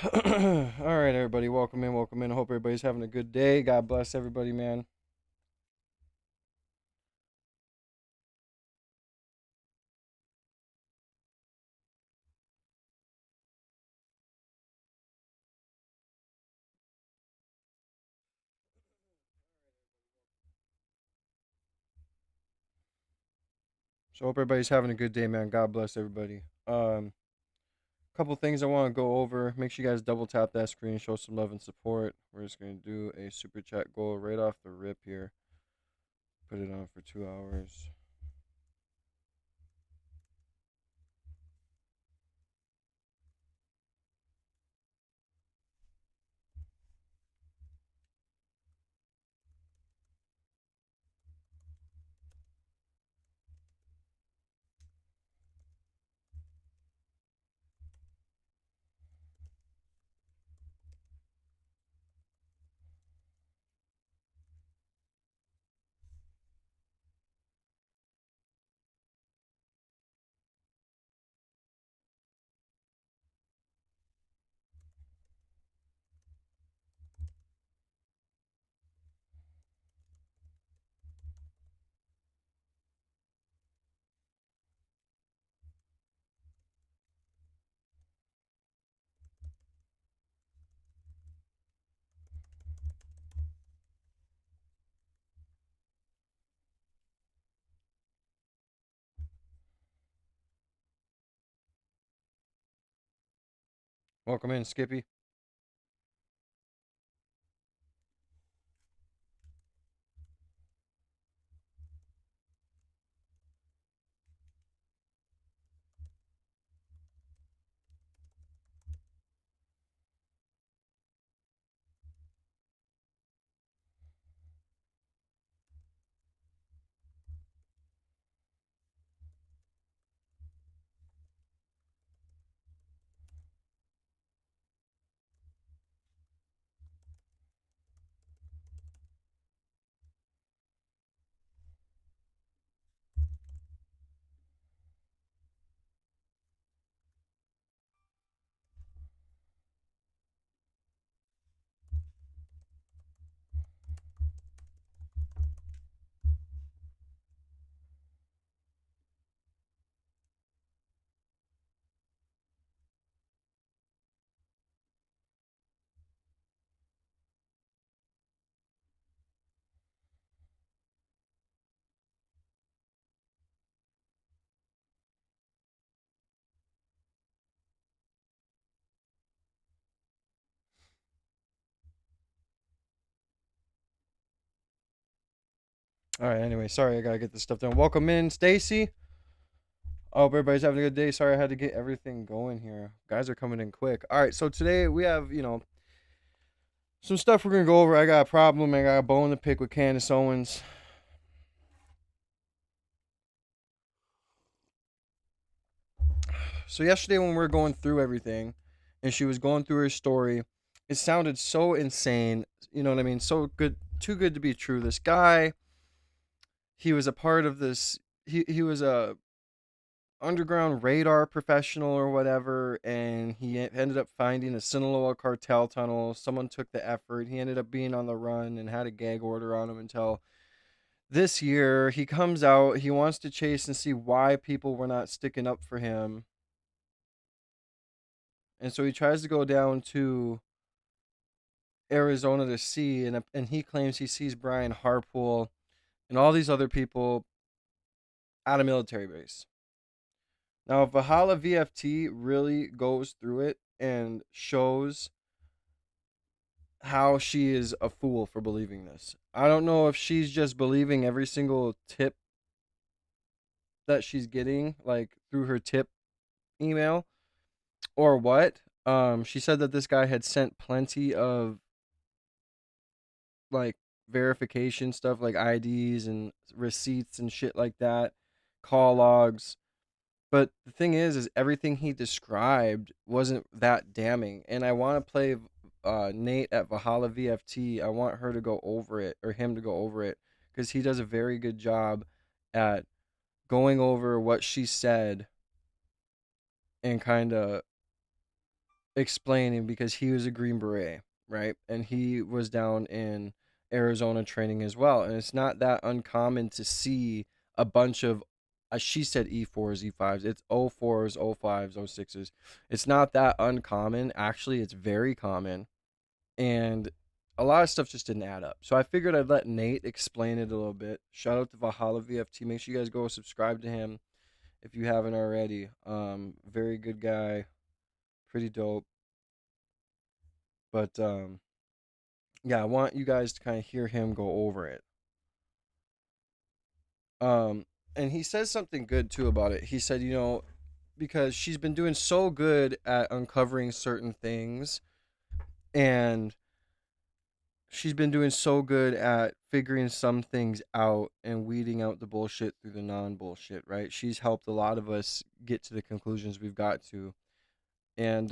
All right, everybody, welcome in, welcome in. I hope everybody's having a good day. God bless everybody, man. So, hope everybody's having a good day, man. God bless everybody. Couple things I want to go over. Make sure you guys double tap that screen, show some love and support. We're just gonna do a super chat goal right off the rip here. Put it on for 2 hours. Welcome in, Skippy. All right. Anyway, sorry, I gotta get this stuff done. Welcome in, Stacy. I hope everybody's having a good day. Sorry, I had to get everything going here. Guys are coming in quick. All right. So today we have, some stuff we're gonna go over. I got a problem. I got a bone to pick with Candace Owens. So yesterday when we were going through everything, and she was going through her story, it sounded so insane. You know what I mean? So good, too good to be true. This guy, he was a part of this. He was a underground radar professional or whatever, and he ended up finding a Sinaloa cartel tunnel. Someone took the effort. He ended up being on the run and had a gag order on him until this year. He comes out. He wants to chase and see why people were not sticking up for him. And so he tries to go down to Arizona to see, and he claims he sees Brian Harpool and all these other people at a military base. Now, if Valhalla VFT really goes through it and shows how she is a fool for believing this, I don't know if she's just believing every single tip that she's getting, like through her tip email, or what. She said that this guy had sent plenty of like verification stuff like IDs and receipts and shit like that, call logs. But the thing is everything he described wasn't that damning. And I want to play Nate at Valhalla VFT. I want her to go over it or him to go over it because he does a very good job at going over what she said and kind of explaining because he was a Green Beret, right? And he was down in Arizona training as well. And it's not that uncommon to see a bunch of, she said E4s, E5s. It's O4s, O5s, O6s. It's not that uncommon. Actually, it's very common. And a lot of stuff just didn't add up. So I figured I'd let Nate explain it a little bit. Shout out to Valhalla VFT. Make sure you guys go subscribe to him if you haven't already. Very good guy. Pretty dope. But yeah, I want you guys to kind of hear him go over it. And he says something good too about it. He said, because she's been doing so good at uncovering certain things, and she's been doing so good at figuring some things out and weeding out the bullshit through the non-bullshit, right? She's helped a lot of us get to the conclusions we've got to. And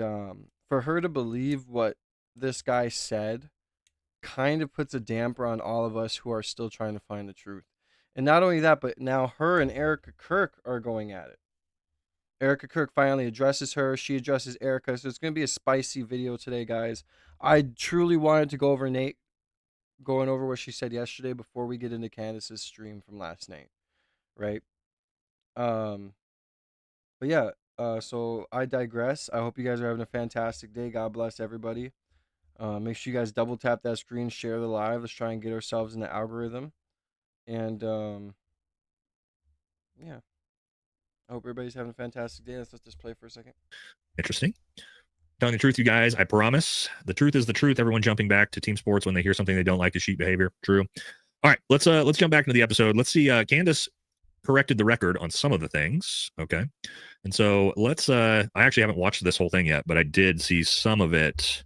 for her to believe what this guy said kind of puts a damper on all of us who are still trying to find the truth. And not only that, but now her and Erika Kirk are going at it. Erika Kirk finally addresses her. She addresses Erika. So it's going to be a spicy video today, guys. I truly wanted to go over Nate going over what she said yesterday before we get into Candace's stream from last night, right? But yeah, so I digress. I hope you guys are having a fantastic day. God bless everybody. Make sure you guys double tap that screen, share the live. Let's try and get ourselves in the algorithm. And yeah, I hope everybody's having a fantastic day. Let's just play for a second. Interesting. Telling the truth, you guys, I promise. The truth is the truth. Everyone jumping back to team sports when they hear something they don't like is sheep behavior. True. All right, let's jump back into the episode. Let's see. Candace corrected the record on some of the things. Okay. And so let's I actually haven't watched this whole thing yet, but I did see some of it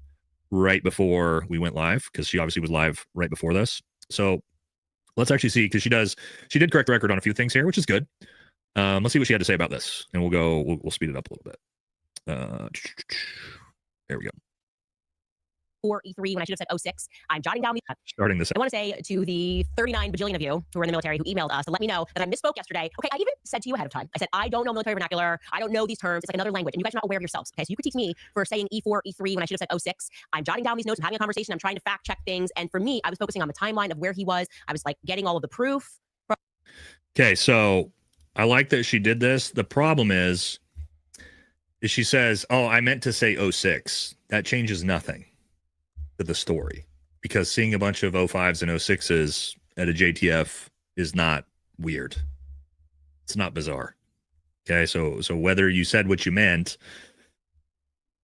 right before we went live, because she obviously was live right before this. So let's actually see, because she did correct the record on a few things here, which is good. Let's see what she had to say about this, and we'll speed it up a little bit. There we go. Or E3 when I should have said 06. I'm jotting down starting this. I want to say to the 39 bajillion of you who are in the military who emailed us to let me know that I misspoke yesterday. Okay, I even said to you ahead of time. I said, I don't know military vernacular. I don't know these terms. It's like another language. And you guys are not aware of yourselves. Okay, so you critique me for saying E4, E3 when I should have said 06. I'm jotting down these notes. I'm having a conversation. I'm trying to fact check things. And for me, I was focusing on the timeline of where he was. I was like getting all of the proof. Okay, so I like that she did this. The problem is she says, oh, I meant to say 06. That changes nothing to the story, because seeing a bunch of 05s and 06s at a JTF is not weird. It's not bizarre. Okay, so whether you said what you meant,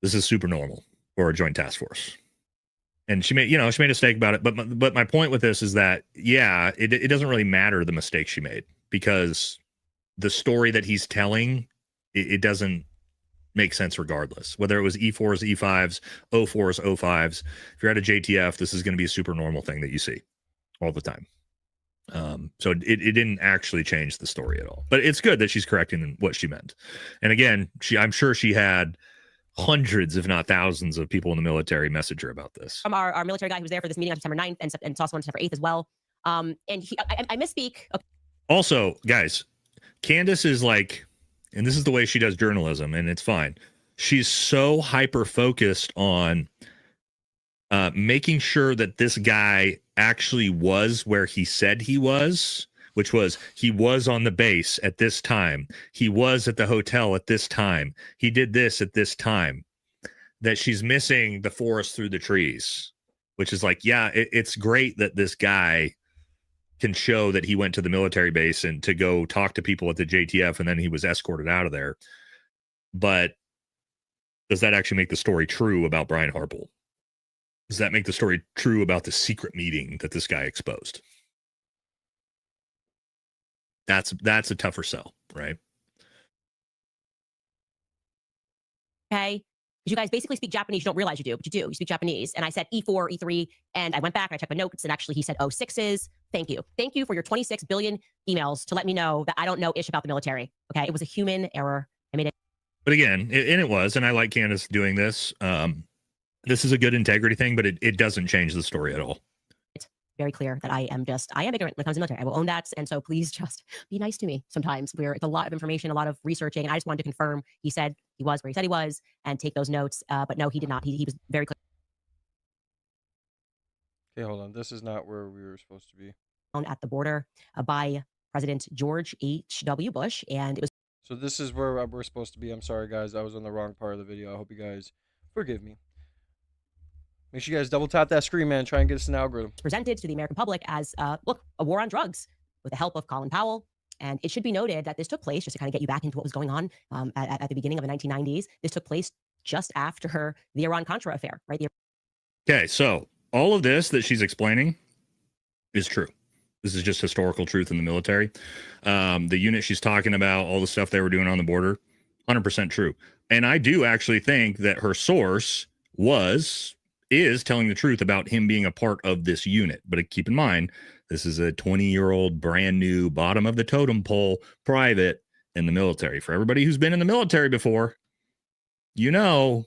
this is super normal for a joint task force. And she made a mistake about it. But my point with this is that, yeah, it doesn't really matter the mistake she made, because the story that he's telling, it doesn't make sense regardless. Whether it was E4s, E5s, O4s, O5s, if you're at a JTF, this is going to be a super normal thing that you see all the time. So it didn't actually change the story at all. But it's good that she's correcting what she meant. And again, I'm sure she had hundreds, if not thousands, of people in the military message her about this. From our military guy who was there for this meeting on September 9th and it's also on September 8th as well. And I misspeak. Okay. Also, guys, Candace is like, and this is the way she does journalism, and it's fine. She's so hyper-focused on making sure that this guy actually was where he said he was, which was he was on the base at this time. He was at the hotel at this time. He did this at this time. That she's missing the forest through the trees, which is like, yeah, it's great that this guy can show that he went to the military base and to go talk to people at the JTF, and then he was escorted out of there. But does that actually make the story true about Brian Harple? Does that make the story true about the secret meeting that this guy exposed? That's a tougher sell, right? Okay. You guys basically speak Japanese. You don't realize you do, but you do. You speak Japanese. And I said E4, E3, and I went back and I checked my notes, and actually he said 06s. Thank you. Thank you for your 26 billion emails to let me know that I don't know ish about the military. Okay. It was a human error. I made it. But again, it was, and I like Candace doing this. This is a good integrity thing, but it doesn't change the story at all. very clear that I am ignorant when it comes to military. I will own that. And so please just be nice to me sometimes. It's a lot of information, a lot of researching. And I just wanted to confirm he said he was where he said he was and take those notes. But no, he did not. He was very clear Okay, hold on. This is not where we were supposed to be. at the border by President George H.W. Bush. And it was So this is where we're supposed to be. I'm sorry, guys. I was on the wrong part of the video. I hope you guys forgive me. Make sure you guys double tap that screen, man. Try and get us an algorithm. presented to the American public as, look, a war on drugs with the help of Colin Powell. And it should be noted that this took place, just to kind of get you back into what was going on at the beginning of the 1990s. This took place just after the Iran-Contra affair, right? Okay, so all of this that she's explaining is true. This is just historical truth in the military. The unit she's talking about, all the stuff they were doing on the border, 100% true. And I do actually think that her source is telling the truth about him being a part of this unit. But keep in mind, this is a 20-year-old, brand new, bottom of the totem pole private in the military. For everybody who's been in the military before, you know,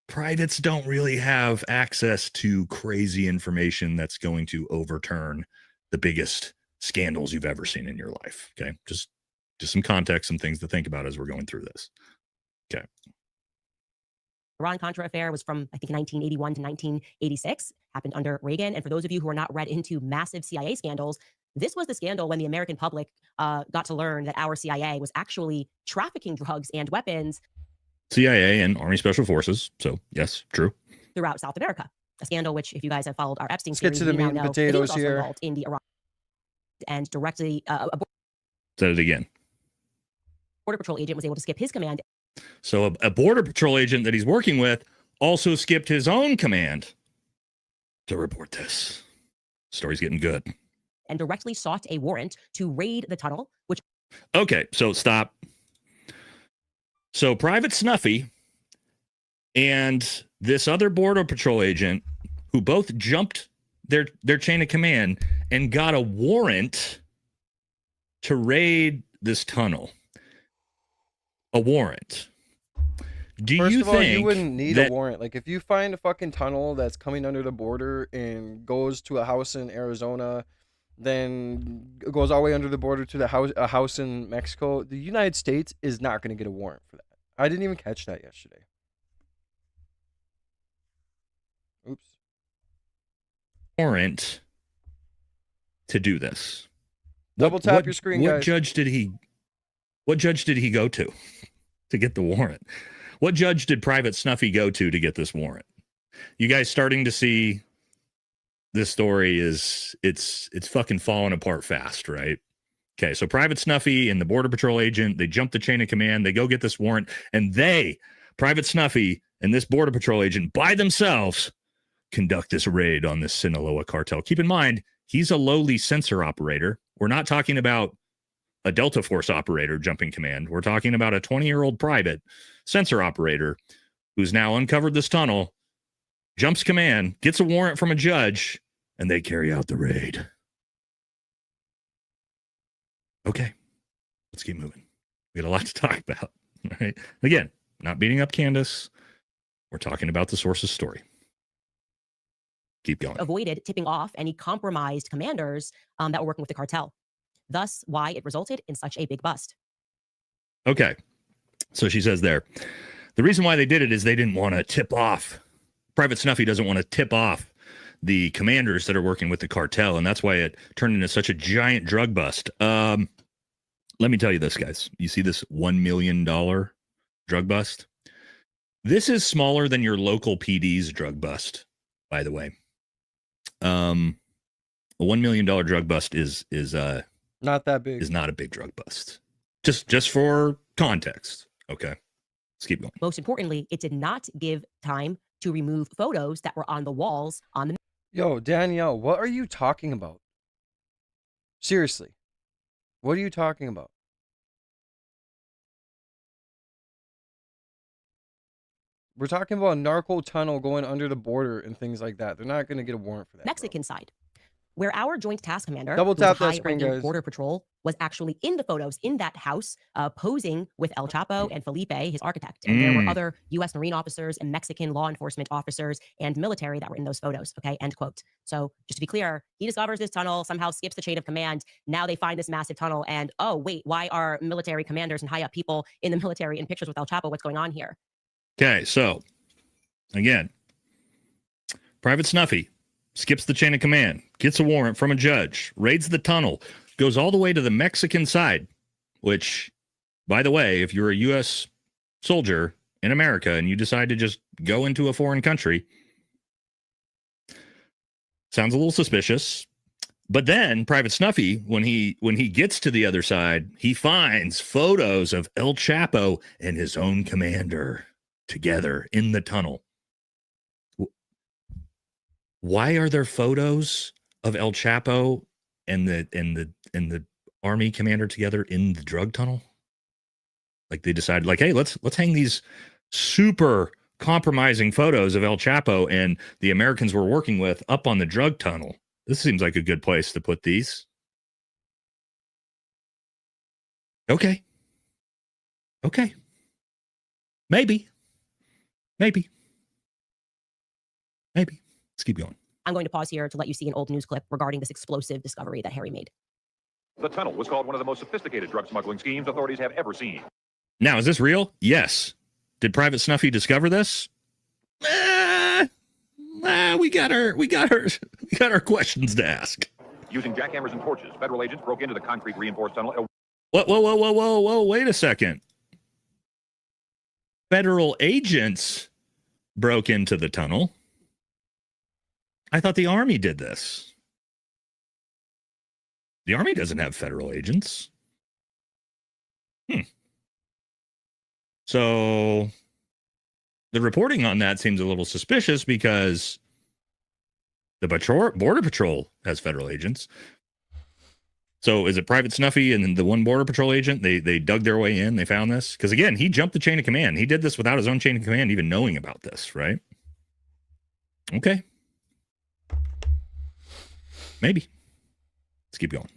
privates don't really have access to crazy information that's going to overturn the biggest scandals you've ever seen in your life. Okay. Just some context, some things to think about as we're going through this. Okay. Iran-Contra affair was from, I think, 1981 to 1986, happened under Reagan. And for those of you who are not read into massive CIA scandals, this was the scandal when the American public got to learn that our CIA was actually trafficking drugs and weapons. CIA and Army Special Forces. So, yes, true. Throughout South America. A scandal which, if you guys have followed our Epstein Let's get series, to the you now meat and know that he was potatoes also here. involved in the Iran and directly Said it again. Border Patrol agent was able to skip his command. So a Border Patrol agent that he's working with also skipped his own command to report this. Story's getting good. And directly sought a warrant to raid the tunnel, which... Okay, so stop. So Private Snuffy and this other Border Patrol agent who both jumped their chain of command and got a warrant to raid this tunnel. A warrant. Do First you of all, think you wouldn't need that a warrant. Like, if you find a fucking tunnel that's coming under the border and goes to a house in Arizona, then goes all the way under the border to a house in Mexico, the United States is not going to get a warrant for that. I didn't even catch that yesterday. Oops. warrant to do this? Double tap your screen, what guys. judge did he go to get the warrant? What judge did Private Snuffy go to get this warrant? You guys starting to see this story it's fucking falling apart fast, right? Okay, so Private Snuffy and the Border Patrol agent, they jump the chain of command, they go get this warrant, and Private Snuffy and this Border Patrol agent by themselves conduct this raid on this Sinaloa cartel. Keep in mind, he's a lowly sensor operator. We're not talking about a Delta Force operator jumping command. We're talking about a 20-year-old private sensor operator who's now uncovered this tunnel, jumps command, gets a warrant from a judge, and they carry out the raid. Okay, let's keep moving. We got a lot to talk about. All right. Again, not beating up Candace. We're talking about the source's story. Keep going. Avoided tipping off any compromised commanders that were working with the cartel. Thus, why it resulted in such a big bust. Okay. So she says there, the reason why they did it is they didn't want to tip off. Private Snuffy doesn't want to tip off the commanders that are working with the cartel, and that's why it turned into such a giant drug bust. Let me tell you this, guys. You see this $1 million drug bust? This is smaller than your local PD's drug bust, by the way. A $1 million drug bust is not that big. Is not a big drug bust. Just for context. Okay. Let's keep going. Most importantly, it did not give time to remove photos that were on the walls on the... Yo, Danielle, what are you talking about? Seriously. What are you talking about? We're talking about a narco tunnel going under the border and things like that. They're not going to get a warrant for that. Mexican side. where our joint task commander, Double who was a tap that high screen, ranking guys. border patrol, was actually in the photos in that house, posing with El Chapo and Felipe, his architect. And there were other U.S. Marine officers and Mexican law enforcement officers and military that were in those photos. Okay, end quote. So just to be clear, he discovers this tunnel, somehow skips the chain of command. Now they find this massive tunnel, and oh wait, why are military commanders and high up people in the military in pictures with El Chapo? What's going on here? Okay, so again, Private Snuffy skips the chain of command, gets a warrant from a judge, raids the tunnel, goes all the way to the Mexican side, which, by the way, if you're a U.S. soldier in America and you decide to just go into a foreign country, sounds a little suspicious. But then Private Snuffy, when he gets to the other side, he finds photos of El Chapo and his own commander together in the tunnel. Why are there photos of El Chapo and the army commander together in the drug tunnel? Like they decided, like, hey, let's hang these super compromising photos of El Chapo and the Americans we're working with up on the drug tunnel. This seems like a good place to put these. Okay. Maybe. Let's keep going. I'm going to pause here to let you see an old news clip regarding this explosive discovery that Harry made. The tunnel was called one of the most sophisticated drug smuggling schemes authorities have ever seen. Now, is this real? Yes. Did Private Snuffy discover this? We got our questions to ask. Using jackhammers and torches, federal agents broke into the concrete reinforced tunnel. Whoa, wait a second. Federal agents broke into the tunnel. I thought the Army did this. The Army doesn't have federal agents. So the reporting on that seems a little suspicious because the Border Patrol has federal agents. So is it Private Snuffy and the one Border Patrol agent? They dug their way in. They found this? Because again, he jumped the chain of command. He did this without his own chain of command even knowing about this, right? Okay. Maybe. Let's keep going.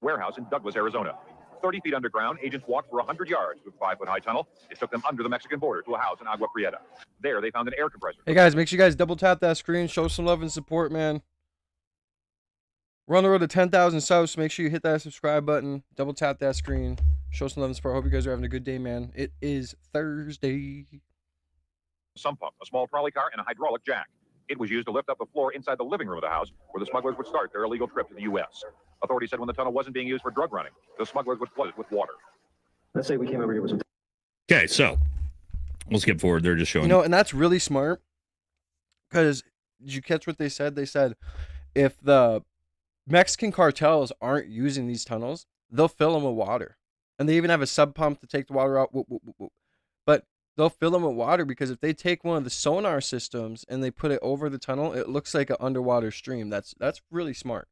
Warehouse in Douglas, Arizona. 30 feet underground, agents walked for 100 yards through a 5-foot high tunnel. It took them under the Mexican border to a house in Agua Prieta. There, they found an air compressor. Hey guys, make sure you guys double tap that screen. Show some love and support, man. We're on the road to 10,000 subs. So make sure you hit that subscribe button. Double tap that screen. Show some love and support. Hope you guys are having a good day, man. It is Thursday. Sump pump, a small trolley car, and a hydraulic jack. It was used to lift up the floor inside the living room of the house where the smugglers would start their illegal trip to the U.S. Authorities said when the tunnel wasn't being used for drug running, the smugglers would flood it with water. Let's say we came over here with some. Okay, so we'll skip forward. They're just showing. You know, and that's really smart. Because did you catch what they said? They said if the Mexican cartels aren't using these tunnels, they'll fill them with water. And they even have a sub pump to take the water out. But they'll fill them with water because if they take one of the sonar systems and they put it over the tunnel, it looks like an underwater stream. That's really smart.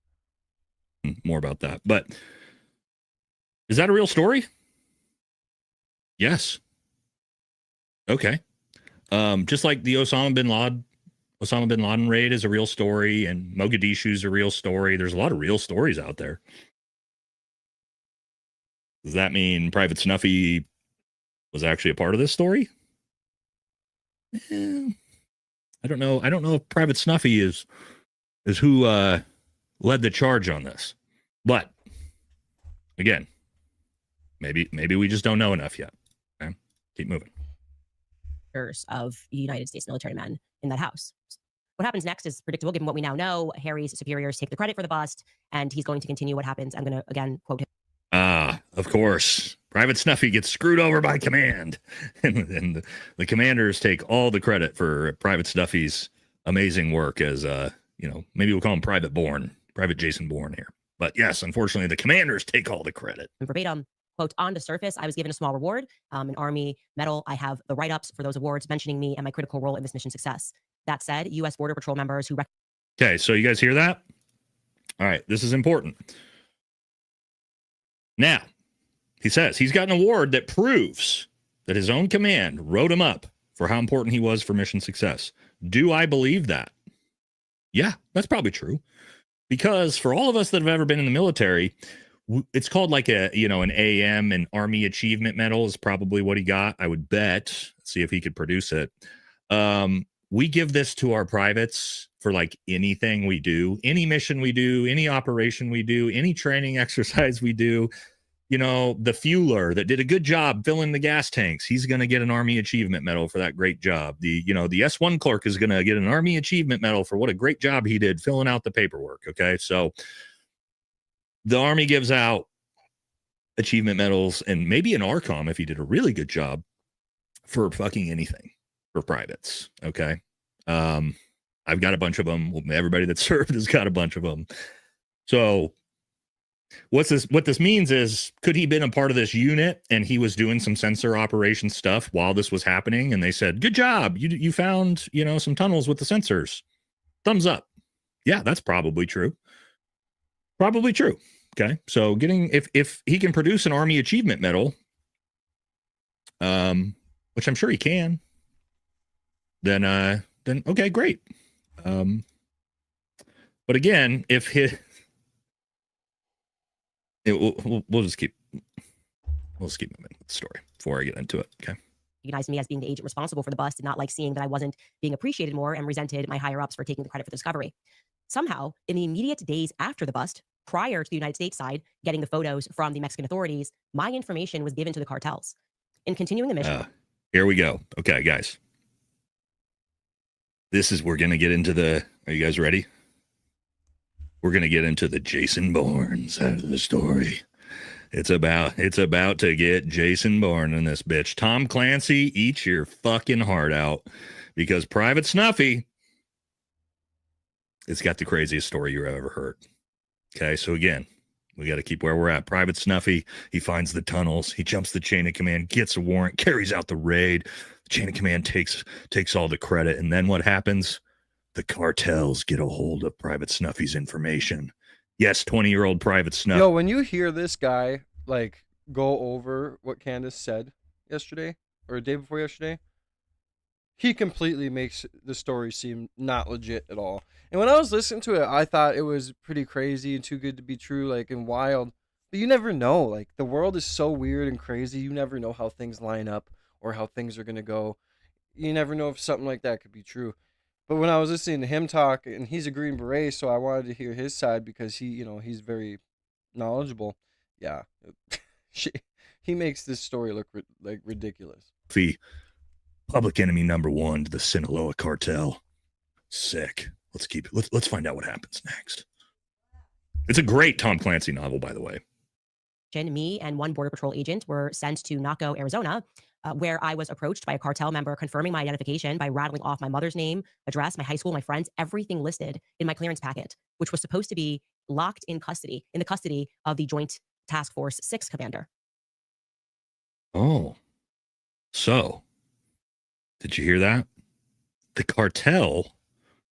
More about that. But is that a real story? Yes. Okay. Just like the Osama bin Laden raid is a real story and Mogadishu is a real story. There's a lot of real stories out there. Does that mean Private Snuffy was actually a part of this story? I don't know. I don't know if Private Snuffy is who led the charge on this. But again, maybe we just don't know enough yet. Okay? Keep moving. Of United States military men in that house. What happens next is predictable given what we now know. Harry's superiors take the credit for the bust, and he's going to continue what happens. I'm going to, again, quote him. Of course. Private Snuffy gets screwed over by command. and the commanders take all the credit for Private Snuffy's amazing work as, maybe we'll call him Private Jason Bourne here. But yes, unfortunately, the commanders take all the credit. Verbatim, quote, on the surface, I was given a small reward, an Army medal. I have the write-ups for those awards mentioning me and my critical role in this mission success. That said, U.S. Border Patrol members who... Okay, so you guys hear that? All right, this is important. Now, he says he's got an award that proves that his own command wrote him up for how important he was for mission success. Do I believe that? Yeah, that's probably true. Because for all of us that have ever been in the military, it's called like an AM, an Army Achievement Medal is probably what he got. I would bet. See if he could produce it. We give this to our privates for like anything we do, any mission we do, any operation we do, any training exercise we do. You know, the fueler that did a good job filling the gas tanks, he's going to get an Army Achievement Medal for that great job. The S1 clerk is going to get an Army Achievement Medal for what a great job he did filling out the paperwork. Okay. So the Army gives out achievement medals and maybe an ARCOM if he did a really good job for fucking anything for privates. Okay. I've got a bunch of them. Everybody that served has got a bunch of them. So what this means is, could he been a part of this unit and he was doing some sensor operation stuff while this was happening? And they said, good job. You found, some tunnels with the sensors. Thumbs up. Yeah, that's probably true. Probably true. Okay. So if he can produce an Army Achievement Medal, which I'm sure he can, then okay, great. But again, we'll just keep moving with the story before I get into it. Okay. Recognized me as being the agent responsible for the bust, did not like seeing that I wasn't being appreciated more, and resented my higher ups for taking the credit for the discovery. Somehow, in the immediate days after the bust, prior to the United States side getting the photos from the Mexican authorities, my information was given to the cartels. In continuing the mission. Here we go. Okay, guys. We're going to get into are you guys ready? We're going to get into the Jason Bourne side of the story. It's about to get Jason Bourne in this bitch. Tom Clancy, eat your fucking heart out, because Private Snuffy, it's got the craziest story you've ever heard. Okay, so again, we got to keep where we're at. Private Snuffy, he finds the tunnels, he jumps the chain of command, gets a warrant, carries out the raid. The chain of command takes all the credit, and then what happens? The cartels get a hold of Private Snuffy's information. Yes, 20-year-old Private Snuffy. Yo, when you hear this guy like go over what Candace said yesterday or the day before yesterday, he completely makes the story seem not legit at all. And when I was listening to it, I thought it was pretty crazy and too good to be true, like, and wild. But you never know. Like, the world is so weird and crazy. You never know how things line up or how things are going to go. You never know if something like that could be true. But when I was listening to him talk, and he's a Green Beret, so I wanted to hear his side because he's very knowledgeable. Yeah. He makes this story look like ridiculous. Public enemy number one to the Sinaloa cartel. Sick. Let's find out what happens next. It's a great Tom Clancy novel, by the way. Me and one Border Patrol agent were sent to Naco, Arizona, where I was approached by a cartel member confirming my identification by rattling off my mother's name, address, my high school, my friends, everything listed in my clearance packet, which was supposed to be locked in the custody of the Joint Task Force 6 commander. Oh. So, did you hear that? The cartel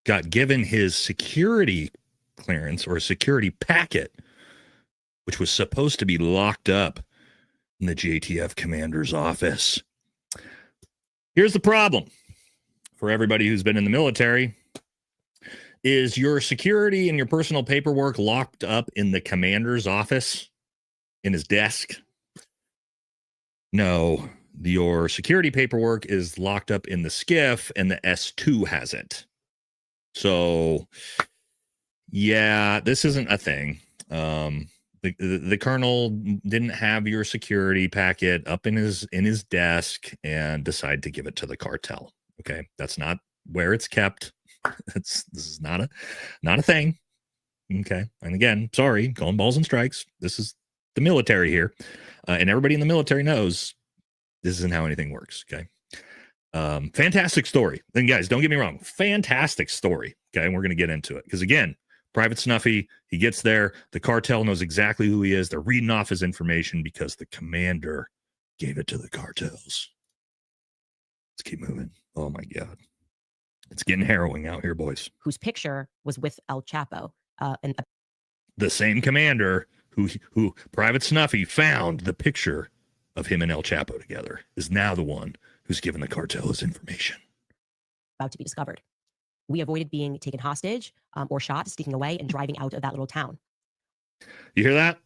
got given his security clearance or a security packet, which was supposed to be locked up in the JTF commander's office. Here's the problem for everybody who's been in the military. Is your security and your personal paperwork locked up in the commander's office, in his desk? No, your security paperwork is locked up in the SCIF, and the S2 has it. So, yeah, this isn't a thing. The colonel didn't have your security packet up in his desk and decide to give it to the cartel. Okay, that's not where it's kept. This is not a thing. Okay, and again, sorry, going balls and strikes. This is the military here, and everybody in the military knows this isn't how anything works. Okay, fantastic story. And guys, don't get me wrong, fantastic story. Okay, and we're gonna get into it because again, Private Snuffy, he gets there. The cartel knows exactly who he is. They're reading off his information because the commander gave it to the cartels. Let's keep moving. Oh my God. It's getting harrowing out here, boys. Whose picture was with El Chapo. The same commander who Private Snuffy found the picture of him and El Chapo together is now the one who's given the cartel his information. About to be discovered. We avoided being taken hostage. or shot, sneaking away and driving out of that little town. You hear that?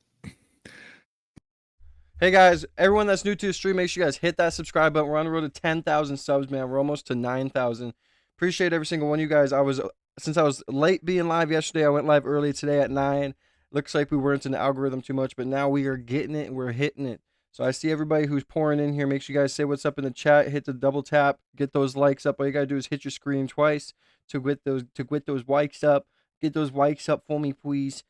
Hey guys, everyone that's new to the stream, make sure you guys hit that subscribe button. We're on the road to 10,000 subs, man. We're almost to 9,000. Appreciate every single one of you guys. Since I was late being live yesterday, I went live early today at 9. Looks like we weren't in the algorithm too much, but now we are getting it and we're hitting it. So I see everybody who's pouring in here. Make sure you guys say what's up in the chat. Hit the double tap. Get those likes up. All you gotta do is hit your screen twice to get those likes up. Get those likes up for me, please.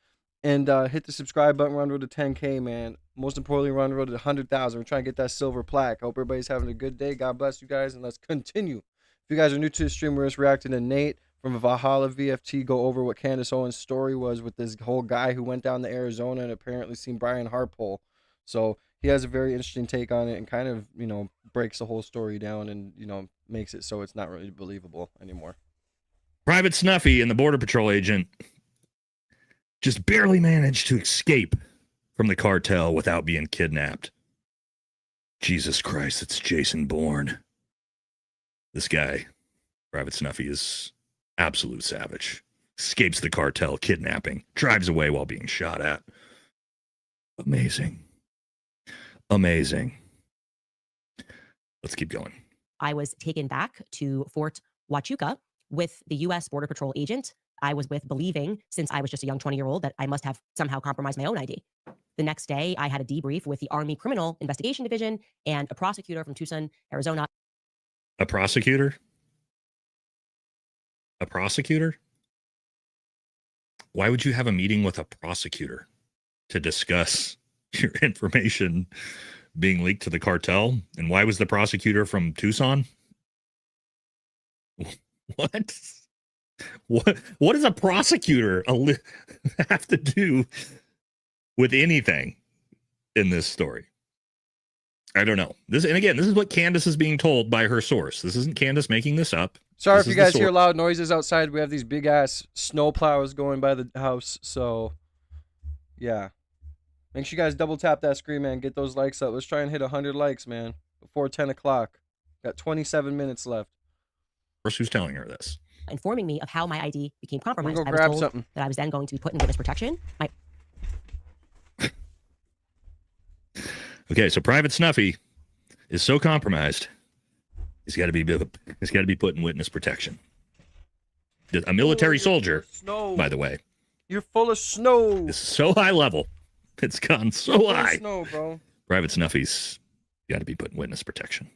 And hit the subscribe button. We're on the road to 10K, man. Most importantly, we're on the road to 100,000. We're trying to get that silver plaque. I hope everybody's having a good day. God bless you guys, and let's continue. If you guys are new to the stream, we're just reacting to Nate from Valhalla VFT go over what Candace Owens' story was with this whole guy who went down to Arizona and apparently seen Brian Harpole. So he has a very interesting take on it and kind of, breaks the whole story down and, makes it so it's not really believable anymore. Private Snuffy and the Border Patrol agent just barely managed to escape from the cartel without being kidnapped. Jesus Christ, it's Jason Bourne. This guy, Private Snuffy, is absolute savage. Escapes the cartel kidnapping, drives away while being shot at. Amazing. Amazing. Let's keep going. I was taken back to Fort Huachuca with the U.S. Border Patrol agent I was with, believing, since I was just a young 20-year-old, that I must have somehow compromised my own ID. The next day, I had a debrief with the Army Criminal Investigation Division and a prosecutor from Tucson, Arizona. A prosecutor? A prosecutor? Why would you have a meeting with a prosecutor to discuss your information being leaked to the cartel? And why was the prosecutor from Tucson? What? What does a prosecutor have to do with anything in this story? I don't know. This is what Candace is being told by her source. This isn't Candace making this up. Sorry if you guys hear loud noises outside. We have these big ass snow plows going by the house. So, yeah. Make sure you guys double tap that screen, man. Get those likes up. Let's try and hit 100 likes, man, before 10 o'clock. Got 27 minutes left. First, who's telling her this? Informing me of how my ID became compromised. Go I was grab told something. that I was then going to be put in witness protection. Okay, so Private Snuffy is so compromised, he's got to be put in witness protection. A military soldier, by the way. You're full of snow. This is so high level. It's gone so high. Snow, bro. Private Snuffy's got to be put in witness protection.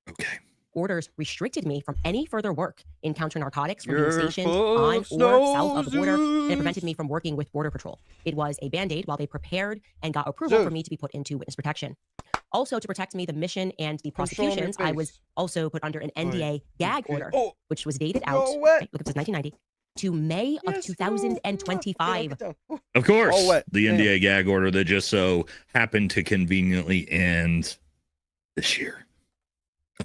Okay. Orders restricted me from any further work in counter narcotics from being You're stationed full on of or south of the border, and it snow, prevented me from working with Border Patrol. It was a band-aid while they prepared and got approval for me to be put into witness protection. Also, to protect me, the mission and the prosecutions, I was also put under an NDA gag order, which was dated out, look, it says 1990, to May of 2025. Of course, All wet. the NDA gag order that just so happened to conveniently end this year.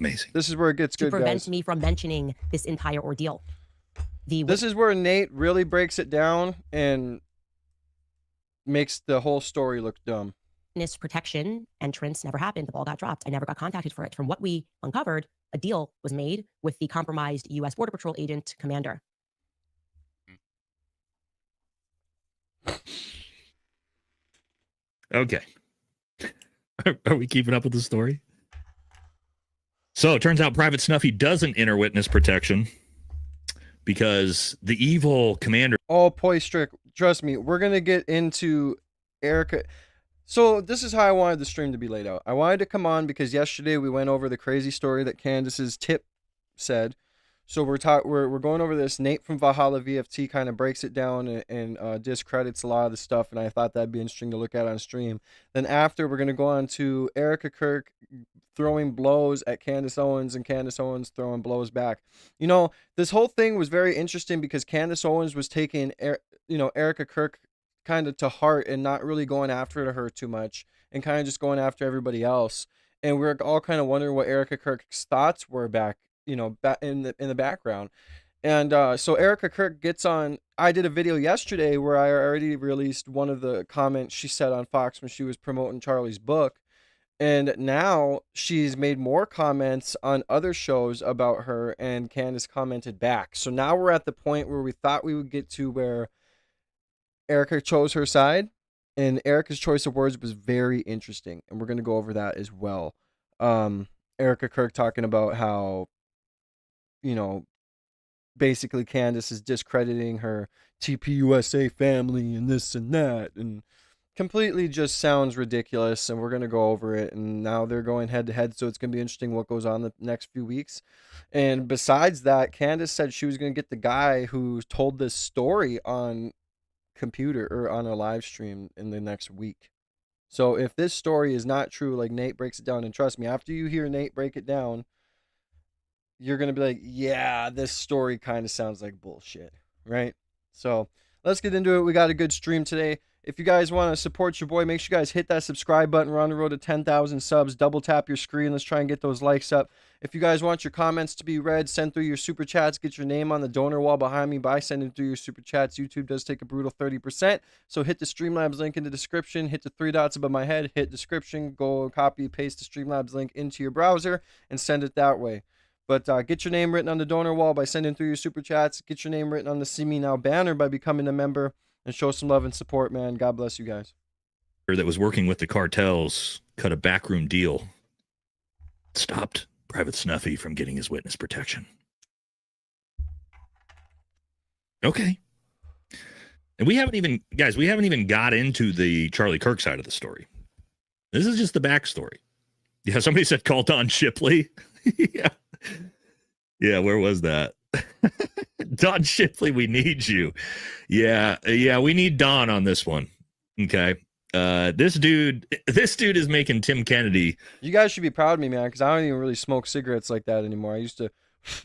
Amazing. This is where it gets To good, prevent guys. me from mentioning this entire ordeal. This is where Nate really breaks it down and makes the whole story look dumb. Witness protection entrance never happened. The ball got dropped. I never got contacted for it. From what we uncovered, a deal was made with the compromised U.S. Border Patrol agent commander. Okay. Are we keeping up with the story? So it turns out Private Snuffy doesn't enter witness protection because the evil commander. Oh, Poistrick, trust me, we're going to get into Erika. So this is how I wanted the stream to be laid out. I wanted to come on because yesterday we went over the crazy story that Candace's tip said. So we're going over this. Nate from Valhalla VFT kind of breaks it down and discredits a lot of the stuff, and I thought that'd be interesting to look at on stream. Then after, we're going to go on to Erika Kirk throwing blows at Candace Owens and Candace Owens throwing blows back. You know, this whole thing was very interesting because Candace Owens was taking, Erika Kirk kind of to heart and not really going after her too much and kind of just going after everybody else. And we're all kind of wondering what Erika Kirk's thoughts were back in the background. And so Erika Kirk gets on. I did a video yesterday where I already released one of the comments she said on Fox when she was promoting Charlie's book. And now she's made more comments on other shows about her, and Candace commented back. So now we're at the point where we thought we would get to where Erika chose her side, and Erika's choice of words was very interesting, and we're going to go over that as well. Erika Kirk talking about how, you know, basically Candace is discrediting her TPUSA family and this and that, and completely just sounds ridiculous, and we're going to go over it. And now they're going head to head, so it's going to be interesting what goes on the next few weeks. And besides that, Candace said she was going to get the guy who told this story on computer or on a live stream in the next week. So if this story is not true, like Nate breaks it down, and trust me, after you hear Nate break it down, you're going to be like, yeah, this story kind of sounds like bullshit, right? So let's get into it. We got a good stream today. If you guys want to support your boy, make sure you guys hit that subscribe button. We're on the road to 10,000 subs. Double tap your screen. Let's try and get those likes up. If you guys want your comments to be read, send through your super chats. Get your name on the donor wall behind me by sending through your super chats. YouTube does take a brutal 30%. So hit the Streamlabs link in the description. Hit the three dots above my head. Hit description. Go copy, paste the Streamlabs link into your browser and send it that way. But get your name written on the donor wall by sending through your super chats. Get your name written on the See Me Now banner by becoming a member. And show some love and support, man. God bless you guys. That was working with the cartels cut a backroom deal. Stopped Private Snuffy from getting his witness protection. Okay. And we haven't even got into the Charlie Kirk side of the story. This is just the backstory. Yeah, somebody said call Don Shipley. Yeah. Yeah, where was that? Don Shipley, we need you. Yeah, we need Don on this one. Okay. This dude is making Tim Kennedy. You guys should be proud of me, man, because I don't even really smoke cigarettes like that anymore. I used to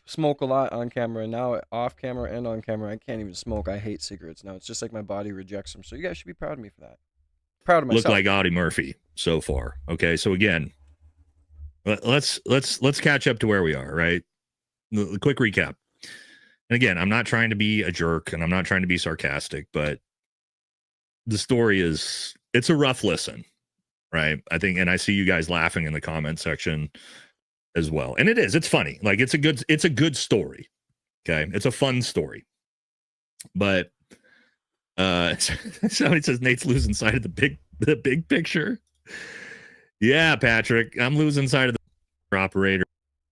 smoke a lot on camera, and now off camera and on camera, I can't even smoke. I hate cigarettes now. It's just like my body rejects them. So you guys should be proud of me for that. Proud of myself. Look like Audie Murphy so far. Okay, so again, let's catch up to where we are, right? The quick recap. And again, I'm not trying to be a jerk and I'm not trying to be sarcastic, but the story it's a rough listen, right? I think, and I see you guys laughing in the comment section as well. And it's funny. Like it's a good story. Okay. It's a fun story. But somebody says Nate's losing sight of the big picture. Yeah, Patrick, I'm losing sight of the operator.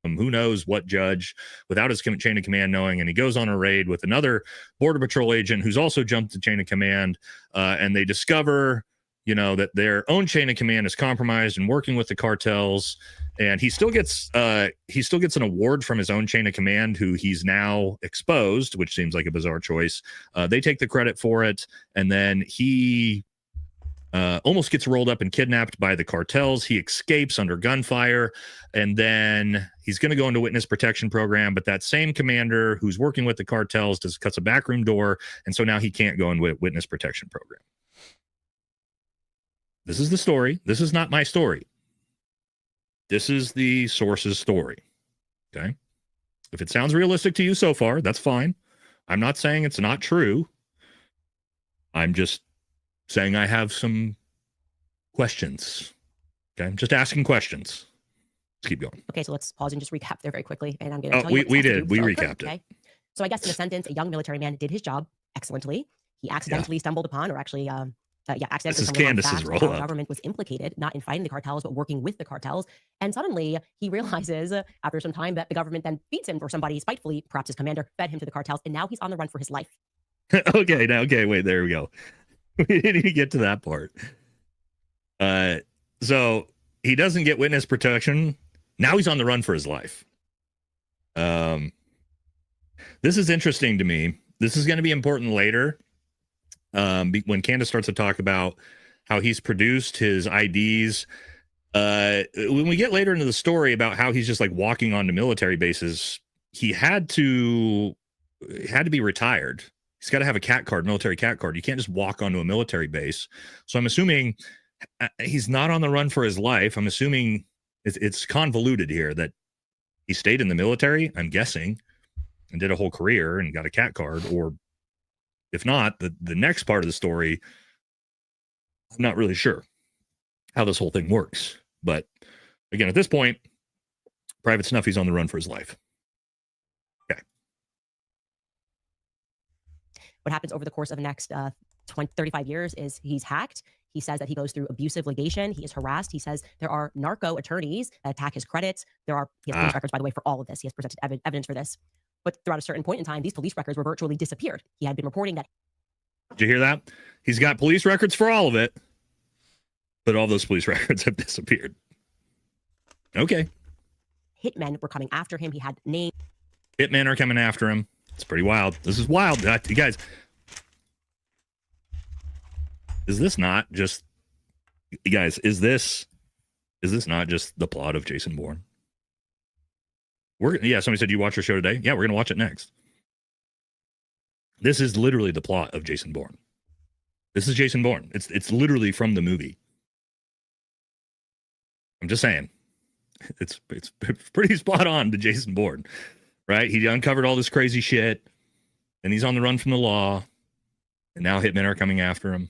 Who knows what judge without his chain of command knowing, and he goes on a raid with another Border Patrol agent who's also jumped the chain of command, and they discover, that their own chain of command is compromised and working with the cartels, and he still gets an award from his own chain of command, who he's now exposed, which seems like a bizarre choice. They take the credit for it, and then he almost gets rolled up and kidnapped by the cartels. He escapes under gunfire, and then he's going to go into witness protection program. But that same commander who's working with the cartels cuts a backroom door, and so now he can't go into witness protection program. This is the story. This is not my story. This is the source's story. Okay. If it sounds realistic to you so far, that's fine. I'm not saying it's not true. I'm just saying I have some questions. Okay, I'm just asking questions. Let's keep going. Okay, so let's pause and just recap there very quickly. And I'm going to tell you. We did. We recapped it. Okay. So I guess in a sentence, a young military man did his job excellently. He accidentally stumbled upon, or actually, accidentally this is stumbled Candace's upon roll how up. the government was implicated, not in fighting the cartels, but working with the cartels. And suddenly he realizes after some time that the government then feeds him for somebody spitefully, perhaps his commander fed him to the cartels, and now he's on the run for his life. Okay, wait, there we go. We didn't even get to that part. So he doesn't get witness protection. Now he's on the run for his life. This is interesting to me. This is going to be important later. When Candace starts to talk about how he's produced his IDs. When we get later into the story about how he's just like walking onto military bases, he had to be retired. He's got to have a CAT card, military CAT card. You can't just walk onto a military base. So I'm assuming he's not on the run for his life. I'm assuming it's convoluted here that he stayed in the military, I'm guessing, and did a whole career and got a CAT card. Or if not, the next part of the story, I'm not really sure how this whole thing works. But again, at this point, Private Snuffy's on the run for his life. Okay. What happens over the course of the next 35 years is he's hacked. He says that he goes through abusive litigation. He is harassed. He says there are narco attorneys that attack his credits. He has police records, by the way, for all of this. He has presented evidence for this. But throughout a certain point in time, these police records were virtually disappeared. He had been reporting that. Did you hear that? He's got police records for all of it, but all those police records have disappeared. Okay. Hitmen were coming after him. He had names. Hitmen are coming after him. It's pretty wild. This is wild. You guys, is this not just, you guys, is this not just the plot of Jason Bourne? Somebody said you watch your show today. Yeah, we're going to watch it next. This is literally the plot of Jason Bourne. This is Jason Bourne. It's literally from the movie. I'm just saying. It's pretty spot on to Jason Bourne, right? He uncovered all this crazy shit, and he's on the run from the law, and now hitmen are coming after him.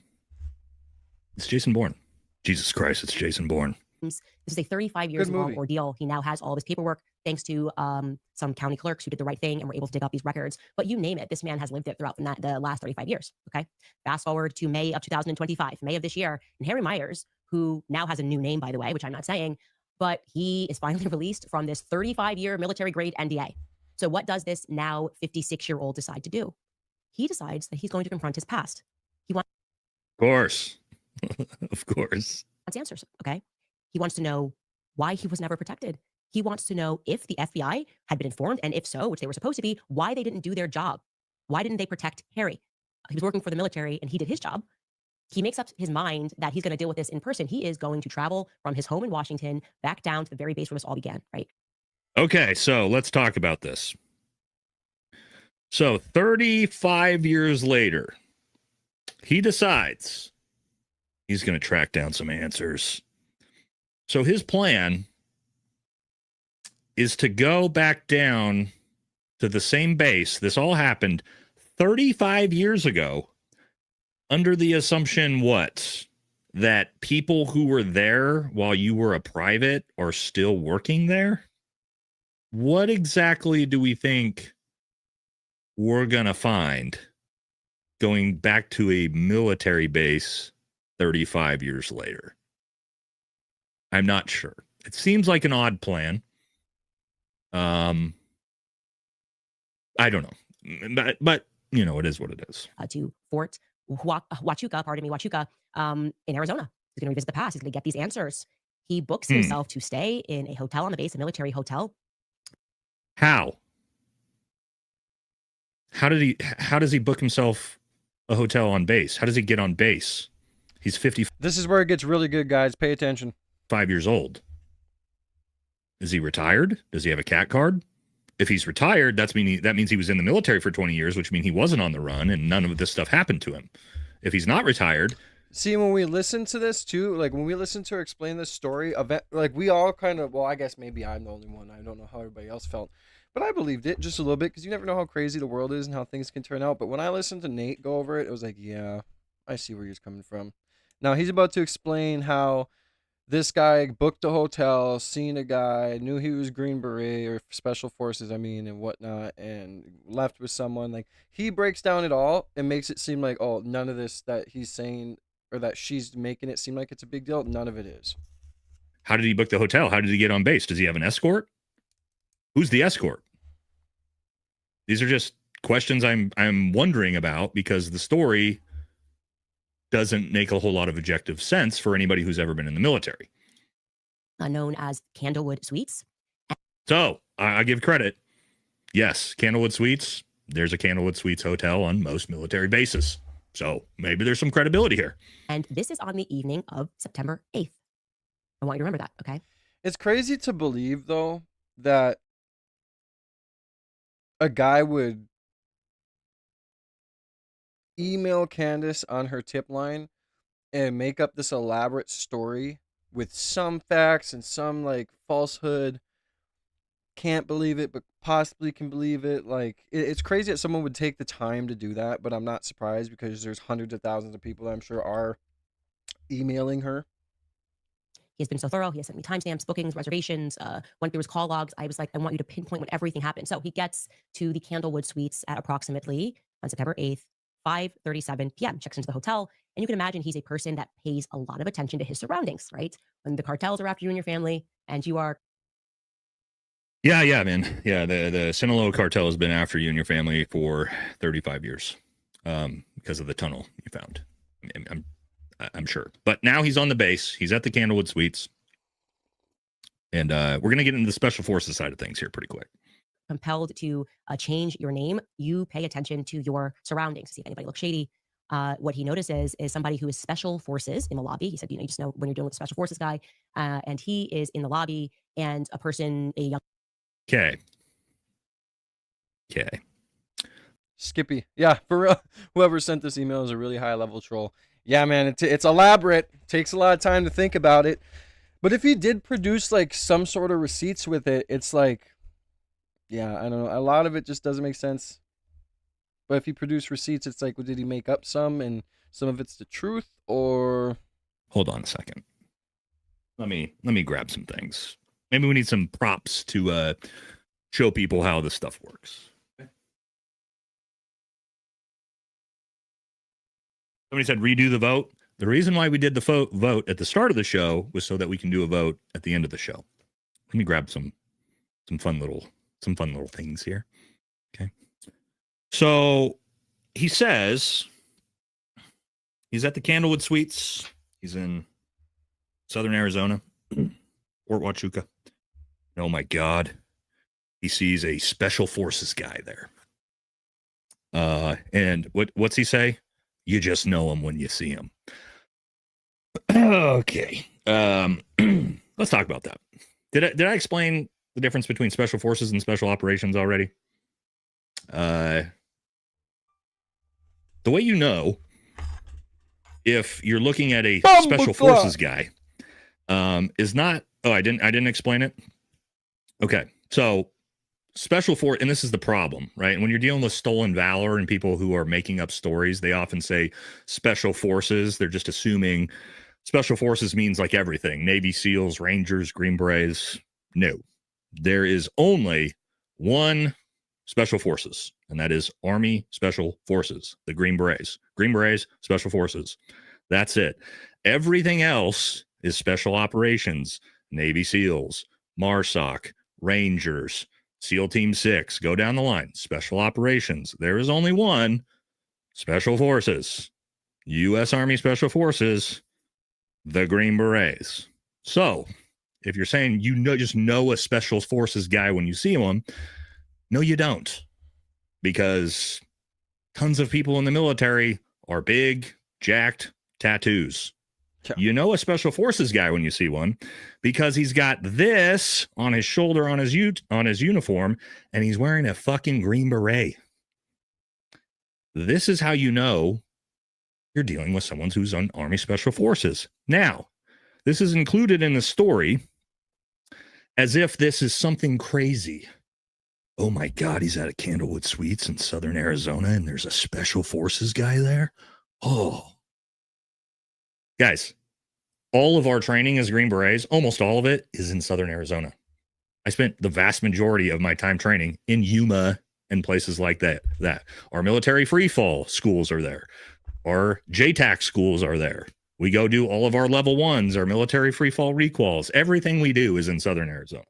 It's Jason Bourne. Jesus Christ, it's Jason Bourne. This is a 35 years long ordeal. He now has all of his paperwork thanks to some county clerks who did the right thing and were able to dig up these records. But you name it, this man has lived it throughout the last 35 years. Okay. Fast forward to May of 2025, May of this year, and Harry Myers, who now has a new name, by the way, which I'm not saying, but he is finally released from this 35-year military grade NDA. So what does this now 56-year-old decide to do? He decides that he's going to confront his past. He wants, of course, of course, answers. Okay. He wants to know why he was never protected. He wants to know if the FBI had been informed, and if so, which they were supposed to be, why they didn't do their job. Why didn't they protect Harry? He was working for the military and he did his job. He makes up his mind that he's going to deal with this in person. He is going to travel from his home in Washington back down to the very base where this all began, right? Okay, so let's talk about this. So 35 years later, he decides he's going to track down some answers. So his plan is to go back down to the same base. This all happened 35 years ago under the assumption that people who were there while you were a private are still working there. What exactly do we think we're going to find going back to a military base 35 years later? I'm not sure. It seems like an odd plan. I don't know, but you know, it is what it is. To Fort Huachuca, in Arizona. He's going to revisit the past. He's going to get these answers. He books himself to stay in a hotel on the base, a military hotel. How does he book himself a hotel on base? How does he get on base? He's 55. This is where it gets really good, guys. Pay attention. 5 years old. Is he retired? Does he have a cat card? If he's retired, that means he was in the military for 20 years, which means he wasn't on the run and none of this stuff happened to him. If he's not retired. See, when we listen to this too, like when we listen to her explain this story, like we all kind of, well, I guess maybe I'm the only one. I don't know how everybody else felt, but I believed it just a little bit because you never know how crazy the world is and how things can turn out. But when I listened to Nate go over it, it was like, yeah, I see where he's coming from. Now he's about to explain how this guy booked a hotel, seen a guy, knew he was Green Beret or Special Forces, and whatnot, and left with someone. Like, he breaks down it all and makes it seem like, oh, none of this that he's saying or that she's making it seem like it's a big deal. None of it is. How did he book the hotel? How did he get on base? Does he have an escort? Who's the escort? These are just questions I'm wondering about because the story doesn't make a whole lot of objective sense for anybody who's ever been in the military. Known as Candlewood Suites. So I give credit. Yes, Candlewood Suites. There's a Candlewood Suites hotel on most military bases. So maybe there's some credibility here. And this is on the evening of September 8th. I want you to remember that, okay? It's crazy to believe, though, that a guy would email Candace on her tip line and make up this elaborate story with some facts and some like falsehood. Can't believe it, but possibly can believe it. Like, it's crazy that someone would take the time to do that, but I'm not surprised because there's hundreds of thousands of people that I'm sure are emailing her. He has been so thorough. He has sent me timestamps, bookings, reservations, went through his call logs. I was like, I want you to pinpoint when everything happened. So he gets to the Candlewood Suites at approximately on September 8th, 5:37 p.m., checks into the hotel. And you can imagine he's a person that pays a lot of attention to his surroundings, right? When the cartels are after you and your family and you are Yeah, man. Yeah, the Sinaloa cartel has been after you and your family for 35 years because of the tunnel you found. I'm sure. But now he's on the base. He's at the Candlewood Suites. And we're going to get into the special forces side of things here pretty quick. compelled to change your name, you pay attention to your surroundings to see if anybody looks shady. What he notices is somebody who is special forces in the lobby. He said, you just know when you're dealing with a special forces guy, and he is in the lobby, and a young. Okay. Skippy. Yeah, for real. Whoever sent this email is a really high level troll. Yeah, man, it's elaborate. Takes a lot of time to think about it. But if he did produce like some sort of receipts with it, it's like, yeah, I don't know. A lot of it just doesn't make sense. But if he produced receipts, it's like, well, did he make up some and some of it's the truth, or? Hold on a second. Let me grab some things. Maybe we need some props to show people how this stuff works. Somebody said redo the vote. The reason why we did the vote at the start of the show was so that we can do a vote at the end of the show. Let me grab some fun little things here. Okay. So he says he's at the Candlewood Suites. He's in Southern Arizona, Fort Huachuca. Oh my God. He sees a special forces guy there. And what's he say? You just know him when you see him. Okay. Let's talk about that. Did I explain the difference between special forces and special operations already? The way you know if you're looking at a special forces guy is not. Oh, I didn't explain it. Okay. So special force, and this is the problem, right? When you're dealing with stolen valor and people who are making up stories, they often say special forces. They're just assuming special forces means like everything. Navy SEALs, Rangers, Green Berets. No, there is only one special forces, and that is Army Special Forces, the Green Berets. Green Berets, Special Forces. That's it. Everything else is special operations, Navy SEALs, MARSOC, Rangers, SEAL Team 6, go down the line. Special operations. There is only one. Special Forces. U.S. Army Special Forces. The Green Berets. So, if you're saying just know a Special Forces guy when you see one, no, you don't. Because tons of people in the military are big, jacked, tattoos. Yeah. You know a Special Forces guy when you see one because he's got this on his shoulder on his uniform, and he's wearing a fucking Green Beret. This is how you know you're dealing with someone who's on Army Special Forces. Now, this is included in the story as if this is something crazy. Oh my God, he's at a Candlewood Suites in Southern Arizona, and there's a Special Forces guy there. Oh. Guys, all of our training as Green Berets, almost all of it is in Southern Arizona. I spent the vast majority of my time training in Yuma and places like that. Our military free fall schools are there. Our JTAC schools are there. We go do all of our level 1s, our military free fall requals. Everything we do is in Southern Arizona.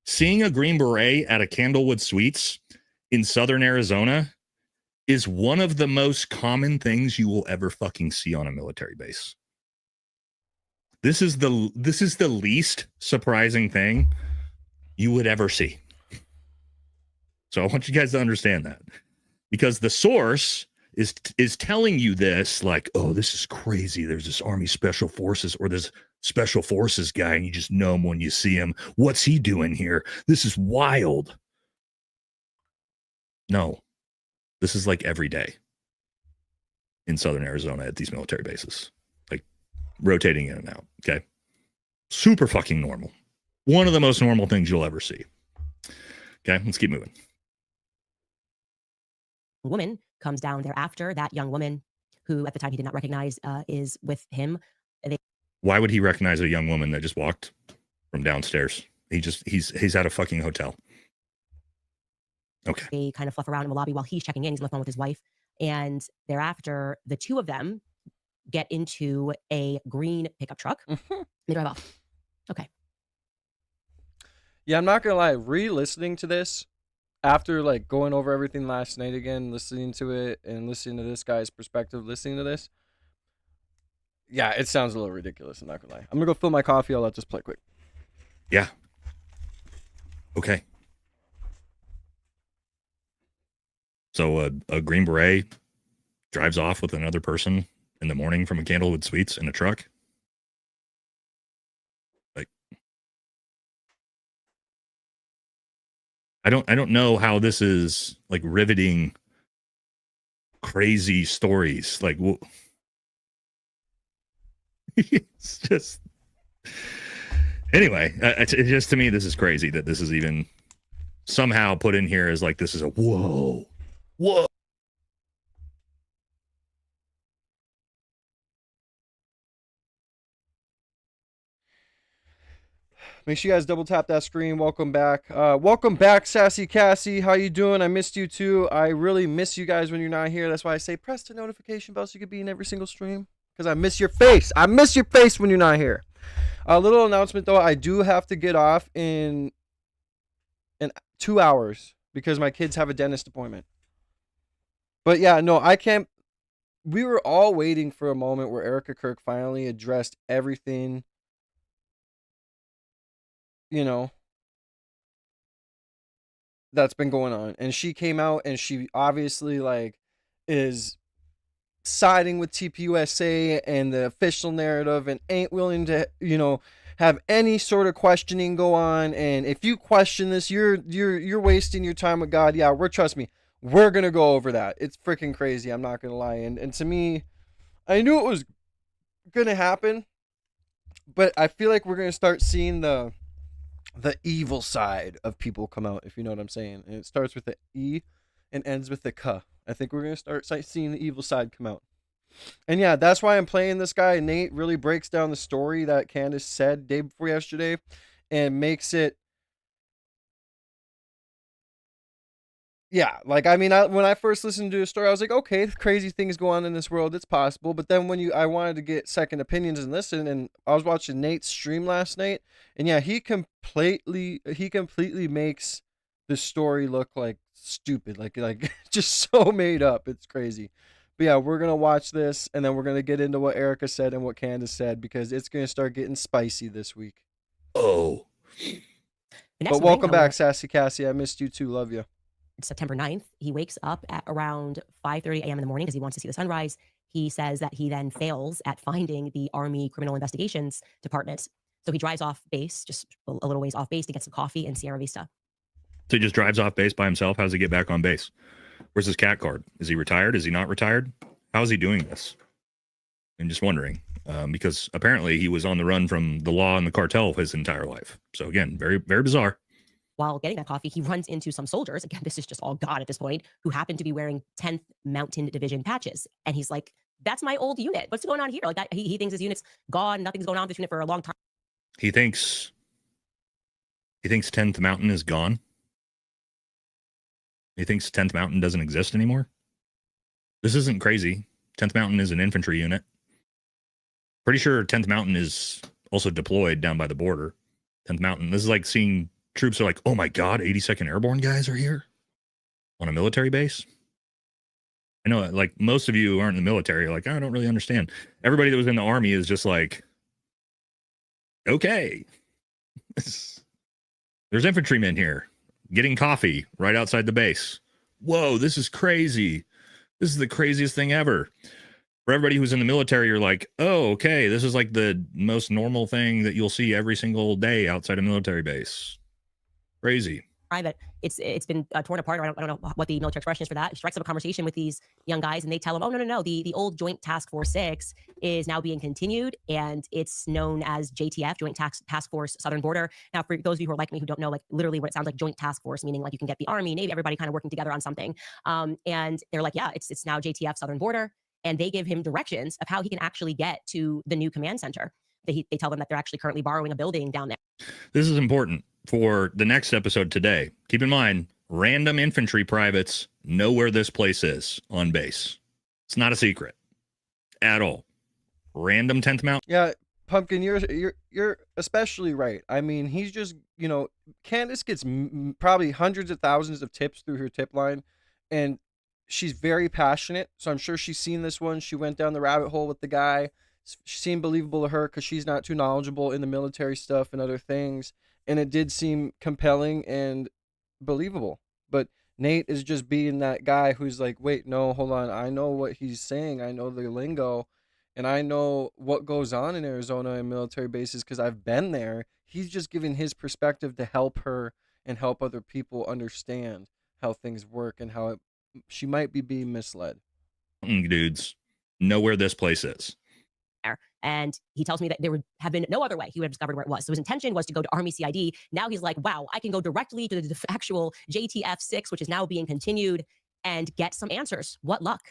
Seeing a Green Beret at a Candlewood Suites in Southern Arizona is one of the most common things you will ever fucking see on a military base. This is the least surprising thing you would ever see. So I want you guys to understand that, because the source is telling you this like, oh, this is crazy. There's this Army Special Forces or this Special Forces guy, and you just know him when you see him. What's he doing here? This is wild. No, this is like every day in Southern Arizona at these military bases, like rotating in and out. Okay. Super fucking normal. One of the most normal things you'll ever see. Okay. Let's keep moving. Woman comes down thereafter. That young woman, who at the time he did not recognize, is with him. Why would he recognize a young woman that just walked from downstairs? He's at a fucking hotel. Okay. They kind of fluff around in the lobby while he's checking in. He's on the phone with his wife. And thereafter, the two of them get into a green pickup truck. They drive off. Okay. Yeah, I'm not gonna lie. Re-listening to this after like going over everything last night again, listening to it and listening to this guy's perspective, listening to this. Yeah, it sounds a little ridiculous. I'm not gonna lie. I'm gonna go fill my coffee. I'll let this play quick. Yeah. Okay. So a Green Beret drives off with another person in the morning from a Candlewood Suites in a truck. Like, I don't know how this is like riveting, crazy stories. Like, it's just. Anyway, it just to me, this is crazy that this is even somehow put in here as like this is a whoa. Make sure you guys double tap that screen. Welcome back. Welcome back, Sassy Cassie. How you doing? I missed you too. I really miss you guys when you're not here. That's why I say press the notification bell so you can be in every single stream. Because I miss your face. I miss your face when you're not here. A little announcement though. I do have to get off in 2 hours because my kids have a dentist appointment. But yeah, no, I can't. We were all waiting for a moment where Erika Kirk finally addressed everything, you know, that's been going on. And she came out and she obviously like is siding with TPUSA and the official narrative and ain't willing to, you know, have any sort of questioning go on. And if you question this, you're wasting your time with God. Yeah, trust me, we're gonna go over that. It's freaking crazy. I'm not gonna lie. And to me, I knew it was gonna happen, but I feel like we're gonna start seeing the evil side of people come out, if you know what I'm saying. And it starts with the E and ends with the K. I think we're gonna start seeing the evil side come out. And yeah, that's why I'm playing this guy. Nate really breaks down the story that Candace said day before yesterday and makes it. Yeah, like, I mean, when I first listened to the story, I was like, okay, crazy things go on in this world. It's possible. But then I wanted to get second opinions and listen, and I was watching Nate's stream last night, and yeah, he completely makes the story look like stupid, like just so made up. It's crazy. But yeah, we're gonna watch this, and then we're gonna get into what Erika said and what Candace said because it's gonna start getting spicy this week. Oh. But welcome back, Sassy Cassie. I missed you too. Love you. September 9th, he wakes up at around 5:30 a.m. in the morning because he wants to see the sunrise. He says that he then fails at finding the Army Criminal Investigations Department. So he drives off base, just a little ways off base to get some coffee in Sierra Vista. So he just drives off base by himself? How does he get back on base? Where's his cat card? Is he retired? Is he not retired? How is he doing this? I'm just wondering. Because apparently he was on the run from the law and the cartel his entire life. So again, very, very bizarre. While getting that coffee, he runs into some soldiers. Again, this is just all God at this point, who happen to be wearing 10th Mountain Division patches. And he's like, that's my old unit. What's going on here? Like that, he thinks his unit's gone. Nothing's going on with this unit for a long time. He thinks 10th Mountain is gone. He thinks 10th Mountain doesn't exist anymore. This isn't crazy. 10th Mountain is an infantry unit. Pretty sure 10th Mountain is also deployed down by the border. 10th Mountain. This is like seeing troops are like, oh my God, 82nd Airborne guys are here on a military base. I know, like, most of you aren't in the military. You're like, I don't really understand. Everybody that was in the Army is just like, okay. There's infantrymen here getting coffee right outside the base. Whoa, this is crazy. This is the craziest thing ever. For everybody who's in the military, you're like, oh, okay, this is like the most normal thing that you'll see every single day outside a military base. Crazy. Private. It's been torn apart. I don't know what the military expression is for that. He strikes up a conversation with these young guys, and they tell him, oh, no. The old Joint Task Force 6 is now being continued, and it's known as JTF, Joint Task Force Southern Border. Now, for those of you who are like me who don't know, like, literally what it sounds like, Joint Task Force, meaning like you can get the Army, Navy, everybody kind of working together on something. And they're like, yeah, it's now JTF Southern Border. And they give him directions of how he can actually get to the new command center. They tell them that they're actually currently borrowing a building down there. This is important for the next episode today. Keep in mind, random infantry privates know where this place is on base. It's not a secret at all. Random 10th Mount. Yeah, Pumpkin, you're especially right. I mean, he's just, Candace gets probably hundreds of thousands of tips through her tip line, and she's very passionate. So I'm sure she's seen this one. She went down the rabbit hole with the guy. She seemed believable to her because she's not too knowledgeable in the military stuff and other things, and it did seem compelling and believable. But Nate is just being that guy who's like, wait, no, hold on. I know what he's saying. I know the lingo, and I know what goes on in Arizona and military bases because I've been there. He's just giving his perspective to help her and help other people understand how things work and how she might be being misled. Dudes know where this place is. And he tells me that there would have been no other way he would have discovered where it was. So his intention was to go to Army CID. Now he's like, wow, I can go directly to the actual JTF-6, which is now being continued, and get some answers. What luck.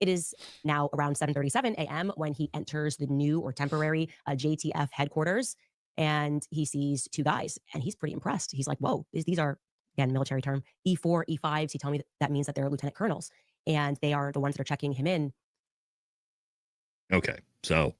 It is now around 7:37 a.m. when he enters the new or temporary JTF headquarters, and he sees two guys, and he's pretty impressed. He's like, whoa, these are, again, military term, E4, E5s. He told me that means that they're lieutenant colonels, and they are the ones that are checking him in. Okay, so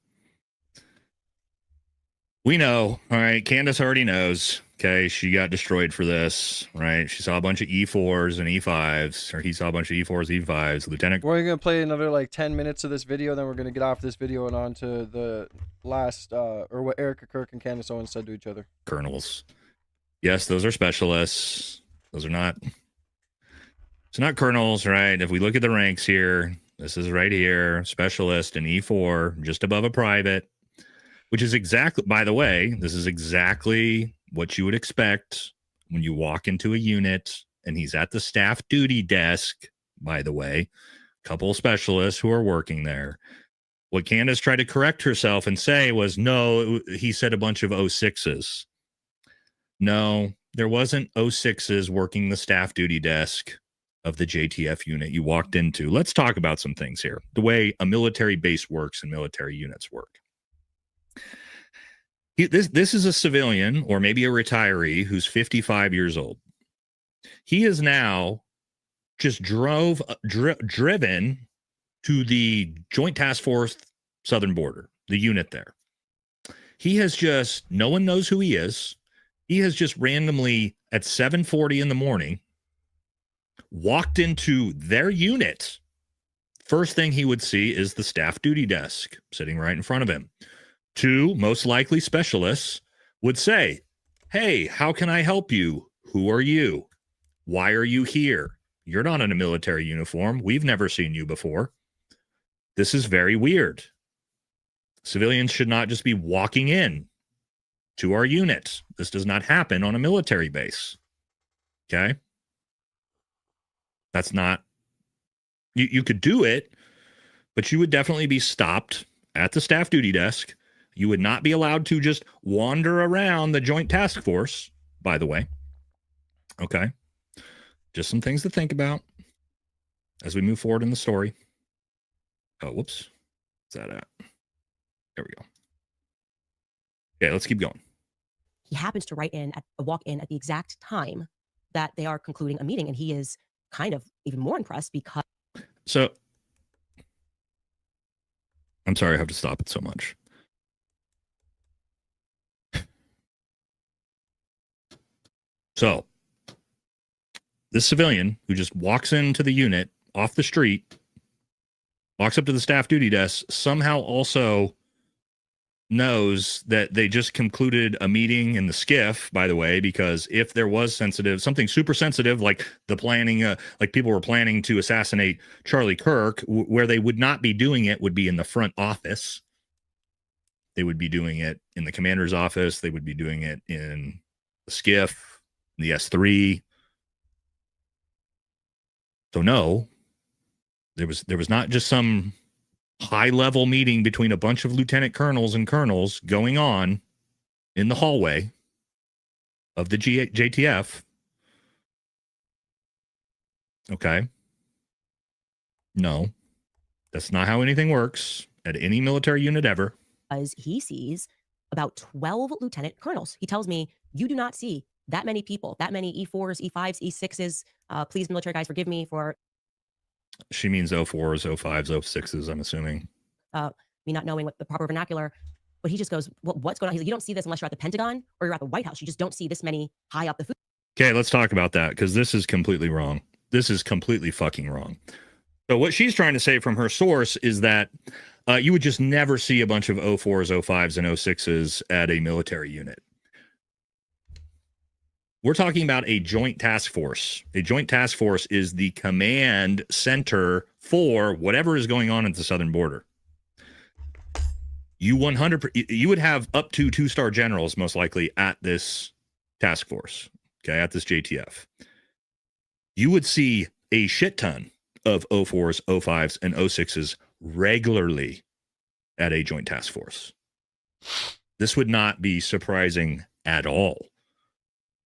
we know, all right, Candace already knows, okay, she got destroyed for this, right? She saw a bunch of E4s and E5s, or he saw a bunch of E4s, E5s, Lieutenant. We're going to play another like 10 minutes of this video, then we're going to get off this video and on to the last, or what Erika, Kirk, and Candace Owen said to each other. Colonels. Yes, those are specialists. Those are not, it's not colonels, right? If we look at the ranks here, this is right here, specialist and E4, just above a private. Which is exactly, by the way, this is exactly what you would expect when you walk into a unit and he's at the staff duty desk, by the way, a couple of specialists who are working there. What Candace tried to correct herself and say was, no, he said a bunch of 06s. No, there wasn't 06s working the staff duty desk of the JTF unit you walked into. Let's talk about some things here. The way a military base works and military units work. This is a civilian or maybe a retiree who's 55 years old. He is now just driven to the Joint Task Force Southern Border, the unit there. He has just, no one knows who he is. He has just randomly at 7:40 in the morning walked into their unit. First thing he would see is the staff duty desk sitting right in front of him. Two, most likely specialists, would say, hey, how can I help you? Who are you? Why are you here? You're not in a military uniform. We've never seen you before. This is very weird. Civilians should not just be walking in to our unit. This does not happen on a military base. Okay? That's not... You could do it, but you would definitely be stopped at the staff duty desk. You would not be allowed to just wander around the Joint Task Force, by the way. Okay. Just some things to think about as we move forward in the story. Oh, whoops. What's that at? There we go. Okay, let's keep going. He happens to walk in at the exact time that they are concluding a meeting, and he is kind of even more impressed because... So, I'm sorry I have to stop it so much. So, this civilian who just walks into the unit off the street, walks up to the staff duty desk, somehow also knows that they just concluded a meeting in the skiff, by the way, because if there was something super sensitive, like the planning, like people were planning to assassinate Charlie Kirk, where they would not be doing it would be in the front office. They would be doing it in the commander's office. They would be doing it in the skiff, the S3. So no, there was not just some high-level meeting between a bunch of lieutenant colonels and colonels going on in the hallway of the JTF. Okay. No, that's not how anything works at any military unit ever. Because he sees about 12 lieutenant colonels. He tells me, you do not see that many people, that many E4s, E5s, E6s. Please, military guys, forgive me for She means 04s, 05s, 06s, I'm assuming. me not knowing what the proper vernacular. But he just goes, what's going on? He's like, you don't see this unless you're at the Pentagon or you're at the White House. You just don't see this many high up the food. Okay, let's talk about that because this is completely wrong. This is completely fucking wrong. So what she's trying to say from her source is that you would just never see a bunch of 04s, 05s, and 06s at a military unit. We're talking about a joint task force. A joint task force is the command center for whatever is going on at the southern border. You would have up to 2-star generals most likely at this task force, okay, at this JTF. You would see a shit ton of 04s, 05s, and 06s regularly at a joint task force. This would not be surprising at all.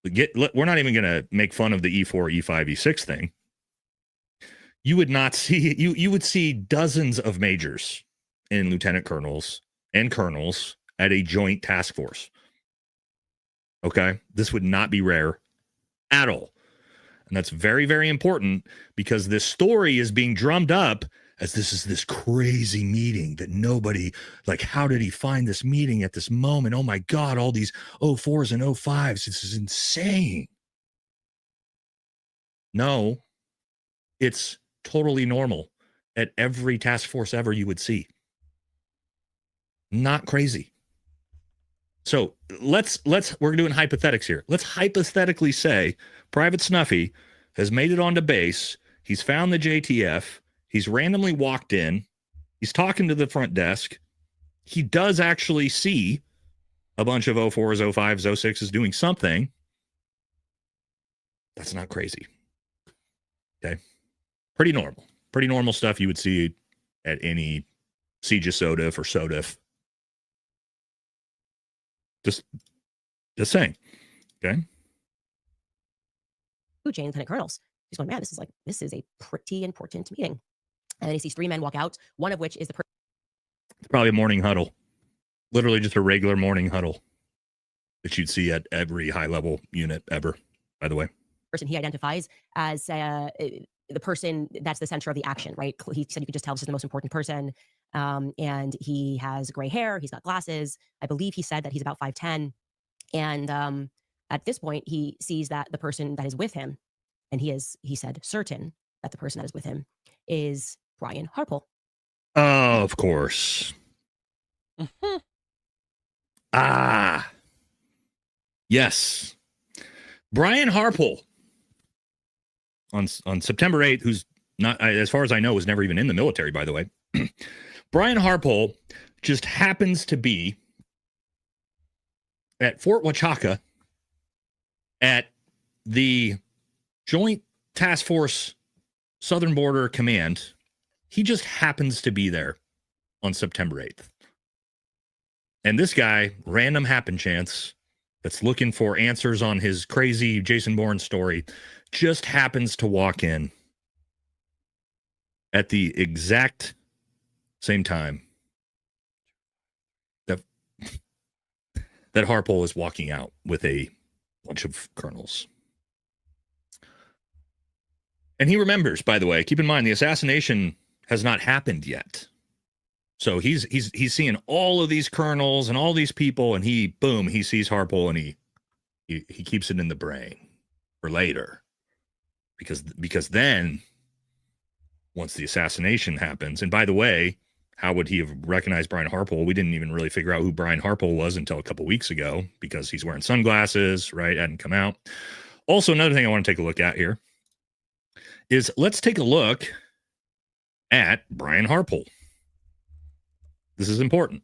We're not even going to make fun of the E4, E5, E6 thing. You would not see, you would see dozens of majors and lieutenant colonels and colonels at a joint task force. Okay? This would not be rare at all. And that's very, very important because this story is being drummed up as this is this crazy meeting that nobody, like, how did he find this meeting at this moment? Oh my God, all these 04s and 05s. This is insane. No, it's totally normal at every task force ever you would see. Not crazy. So we're doing hypothetics here. Let's hypothetically say Private Snuffy has made it onto base. He's found the JTF. He's randomly walked in. He's talking to the front desk. He does actually see a bunch of 04s, 05s, 06s doing something. That's not crazy. Okay. Pretty normal. Pretty normal stuff you would see at any Siege SODIF or SODIF. Just saying. Okay. Food chain lieutenant colonels. He's going, man, this is a pretty important meeting. And then he sees 3 men walk out, one of which is the Probably a morning huddle. Literally just a regular morning huddle that you'd see at every high-level unit ever, by the way. person he identifies as the person that's the center of the action, right? He said you could just tell this is the most important person. And he has gray hair. He's got glasses. I believe he said that he's about 5'10". And at this point, he sees that the person that is with him, and he said certain that the person that is with him is Brian Harpole. Oh, of course. Yes. Brian Harpole on September 8th, who's not, as far as I know, was never even in the military, by the way. Brian Harpole just happens to be at Fort Huachuca at the Joint Task Force Southern Border Command. He just happens to be there on September 8th. And this guy, random happen chance, that's looking for answers on his crazy Jason Bourne story, just happens to walk in at the exact same time that Harpole is walking out with a bunch of colonels. And he remembers, by the way, keep in mind, the assassination has not happened yet. So he's seeing all of these colonels and all these people, and he sees Harpole, and he keeps it in the brain for later. Because then once the assassination happens, and by the way, how would he have recognized Brian Harpole? We didn't even really figure out who Brian Harpole was until a couple weeks ago because he's wearing sunglasses, right? Hadn't come out. Also, another thing I want to take a look at here is let's take a look at Brian Harpole. This is important.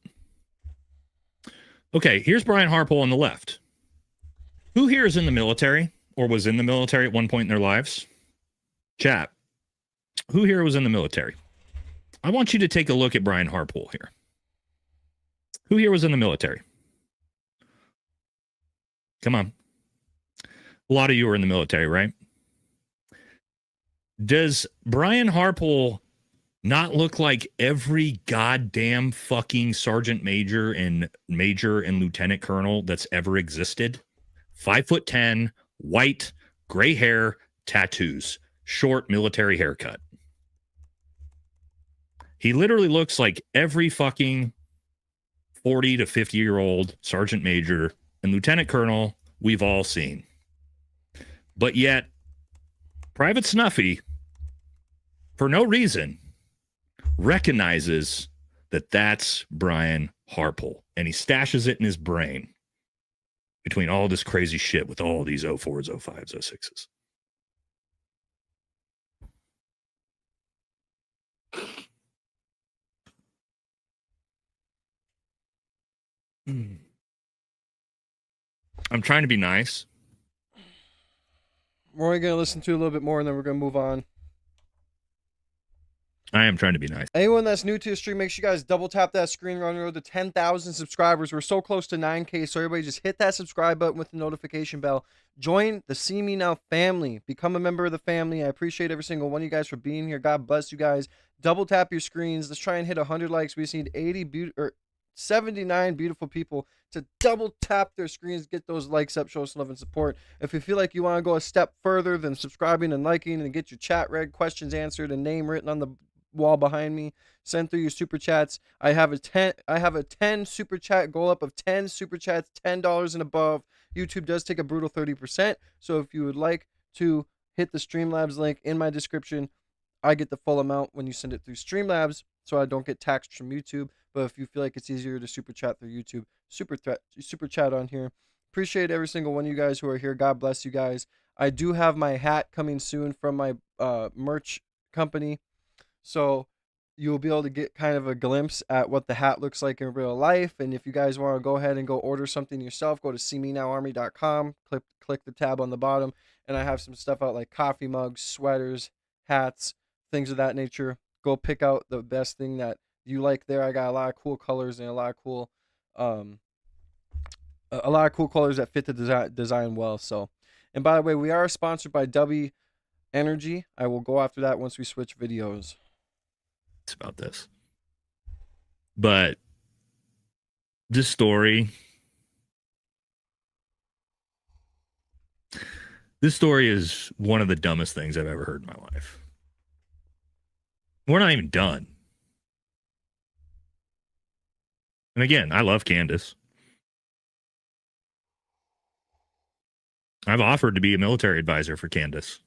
Okay, here's Brian Harpole on the left. Who here is in the military or was in the military at one point in their lives? Chat. Who here was in the military? I want you to take a look at Brian Harpole here. Who here was in the military? Come on. A lot of you are in the military, right? Does Brian Harpole not look like every goddamn fucking sergeant major and lieutenant colonel that's ever existed? 5'10", white, gray hair, tattoos, short military haircut. He literally looks like every fucking 40 to 50-year-old sergeant major and lieutenant colonel we've all seen. But yet, Private Snuffy, for no reason, recognizes that that's Brian Harpole, and he stashes it in his brain between all this crazy shit with all these 04s, 05s, 06s. I'm trying to be nice. We're only going to listen to a little bit more, and then we're going to move on. I am trying to be nice. Anyone that's new to the stream, make sure you guys double tap that screen. We're on the road to 10,000 subscribers. We're so close to 9K, so everybody just hit that subscribe button with the notification bell. Join the See Me Now family. Become a member of the family. I appreciate every single one of you guys for being here. God bless you guys. Double tap your screens. Let's try and hit 100 likes. We just need 79 beautiful people to double tap their screens, get those likes up, show us love and support. If you feel like you want to go a step further than subscribing and liking and get your chat read, questions answered, and name written on the wall behind me, send through your super chats. I have a 10 super chat goal up of 10 super chats, $10 and above. YouTube does take a brutal 30%, so if you would like to hit the Streamlabs link in my description, I get the full amount when you send it through Streamlabs, so I don't get taxed from YouTube. But if you feel like it's easier to super chat through YouTube, super chat on here. Appreciate every single one of you guys who are here. God bless you guys. I do have my hat coming soon from my merch company, so you'll be able to get kind of a glimpse at what the hat looks like in real life. And if you guys want to go ahead and go order something yourself, go to seemenowarmy.com, click the tab on the bottom, and I have some stuff out like coffee mugs, sweaters, hats, things of that nature. Go pick out the best thing that you like there. I got a lot of cool colors and a lot of cool colors that fit the design well. So, and by the way, we are sponsored by W Energy. I will go after that once we switch videos. It's about this, but this story is one of the dumbest things I've ever heard in my life. We're not even done. And again, I love Candace. I've offered to be a military advisor for Candace.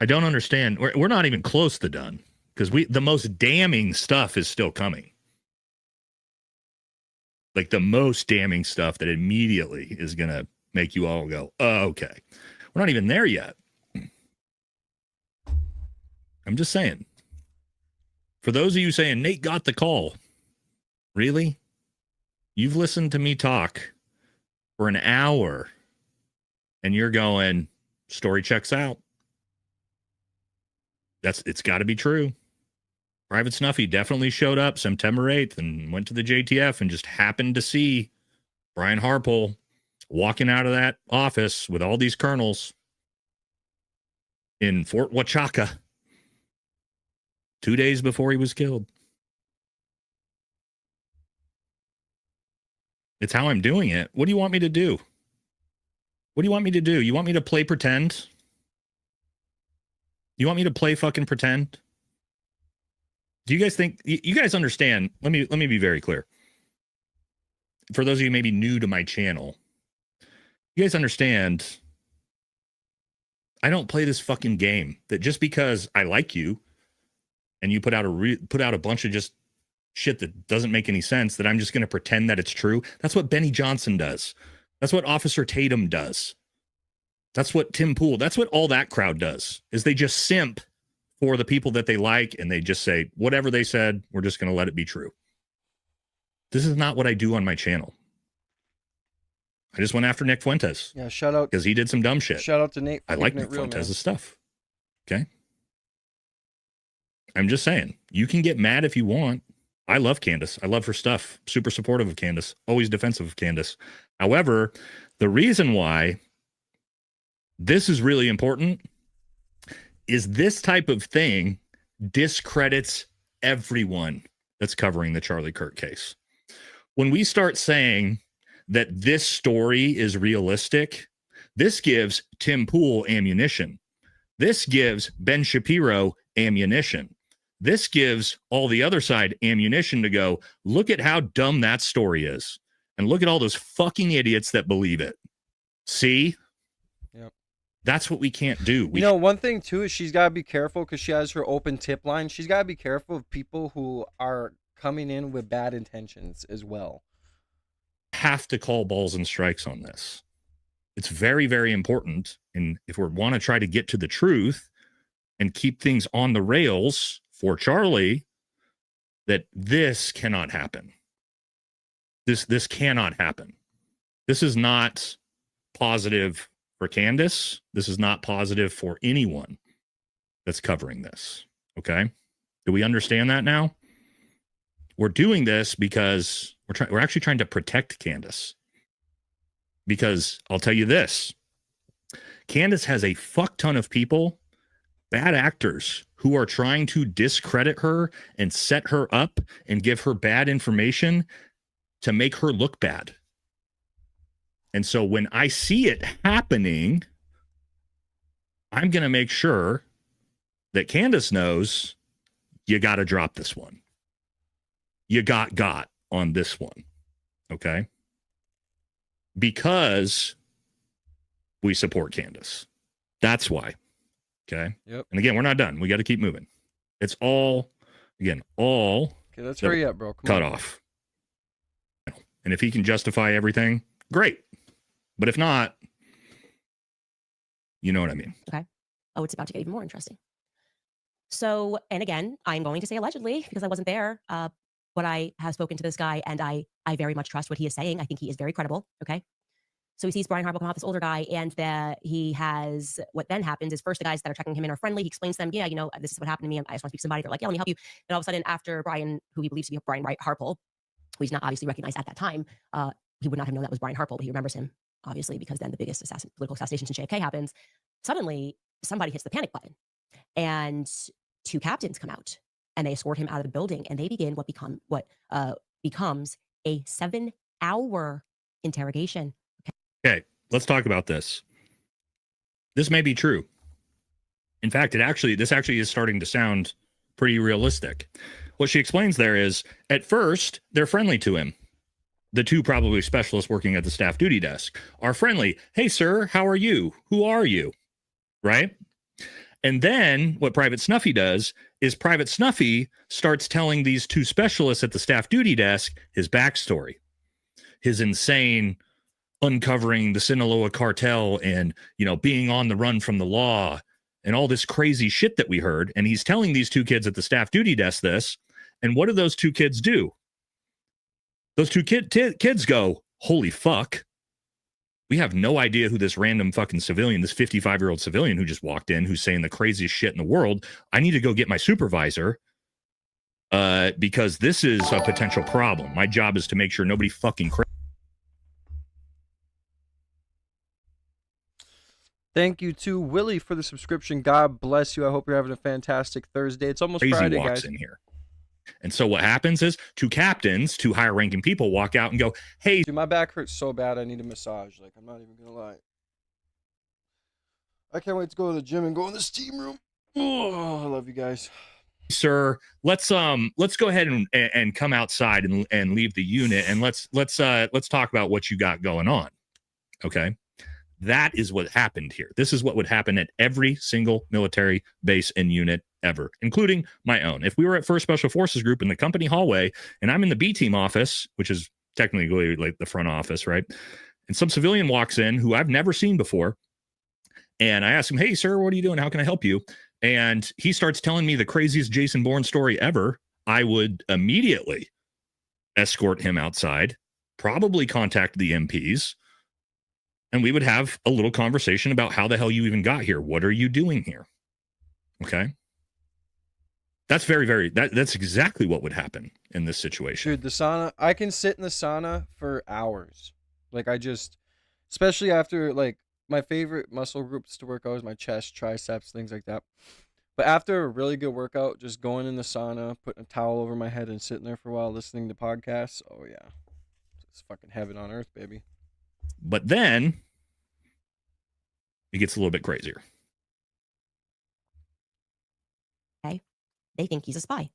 I don't understand. We're not even close to done, because the most damning stuff is still coming. Like the most damning stuff that immediately is going to make you all go, oh, okay. We're not even there yet. I'm just saying. For those of you saying, Nate got the call. Really? You've listened to me talk for an hour and you're going, story checks out. It's got to be true. Private Snuffy definitely showed up September 8th and went to the JTF and just happened to see Brian Harpole walking out of that office with all these colonels in Fort Huachaca 2 days before he was killed. It's how I'm doing it. What do you want me to do? What do you want me to do? You want me to play pretend? You want me to play fucking pretend? Do you guys think, you guys understand? Let me be very clear. For those of you maybe new to my channel, you guys understand I don't play this fucking game that just because I like you and you put out a bunch of just shit that doesn't make any sense, that I'm just going to pretend that it's true. That's what Benny Johnson does. That's what Officer Tatum does. That's what Tim Pool, that's what all that crowd does, is they just simp for the people that they like, and they just say, whatever they said, we're just going to let it be true. This is not what I do on my channel. I just went after Nick Fuentes. Yeah, shout out. Because he did some dumb shit. Shout out to Nate. I like Nick Fuentes' stuff. Okay? I'm just saying, you can get mad if you want. I love Candace. I love her stuff. Super supportive of Candace. Always defensive of Candace. However, the reason why this is really important is this type of thing discredits everyone that's covering the Charlie Kirk case. When we start saying that this story is realistic, this gives Tim Pool ammunition. This gives Ben Shapiro ammunition. This gives all the other side ammunition to go, look at how dumb that story is. And look at all those fucking idiots that believe it. See? Yep. That's what we can't do. One thing too is she's got to be careful because she has her open tip line. She's got to be careful of people who are coming in with bad intentions as well. Have to call balls and strikes on this. It's very, very important. And if we want to try to get to the truth and keep things on the rails for Charlie, that this cannot happen. This cannot happen. This is not positive for Candace. This is not positive for anyone that's covering this. Okay? Do we understand that now? We're doing this because we're actually trying to protect Candace. Because I'll tell you this, Candace has a fuck ton of people, bad actors, who are trying to discredit her and set her up and give her bad information to make her look bad. And so when I see it happening, I'm going to make sure that Candace knows you got to drop this one. You got on this one. Okay? Because we support Candace. That's why. Okay? Yep. And again, we're not done. We got to keep moving. It's all okay, let's hurry up, bro. Cut off. And if he can justify everything, great. But if not, you know what I mean. Okay. Oh, it's about to get even more interesting. So, and again, I'm going to say allegedly because I wasn't there, but I have spoken to this guy and I very much trust what he is saying. I think he is very credible. Okay. So he sees Brian Harbaugh come off, this older guy, and what then happens is first the guys that are checking him in are friendly. He explains to them, yeah, this is what happened to me. I just want to speak to somebody. They're like, yeah, let me help you. And all of a sudden after Brian, who he believes to be Brian Harpole, who he's not obviously recognized at that time, he would not have known that was Brian Harpole, but he remembers him, obviously, because then the biggest political assassination since JFK happens. Suddenly, somebody hits the panic button, and two captains come out, and they escort him out of the building, and they begin what becomes a 7-hour interrogation. Okay, let's talk about this. This may be true. In fact, this actually is starting to sound pretty realistic. What she explains there is, at first, they're friendly to him. The two probably specialists working at the staff duty desk are friendly. Hey, sir, how are you? Who are you? Right? And then what Private Snuffy does is Private Snuffy starts telling these two specialists at the staff duty desk his backstory, his insane uncovering the Sinaloa cartel and, being on the run from the law and all this crazy shit that we heard. And he's telling these two kids at the staff duty desk this. And what do those two kids do? Those two kids go, holy fuck. We have no idea who this random fucking civilian, this 55-year-old civilian who just walked in, who's saying the craziest shit in the world. I need to go get my supervisor because this is a potential problem. My job is to make sure nobody fucking Thank you to Willie for the subscription. God bless you. I hope you're having a fantastic Thursday. It's almost Friday, walks guys. In here. And so what happens is two captains, two higher ranking people walk out and go, hey. Dude, my back hurts so bad I need a massage. Like, I'm not even going to lie. I can't wait to go to the gym and go in the steam room. Oh, I love you guys. Sir, let's go ahead and come outside and leave the unit and let's talk about what you got going on. Okay? That is what happened here. This is what would happen at every single military base and unit ever, including my own. If we were at 1st Special Forces Group in the company hallway and I'm in the B team office, which is technically like the front office, right? And some civilian walks in who I've never seen before. And I ask him, hey, sir, what are you doing? How can I help you? And he starts telling me the craziest Jason Bourne story ever. I would immediately escort him outside, probably contact the MPs, and we would have a little conversation about how the hell you even got here. What are you doing here? Okay. That's that's exactly what would happen in this situation. Dude, the sauna, I can sit in the sauna for hours. Like, especially after, like, my favorite muscle groups to work out is my chest, triceps, things like that. But after a really good workout, just going in the sauna, putting a towel over my head and sitting there for a while listening to podcasts, oh yeah. It's fucking heaven on earth, baby. But then it gets a little bit crazier. Okay. They think he's a spy.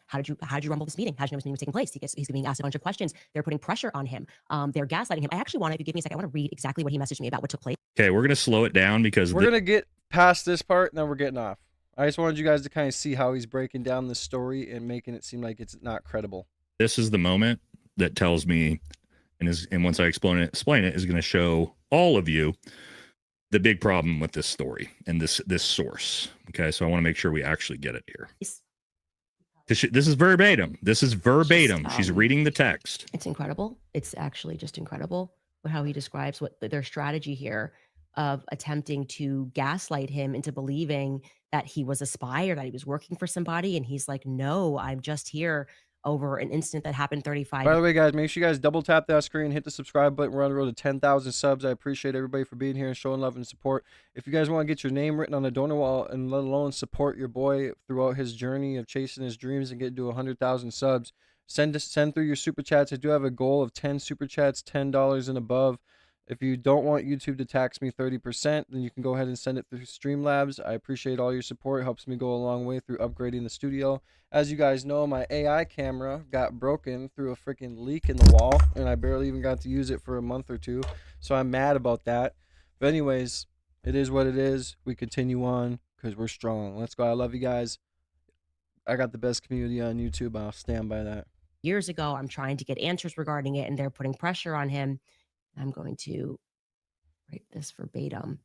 How did you rumble this meeting? How did you know this meeting was taking place? He's being asked a bunch of questions. They're putting pressure on him. They're gaslighting him. I actually want to, if you give me a second, I want to read exactly what he messaged me about what took place. Okay, we're going to slow it down because we're going to get past this part and then we're getting off. I just wanted you guys to kind of see how he's breaking down this story and making it seem like it's not credible. This is the moment that tells me, and once I explain it is going to show all of you the big problem with this story and this source. Okay, so I want to make sure we actually get it here. This is verbatim. This is verbatim. She's reading the text. It's incredible. It's actually just incredible how he describes what their strategy here of attempting to gaslight him into believing that he was a spy or that he was working for somebody. And he's like, no, I'm just here over an incident that happened 35. By the way, guys, make sure you guys double tap that screen, hit the subscribe button. We're on the road to 10,000 subs. I appreciate everybody for being here and showing love and support. If you guys want to get your name written on the donor wall and let alone support your boy throughout his journey of chasing his dreams and get to 100,000 subs, send through your super chats. I do have a goal of 10 super chats, $10 and above. If you don't want YouTube to tax me 30%, then you can go ahead and send it through Streamlabs. I appreciate all your support. It helps me go a long way through upgrading the studio. As you guys know, my AI camera got broken through a freaking leak in the wall, and I barely even got to use it for a month or two. So I'm mad about that. But anyways, it is what it is. We continue on because we're strong. Let's go. I love you guys. I got the best community on YouTube. I'll stand by that. Years ago, I'm trying to get answers regarding it, and they're putting pressure on him. I'm going to write this verbatim.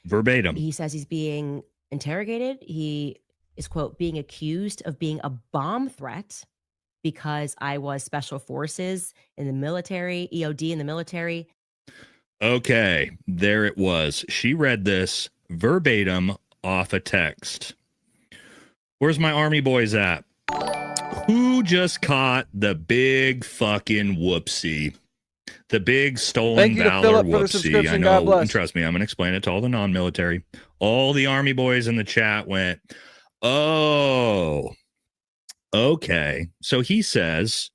Verbatim. He says he's being interrogated. He is, quote, being accused of being a bomb threat because I was special forces in the military, EOD in the military. Okay, there it was. She read this verbatim off a text. Where's my army boys at? Who just caught the big fucking whoopsie? The big stolen valor whoopsie. I know. And trust me, I'm going to explain it to all the non-military. All the army boys in the chat went, oh, okay. So he says,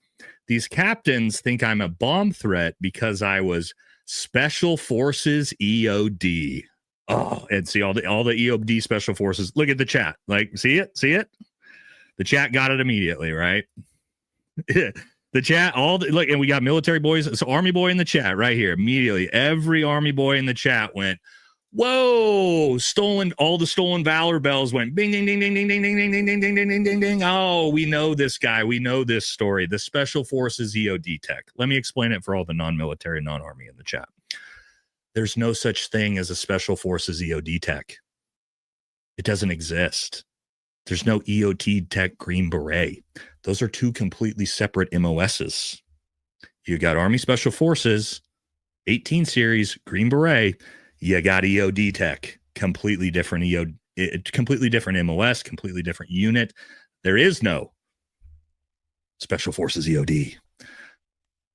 these captains think I'm a bomb threat because I was Special Forces EOD. Oh, and see all the EOD Special Forces. Look at the chat. Like, see it? The chat got it immediately, right? The chat, look, and we got military boys. So army boy in the chat right here immediately. Every army boy in the chat went, whoa, stolen. All the stolen valor bells went bing, ding, ding, ding, ding, ding, ding, ding, ding, ding, ding, ding, ding, ding, ding. Oh, we know this guy. We know this story. The Special Forces EOD tech. Let me explain it for all the non-military, non-army in the chat. There's no such thing as a Special Forces EOD tech. It doesn't exist. There's no EOD tech Green Beret. Those are two completely separate MOSs. You got Army Special Forces, 18 series, Green Beret. You got EOD tech, completely different completely different MOS, completely different unit. There is no Special Forces EOD.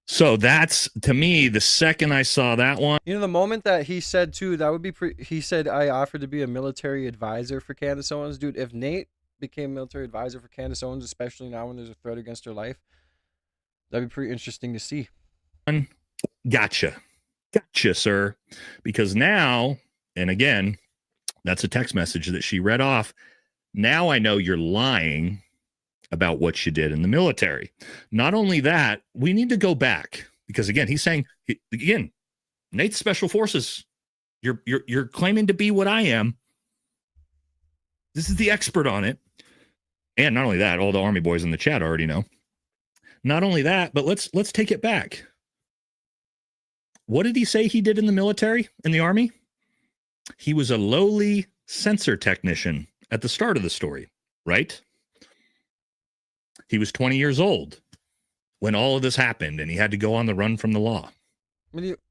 So that's, to me, the second I saw that one. You know, the moment that he said, too, that would be, he said, I offered to be a military advisor for Candace Owens. Dude, if Nate became military advisor for Candace Owens, especially now when there's a threat against her life, that'd be pretty interesting to see. Gotcha, sir. Because now, and again, that's a text message that she read off. Now I know you're lying about what you did in the military. Not only that, we need to go back because again, he's saying, again, Nate's Special Forces. You're claiming to be what I am. This is the expert on it. And not only that, all the army boys in the chat already know. Not only that, but let's take it back. What did he say he did in the military, in the army? He was a lowly sensor technician at the start of the story, right? He was 20 years old when all of this happened and he had to go on the run from the law.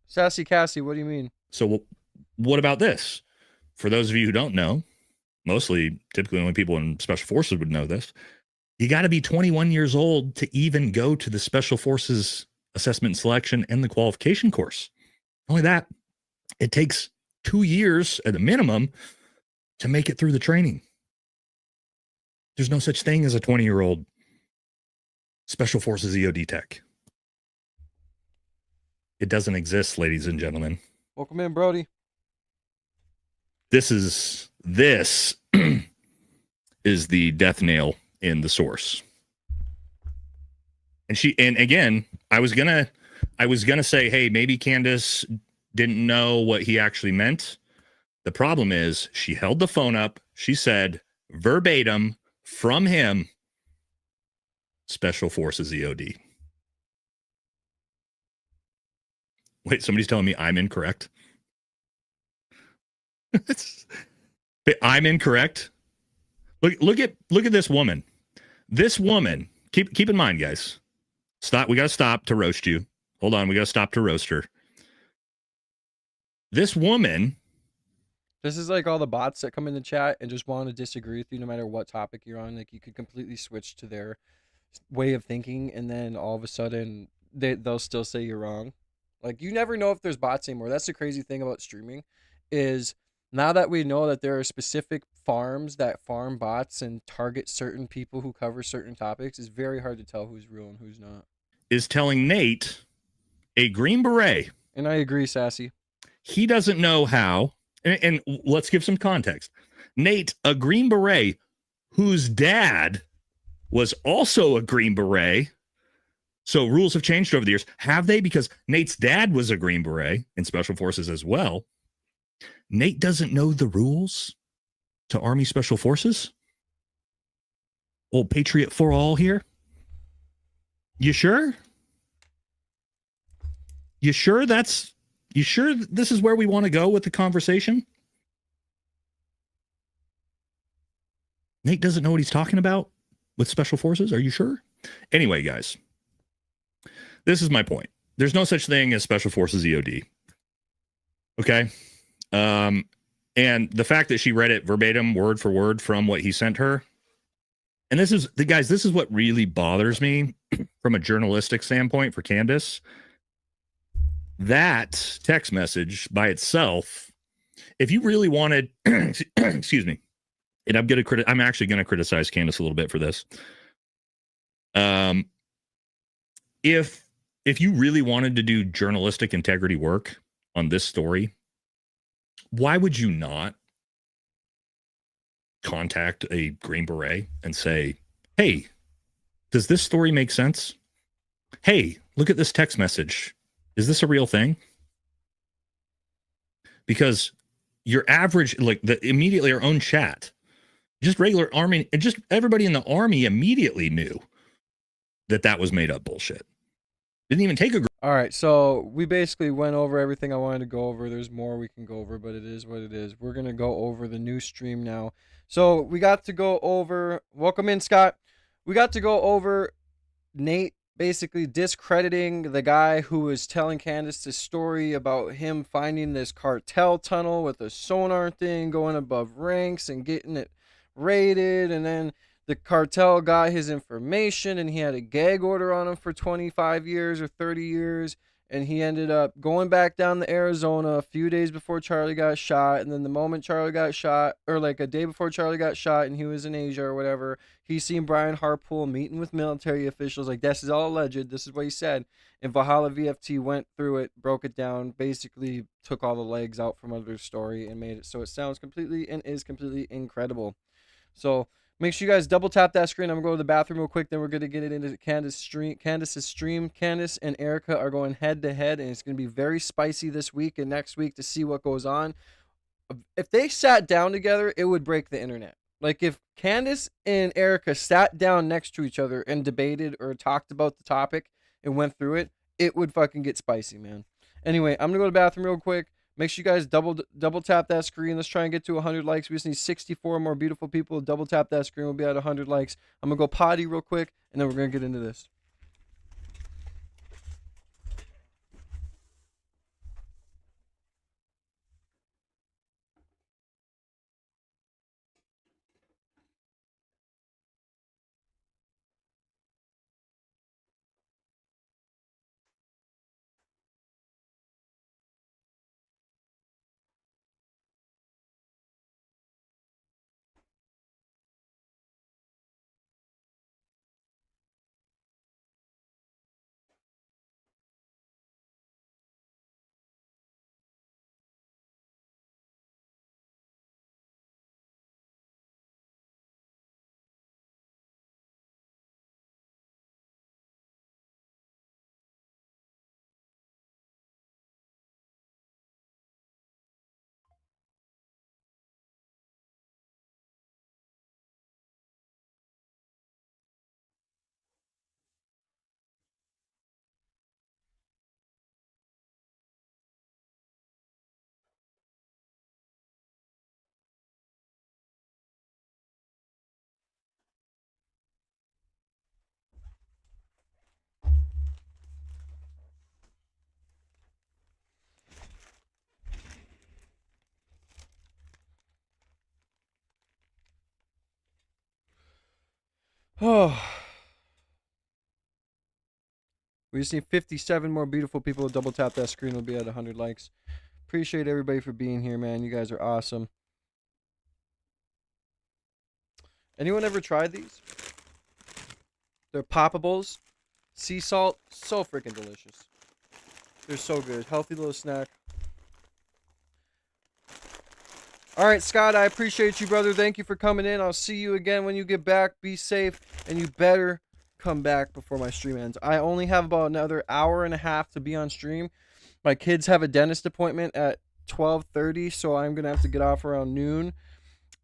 Sassy Cassie, what do you mean? So what about this? For those of you who don't know, typically only people in Special Forces would know this. You got to be 21 years old to even go to the Special Forces Assessment and Selection and the qualification course. Only that, It takes 2 years at a minimum to make it through the training. There's no such thing as a 20-year-old Special Forces EOD tech. It doesn't exist, ladies and gentlemen. Welcome in, Brody. This is the death nail in the source. And again, I was gonna say, hey, maybe Candace didn't know what he actually meant. The problem is she held the phone up. She said verbatim from him, Special Forces EOD. Wait, somebody's telling me I'm incorrect. I'm incorrect. Look at this woman. This woman, keep in mind, guys. Stop. We got to stop to roast you. Hold on. We got to stop to roast her. This woman. This is like all the bots that come in the chat and just want to disagree with you no matter what topic you're on. Like, you could completely switch to their way of thinking, and then all of a sudden they'll still say you're wrong. Like, you never know if there's bots anymore. That's the crazy thing about streaming, is now that we know that there are specific farms that farm bots and target certain people who cover certain topics, it's very hard to tell who's real and who's not. Is telling Nate, a Green Beret. And I agree, Sassy. He doesn't know how. And let's give some context. Nate, a Green Beret, whose dad was also a Green Beret. So rules have changed over the years. Have they? Because Nate's dad was a Green Beret in Special Forces as well. Nate doesn't know the rules to Army Special Forces? Old Patriot for all here? You sure? You sure this is where we want to go with the conversation? Nate doesn't know what he's talking about with Special Forces? Are you sure? Anyway, guys, this is my point. There's no such thing as Special Forces EOD. Okay? And the fact that she read it verbatim, word for word from what he sent her, and this is what really bothers me from a journalistic standpoint for Candace. That text message by itself, if you really wanted, excuse me, and I'm actually going to criticize Candace a little bit for this. If you really wanted to do journalistic integrity work on this story, why would you not contact a Green Beret and say, hey, does this story make sense? Hey, look at this text message. Is this a real thing? Because your average, like immediately our own chat, just regular Army, and just everybody in the Army immediately knew that was made up bullshit. Didn't even take a. All right, so we basically went over everything I wanted to go over. There's more we can go over, but it is what it is. We're going to go over the new stream now. So we got to go over, welcome in, Scott. We got to go over Nate basically discrediting the guy who was telling Candace this story about him finding this cartel tunnel with a sonar thing going above ranks and getting it raided, and then the cartel got his information and he had a gag order on him for 25 years or 30 years, and he ended up going back down to Arizona a few days before Charlie got shot, and then the moment Charlie got shot, or like a day before Charlie got shot and he was in Asia or whatever, he seen Brian Harpool meeting with military officials. Like, this is all alleged, this is what he said, and Valhalla VFT went through it, broke it down, basically took all the legs out from under the story and made it so it sounds completely and is completely incredible. So make sure you guys double tap that screen. I'm gonna go to the bathroom real quick, then we're gonna get it into Candace's stream. Candace and Erika are going head to head, and it's gonna be very spicy this week and next week to see what goes on. If they sat down together, it would break the internet. Like, if Candace and Erika sat down next to each other and debated or talked about the topic and went through it, it would fucking get spicy, man. Anyway, I'm gonna go to the bathroom real quick. Make sure you guys double tap that screen. Let's try and get to 100 likes. We just need 64 more beautiful people. Double tap that screen. We'll be at 100 likes. I'm going to go potty real quick, and then we're going to get into this. We just need 57 more beautiful people to double tap that screen. We'll be at 100 likes. Appreciate everybody for being here, man. You guys are awesome. Anyone ever tried these? They're poppables. Sea salt. So freaking delicious. They're so good. Healthy little snack. All right, Scott, I appreciate you, brother. Thank you for coming in. I'll see you again when you get back. Be safe, and you better come back before my stream ends. I only have about another hour and a half to be on stream. My kids have a dentist appointment at 12:30, so I'm going to have to get off around noon.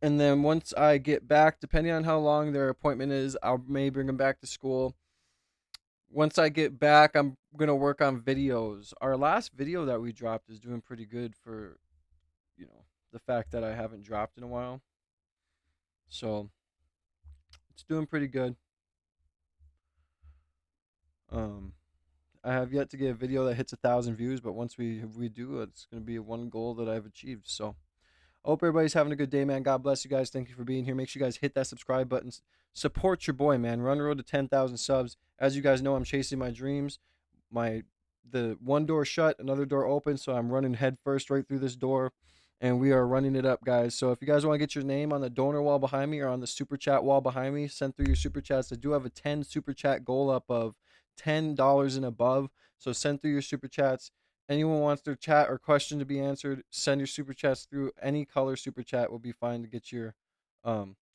And then once I get back, depending on how long their appointment is, I may bring them back to school. Once I get back, I'm going to work on videos. Our last video that we dropped is doing pretty good for, you know, the fact that I haven't dropped in a while. So it's doing pretty good. I have yet to get a video that hits 1,000 views, but once we do, it's going to be one goal that I've achieved. So I hope everybody's having a good day, man. God bless you guys. Thank you for being here. Make sure you guys hit that subscribe button. Support your boy, man. Run the road to 10,000 subs. As you guys know, I'm chasing my dreams. The one door shut, another door open, so I'm running head first right through this door, and we are running it up, guys. So if you guys want to get your name on the donor wall behind me or on the super chat wall behind me, send through your super chats. I do have a 10 super chat goal up of $10 and above, so send through your super chats. Anyone wants their chat or question to be answered, send your super chats through. Any color super chat will be fine to get your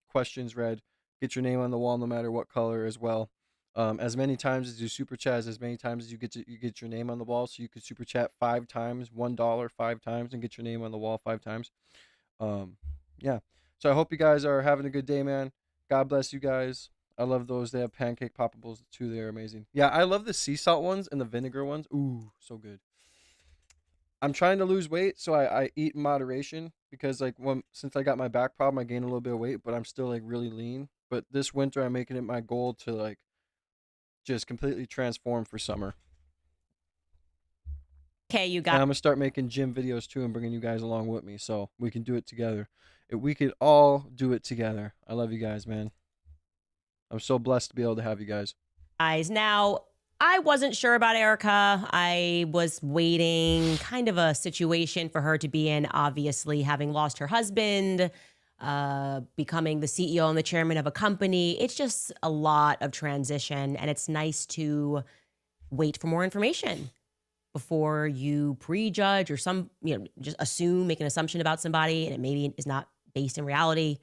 questions read. Get your name on the wall no matter what color as well. As many times as you super chat, as many times as you get your name on the wall. So you could super chat 5 times, $1 5 times, and get your name on the wall 5 times. Yeah. So I hope you guys are having a good day, man. God bless you guys. I love those. They have pancake poppables too. They're amazing. Yeah, I love the sea salt ones and the vinegar ones. Ooh, so good. I'm trying to lose weight, so I eat in moderation because since I got my back problem, I gained a little bit of weight, but I'm still like really lean. But this winter, I'm making it my goal to like just completely transform for summer. Okay, you And got I'm gonna start making gym videos too and bringing you guys along with me, so we can do it together. We could all do it together. I love you guys, man. I'm so blessed to be able to have you guys. guys. Now, I wasn't sure about Erika. I was waiting kind of a situation for her to be in, obviously, having lost her husband, becoming the CEO and the chairman of a company. It's just a lot of transition, and it's nice to wait for more information before you prejudge or just make an assumption about somebody, and it maybe is not based in reality.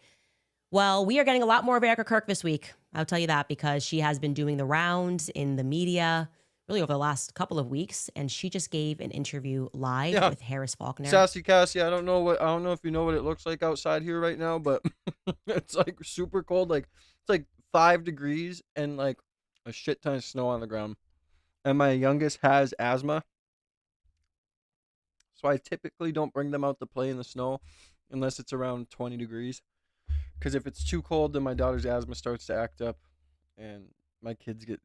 Well, we are getting a lot more of Erika Kirk this week. I'll tell you that because she has been doing the rounds in the media really over the last couple of weeks, and she just gave an interview live with Harris Faulkner. Sassy Cassie, I don't know if you know what it looks like outside here right now, but it's like super cold. Like it's like 5 degrees and like a shit ton of snow on the ground. And my youngest has asthma, so I typically don't bring them out to play in the snow unless it's around 20 degrees. Because if it's too cold, then my daughter's asthma starts to act up, and my kids get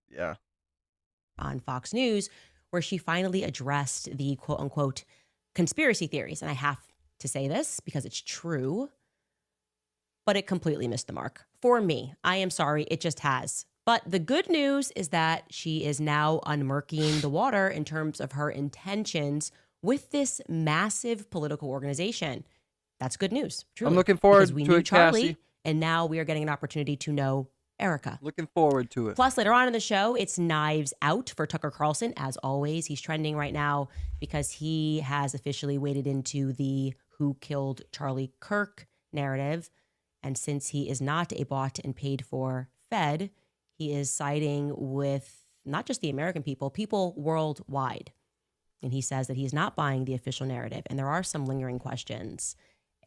on Fox News, where she finally addressed the quote unquote conspiracy theories. And I have to say this because it's true, but it completely missed the mark. For me, I am sorry, it just has. But the good news is that she is now unmurkying the water in terms of her intentions with this massive political organization. That's good news. Truly. I'm looking forward because we to knew it, Charlie, Cassie. and now we are getting an opportunity to know Erika. Looking forward to it. Plus, later on in the show, it's Knives Out for Tucker Carlson. As always, he's trending right now because he has officially waded into the who killed Charlie Kirk narrative. And since he is not a bought and paid for Fed, he is siding with not just the American people worldwide. And he says that he's not buying the official narrative. And there are some lingering questions.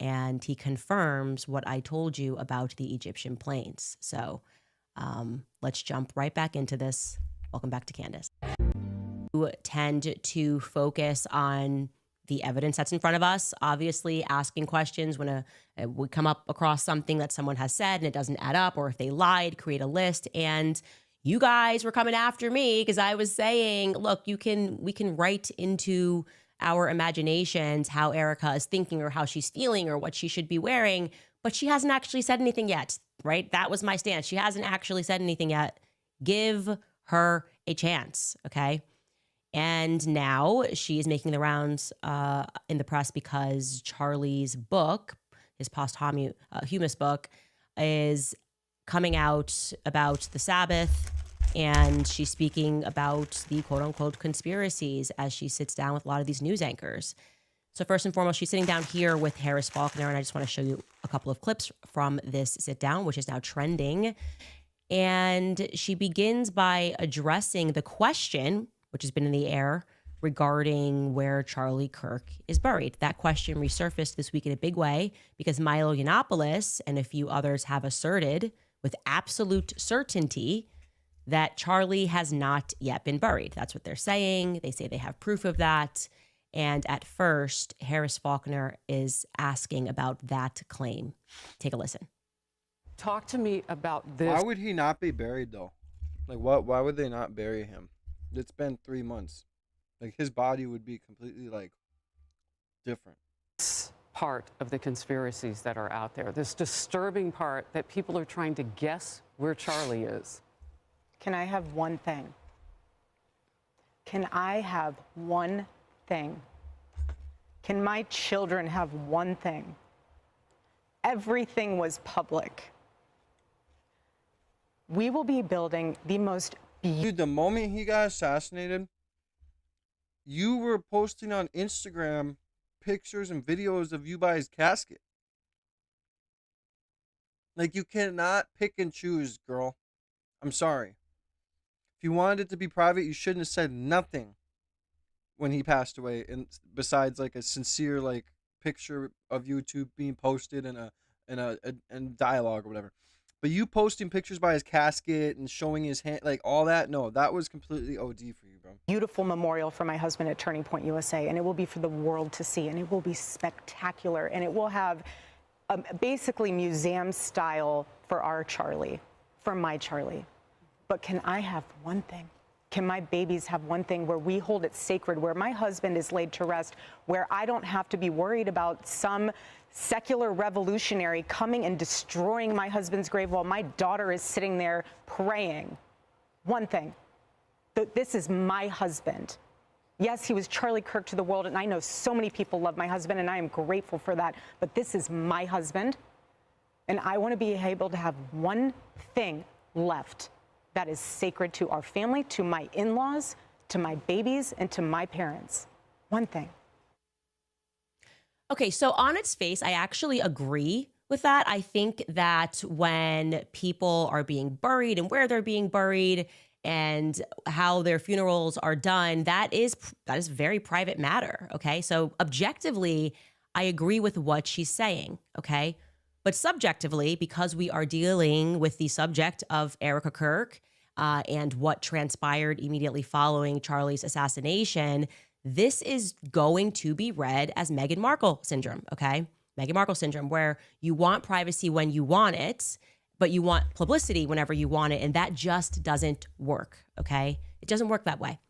And he confirms what I told you about the Egyptian planes. So let's jump right back into this. Welcome back to Candace. We tend to focus on the evidence that's in front of us, obviously asking questions when we come up across something that someone has said and it doesn't add up, or if they lied, create a list. And you guys were coming after me because I was saying, look, we can write into our imaginations how Erika is thinking or how she's feeling or what she should be wearing, but she hasn't actually said anything yet, right? That was my stance. She hasn't actually said anything yet. Give her a chance, okay? And now she is making the rounds in the press because Charlie's book, his posthumous book, is coming out about the Sabbath. And she's speaking about the quote unquote conspiracies as she sits down with a lot of these news anchors. So first and foremost, she's sitting down here with Harris Faulkner. And I just want to show you a couple of clips from this sit down, which is now trending. And she begins by addressing the question, which has been in the air, regarding where Charlie Kirk is buried. That question resurfaced this week in a big way because Milo Yiannopoulos and a few others have asserted with absolute certainty that Charlie has not yet been buried. That's what they're saying. They say they have proof of that. And at first, Harris Faulkner is asking about that claim. Take a listen. Talk to me about this. Why would he not be buried though? Like what? Why would they not bury him? It's been 3 months. Like his body would be completely like different. Part of the conspiracies that are out there, this disturbing part that people are trying to guess where Charlie is. Can I have one thing? Can I have one thing? Can my children have one thing? Everything was public. We will be building the most Dude, the moment he got assassinated, you were posting on Instagram pictures and videos of you by his casket. Like, you cannot pick and choose, girl. I'm sorry. If you wanted it to be private, you shouldn't have said nothing when he passed away, and besides like a sincere like picture of you two being posted in a dialogue or whatever. But you posting pictures by his casket and showing his hand, like all that, no, that was completely OD for you, bro. beautiful memorial for my husband at Turning Point USA, and it will be for the world to see, and it will be spectacular, and it will have basically museum style for our Charlie, for my Charlie. But can I have one thing? Can my babies have one thing where we hold it sacred, where my husband is laid to rest, where I don't have to be worried about some secular revolutionary coming and destroying my husband's grave while my daughter is sitting there praying? One thing. This is my husband. Yes, he was Charlie Kirk to the world, and I know so many people love my husband, and I am grateful for that. But this is my husband, and I want to be able to have one thing left that is sacred to our family, to my in-laws, to my babies, and to my parents. One thing. Okay, so on its face, I actually agree with that. I think that when people are being buried and where they're being buried and how their funerals are done, that is very private matter, okay? So objectively, I agree with what she's saying, okay? But subjectively, because we are dealing with the subject of Erika Kirk and what transpired immediately following Charlie's assassination, this is going to be read as Meghan Markle syndrome, okay? Meghan Markle syndrome, where you want privacy when you want it, but you want publicity whenever you want it, and that just doesn't work, okay? It doesn't work that way.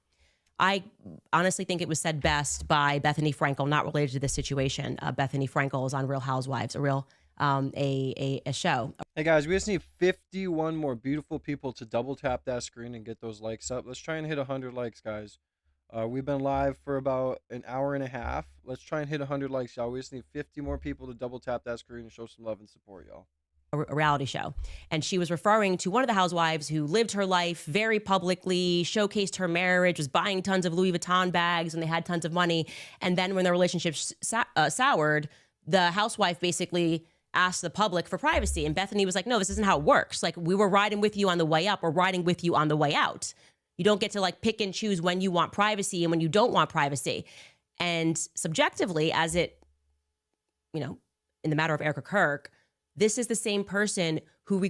I honestly think it was said best by Bethany Frankel, not related to this situation. Bethany Frankel is on Real Housewives, a show. Hey guys, we just need 51 more beautiful people to double tap that screen and get those likes up. Let's try and hit 100 likes, guys. We've been live for about an hour and a half. Let's try and hit 100 likes, y'all. We just need 50 more people to double tap that screen and show some love and support, y'all. A reality show. And she was referring to one of the housewives who lived her life very publicly, showcased her marriage, was buying tons of Louis Vuitton bags, and they had tons of money. And then when their relationship soured, the housewife basically asked the public for privacy. And Bethany was like, no, this isn't how it works. Like, we were riding with you on the way up. We're riding with you on the way out. You don't get to like pick and choose when you want privacy and when you don't want privacy. And subjectively, as it, in the matter of Erika Kirk, this is the same person who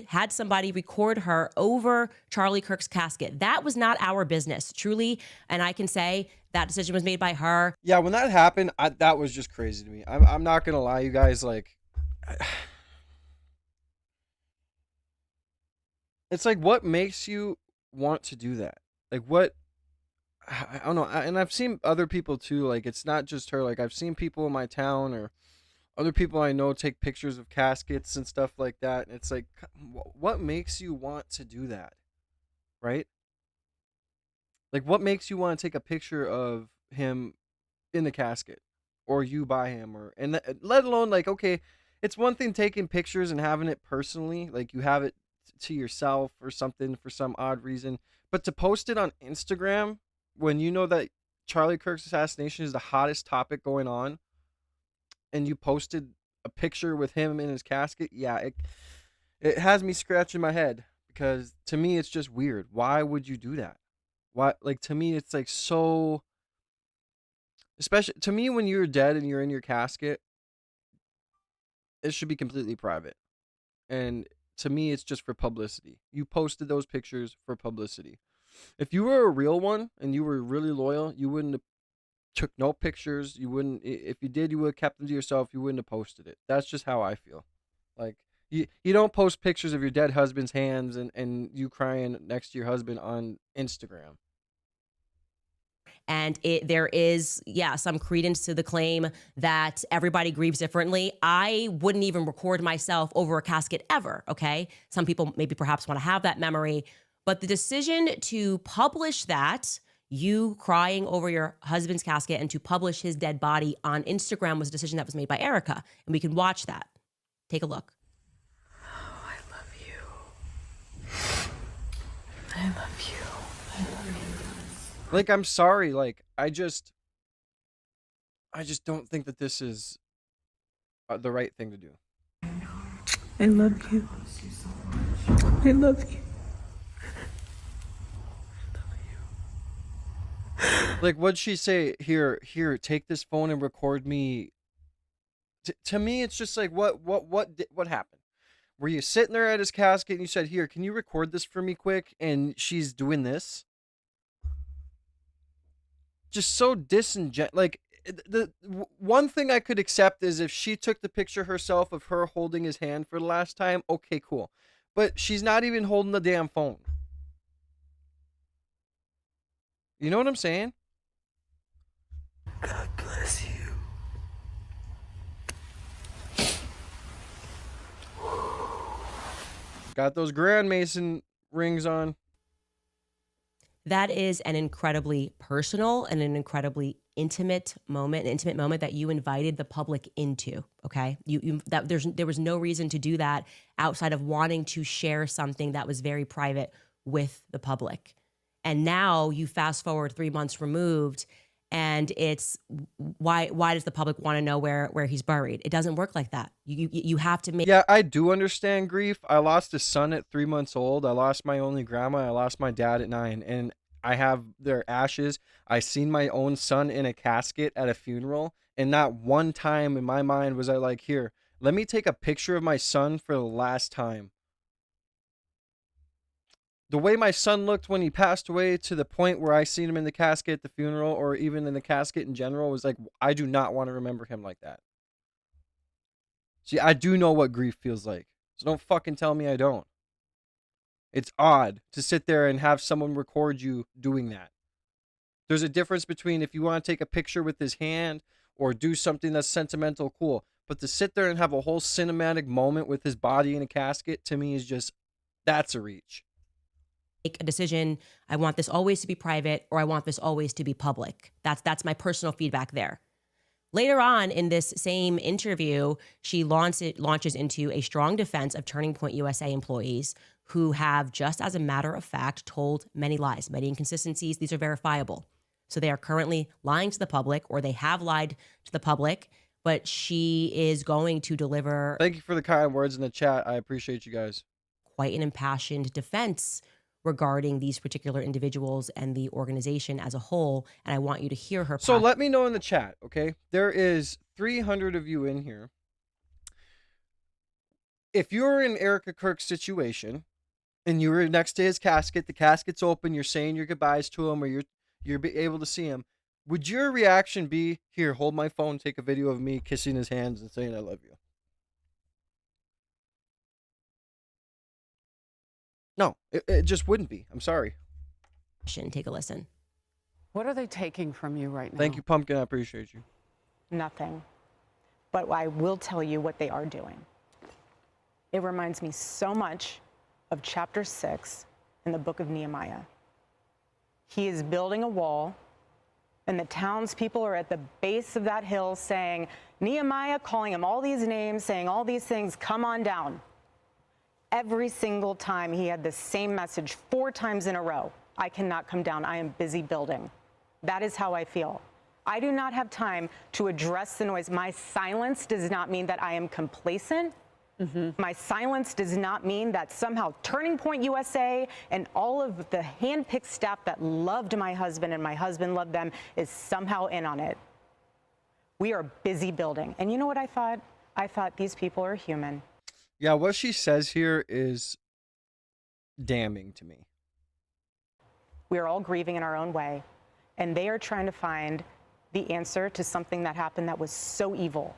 had somebody record her over Charlie Kirk's casket. That was not our business, truly. And I can say that decision was made by her. Yeah, when that happened, that was just crazy to me. I'm not going to lie, you guys, like... It's like, what makes you want to do that? Like, what... I don't know. And I've seen other people too. Like, it's not just her. Like, I've seen people in my town or other people I know take pictures of caskets and stuff like that. And it's like, what makes you want to do that? Right? Like, what makes you want to take a picture of him in the casket, or you by him, or let alone like, okay, it's one thing taking pictures and having it personally, like you have it to yourself or something for some odd reason, but to post it on Instagram when you know that Charlie Kirk's assassination is the hottest topic going on, and you posted a picture with him in his casket, yeah, it has me scratching my head, because to me it's just weird. Why would you do that? Why, like, to me it's like so, especially to me, when you're dead and you're in your casket, it should be completely private. And to me, it's just for publicity. You posted those pictures for publicity. If you were a real one and you were really loyal, you wouldn't have took no pictures. You wouldn't, if you did, you would have kept them to yourself. You wouldn't have posted it. That's just how I feel. Like, you don't post pictures of your dead husband's hands and you crying next to your husband on Instagram. And there is, yeah, some credence to the claim that everybody grieves differently. I wouldn't even record myself over a casket ever, okay? Some people maybe perhaps want to have that memory. But the decision to publish that, you crying over your husband's casket, and to publish his dead body on Instagram was a decision that was made by Erika. And we can watch that. Take a look. Oh, I love you. I love you. I love you. Like, I'm sorry, like, I just don't think that this is the right thing to do. I love you. I love you. Like, what'd she say? Here, take this phone and record me. To me, it's just like, what happened? Were you sitting there at his casket and you said, here, can you record this for me quick? And she's doing this. Just so disingenuous. Like, the one thing I could accept is if she took the picture herself of her holding his hand for the last time. Okay, cool. But she's not even holding the damn phone. You know what I'm saying? God bless you. Got those Grand Mason rings on. That is an incredibly personal and an incredibly intimate moment, that you invited the public into. Okay, there was no reason to do that outside of wanting to share something that was very private with the public. And now you fast forward 3 months removed, and it's why does the public want to know where he's buried? It doesn't work like that. You have to make. Yeah, I do understand grief. I lost a son at 3 months old. I lost my only grandma. I lost my dad at 9, and I have their ashes. I seen my own son in a casket at a funeral, and not one time in my mind was I like, here, let me take a picture of my son for the last time. The way my son looked when he passed away, to the point where I seen him in the casket at the funeral, or even in the casket in general, was like, I do not want to remember him like that. See, I do know what grief feels like, so don't fucking tell me I don't. It's odd to sit there and have someone record you doing that. There's a difference between if you want to take a picture with his hand or do something that's sentimental, cool. But to sit there and have a whole cinematic moment with his body in a casket, to me, is just, that's a reach. Make a decision. I want this always to be private, or I want this always to be public. That's my personal feedback there. Later on in this same interview, she launches into a strong defense of Turning Point USA employees who have, just as a matter of fact, told many lies, many inconsistencies. These are verifiable. So they are currently lying to the public, or they have lied to the public, but she is going to deliver. Thank you for the kind words in the chat. I appreciate you guys. Quite an impassioned defense regarding these particular individuals and the organization as a whole. And I want you to hear her. So let me know in the chat, okay? There is 300 of you in here. If you're in Erika Kirk's situation and you were next to his casket, the casket's open, you're saying your goodbyes to him, or you're able to see him, would your reaction be, here, hold my phone, take a video of me kissing his hands and saying I love you? No, it just wouldn't be. I'm sorry. Take a listen. What are they taking from you right now? Thank you, Pumpkin. I appreciate you. Nothing. But I will tell you what they are doing. It reminds me so much of chapter 6 in the book of Nehemiah. He is building a wall, and the townspeople are at the base of that hill saying, Nehemiah, calling him all these names, saying all these things, come on down. Every single time he had the same message 4 times in a row. I cannot come down. I am busy building. That is how I feel. I do not have time to address the noise. My silence does not mean that I am complacent. My silence does not mean that somehow Turning Point USA and all of the handpicked staff that loved my husband and my husband loved them is somehow in on it. We are busy building. And you know what I thought? I thought these people are human. Yeah, what she says here is damning to me. We are all grieving in our own way, and they are trying to find the answer to something that happened that was so evil.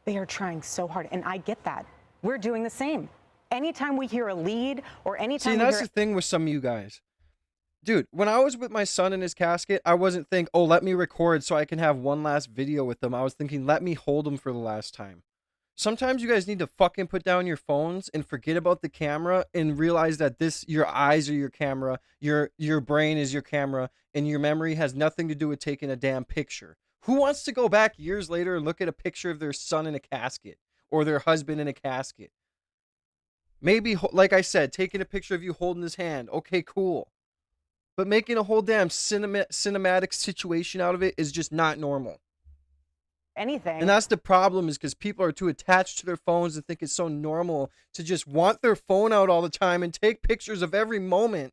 They are trying so hard, and I get that. We're doing the same. Anytime we hear a lead or anytime See, we that's hear... the thing with some of you guys. Dude, when I was with my son in his casket, I wasn't thinking, oh, let me record so I can have one last video with them. I was thinking, let me hold them for the last time. Sometimes you guys need to fucking put down your phones and forget about the camera and realize that your eyes are your camera, your brain is your camera, and your memory has nothing to do with taking a damn picture. Who wants to go back years later and look at a picture of their son in a casket or their husband in a casket? Maybe, like I said, taking a picture of you holding his hand. Okay, cool. But making a whole damn cinematic situation out of it is just not normal. anything. And that's the problem, is because people are too attached to their phones and think it's so normal to just want their phone out all the time and take pictures of every moment.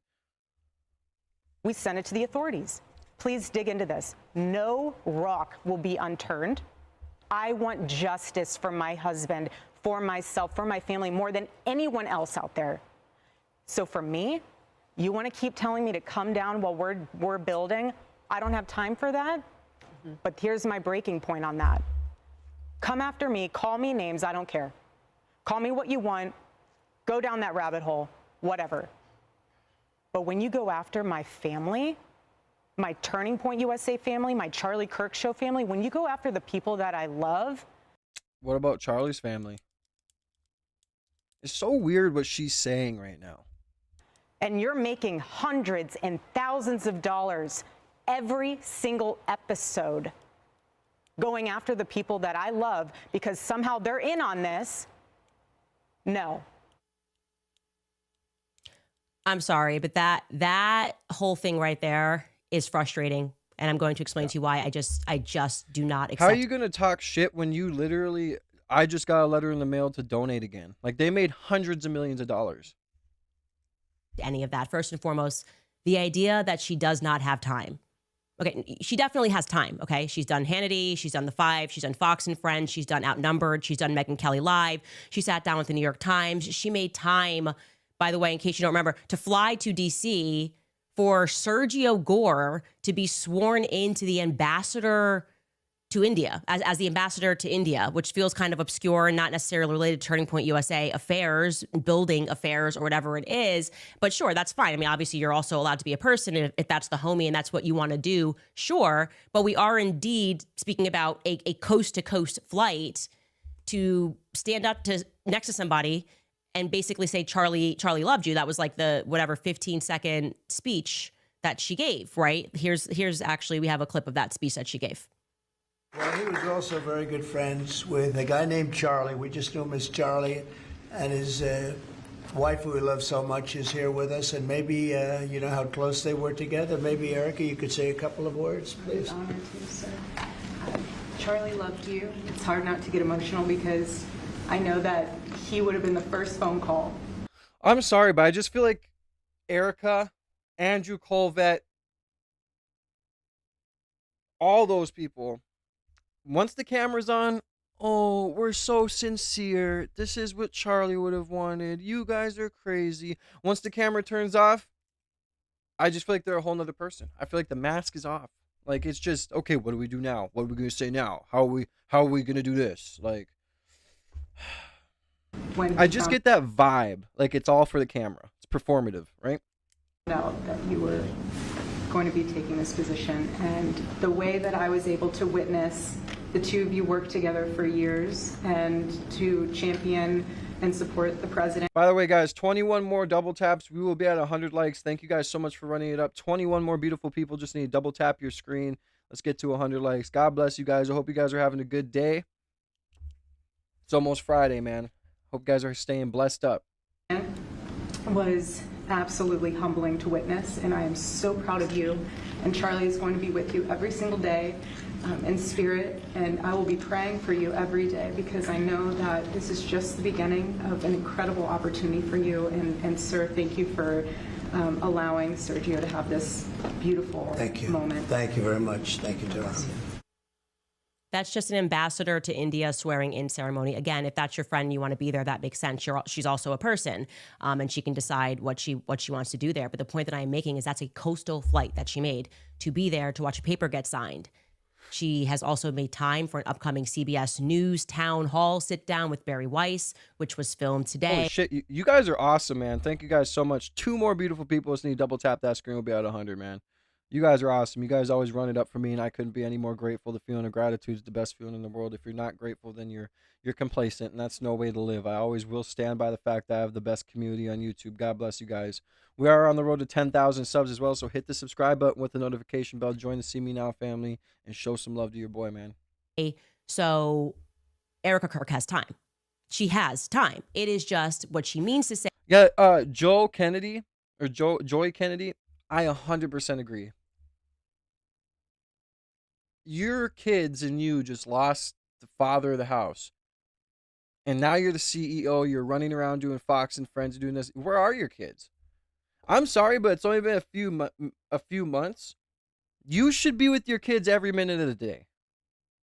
We sent it to the authorities. Please dig into this. No rock will be unturned. I want justice for my husband, for myself, for my family, more than anyone else out there. So for me, you want to keep telling me to come down while we're building? I don't have time for that. But here's my breaking point on that. Come after me, call me names, I don't care. Call me what you want, go down that rabbit hole, whatever. But when you go after my family, my Turning Point USA family, my Charlie Kirk Show family, when you go after the people that I love. What about Charlie's family? It's so weird what she's saying right now. And you're making hundreds and thousands of dollars every single episode going after the people that I love because somehow they're in on this. No. I'm sorry, but that whole thing right there is frustrating. And I'm going to explain to you why. I just do not accept. How are you going to talk shit when you literally, I just got a letter in the mail to donate again. Like, they made hundreds of millions of dollars. Any of that. First and foremost, the idea that she does not have time. Okay, she definitely has time, okay? She's done Hannity, she's done The Five, she's done Fox and Friends, she's done Outnumbered, she's done Megyn Kelly Live, she sat down with the New York Times. She made time, by the way, in case you don't remember, to fly to DC for Sergio Gore to be sworn into the ambassador to India, as the ambassador to India, which feels kind of obscure and not necessarily related to Turning Point USA affairs, building affairs, or whatever it is. But sure, that's fine. I mean, obviously, you're also allowed to be a person if that's the homie and that's what you want to do, sure. But we are indeed speaking about a coast-to-coast flight to stand up next to somebody and basically say, Charlie loved you. That was like the whatever 15-second speech that she gave, right? Here's actually, we have a clip of that speech that she gave. Well, he was also very good friends with a guy named Charlie. We just knew him as Charlie. And his wife, who we love so much, is here with us. And maybe, you know how close they were together. Maybe, Erika, you could say a couple of words, please. I'm honored to, sir. Charlie loved you. It's hard not to get emotional because I know that he would have been the first phone call. I'm sorry, but I just feel like Erika, Andrew Colvett, all those people, once the camera's on, oh, we're so sincere. This is what Charlie would have wanted. You guys are crazy. Once the camera turns off, I just feel like they're a whole nother person. I feel like the mask is off. Like, it's just, okay, what do we do now? What are we going to say now? How are we going to do this? Like, I just get that vibe. Like, it's all for the camera. It's performative, right? Out that you were going to be taking this position, and the way that I was able to witness the two of you worked together for years and to champion and support the president. By the way, guys, 21 more double taps. We will be at 100 likes. Thank you guys so much for running it up. 21 more beautiful people. Just need to double tap your screen. Let's get to 100 likes. God bless you guys. I hope you guys are having a good day. It's almost Friday, man. Hope you guys are staying blessed up. Was absolutely humbling to witness, and I am so proud of you. And Charlie is going to be with you every single day in spirit, and I will be praying for you every day because I know that this is just the beginning of an incredible opportunity for you. And sir, thank you for allowing Sergio to have this beautiful moment. Thank you very much. Thank you, Tara. That's just an ambassador to India swearing in ceremony. Again, if that's your friend, you want to be there, that makes sense. She's also a person, and she can decide what she wants to do there. But the point that I'm making is that's a coastal flight that she made to be there to watch a paper get signed. She has also made time for an upcoming CBS News town hall sit down with Barry Weiss, which was filmed today. Holy shit, you guys are awesome, man. Thank you guys so much. 2 more beautiful people. Just need to double tap that screen. We'll be at 100, man. You guys are awesome. You guys always run it up for me, and I couldn't be any more grateful. The feeling of gratitude is the best feeling in the world. If you're not grateful, then you're complacent, and that's no way to live. I always will stand by the fact that I have the best community on YouTube. God bless you guys. We are on the road to 10,000 subs as well, so hit the subscribe button with the notification bell. Join the See Me Now family, and show some love to your boy, man. So Erika Kirk has time. She has time. It is just what she means to say. Yeah, Joy Kennedy, I 100% agree. Your kids and you just lost the father of the house. And now you're the CEO. You're running around doing Fox and Friends, doing this. Where are your kids? I'm sorry, but it's only been a few months. You should be with your kids every minute of the day.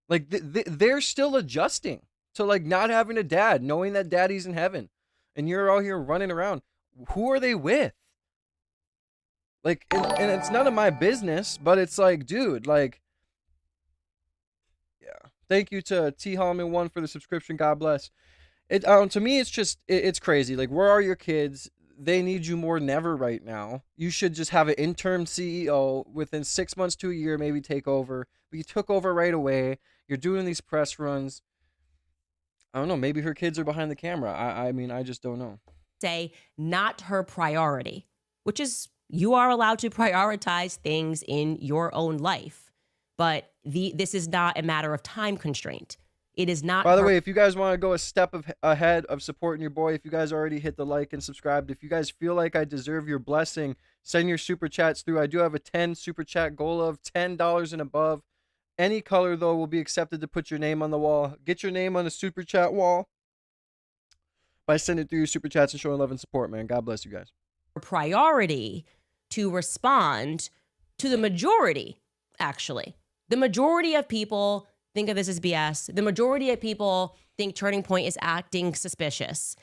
Like, they're still adjusting to, like, not having a dad, knowing that daddy's in heaven. And you're out here running around. Who are they with? Like, and it's none of my business, but it's like, dude, like, yeah. Thank you to T Hallman 1 for the subscription. God bless. It to me, it's just it's crazy. Like, where are your kids? They need you more than ever right now. You should just have an interim CEO within 6 months to a year, maybe take over. But you took over right away. You're doing these press runs. I don't know. Maybe her kids are behind the camera. I mean, I just don't know. Say not her priority, which is you are allowed to prioritize things in your own life. But this is not a matter of time constraint. It is not. By the way, if you guys want to go a step ahead of supporting your boy, if you guys already hit the like and subscribed, if you guys feel like I deserve your blessing, send your super chats through. I do have a 10 super chat goal of $10 and above. Any color, though, will be accepted to put your name on the wall. Get your name on the super chat wall by sending through your super chats and showing love and support, man. God bless you guys. Priority to respond to the majority, actually. The majority of people think of this as BS. The majority of people think Turning Point is acting suspicious.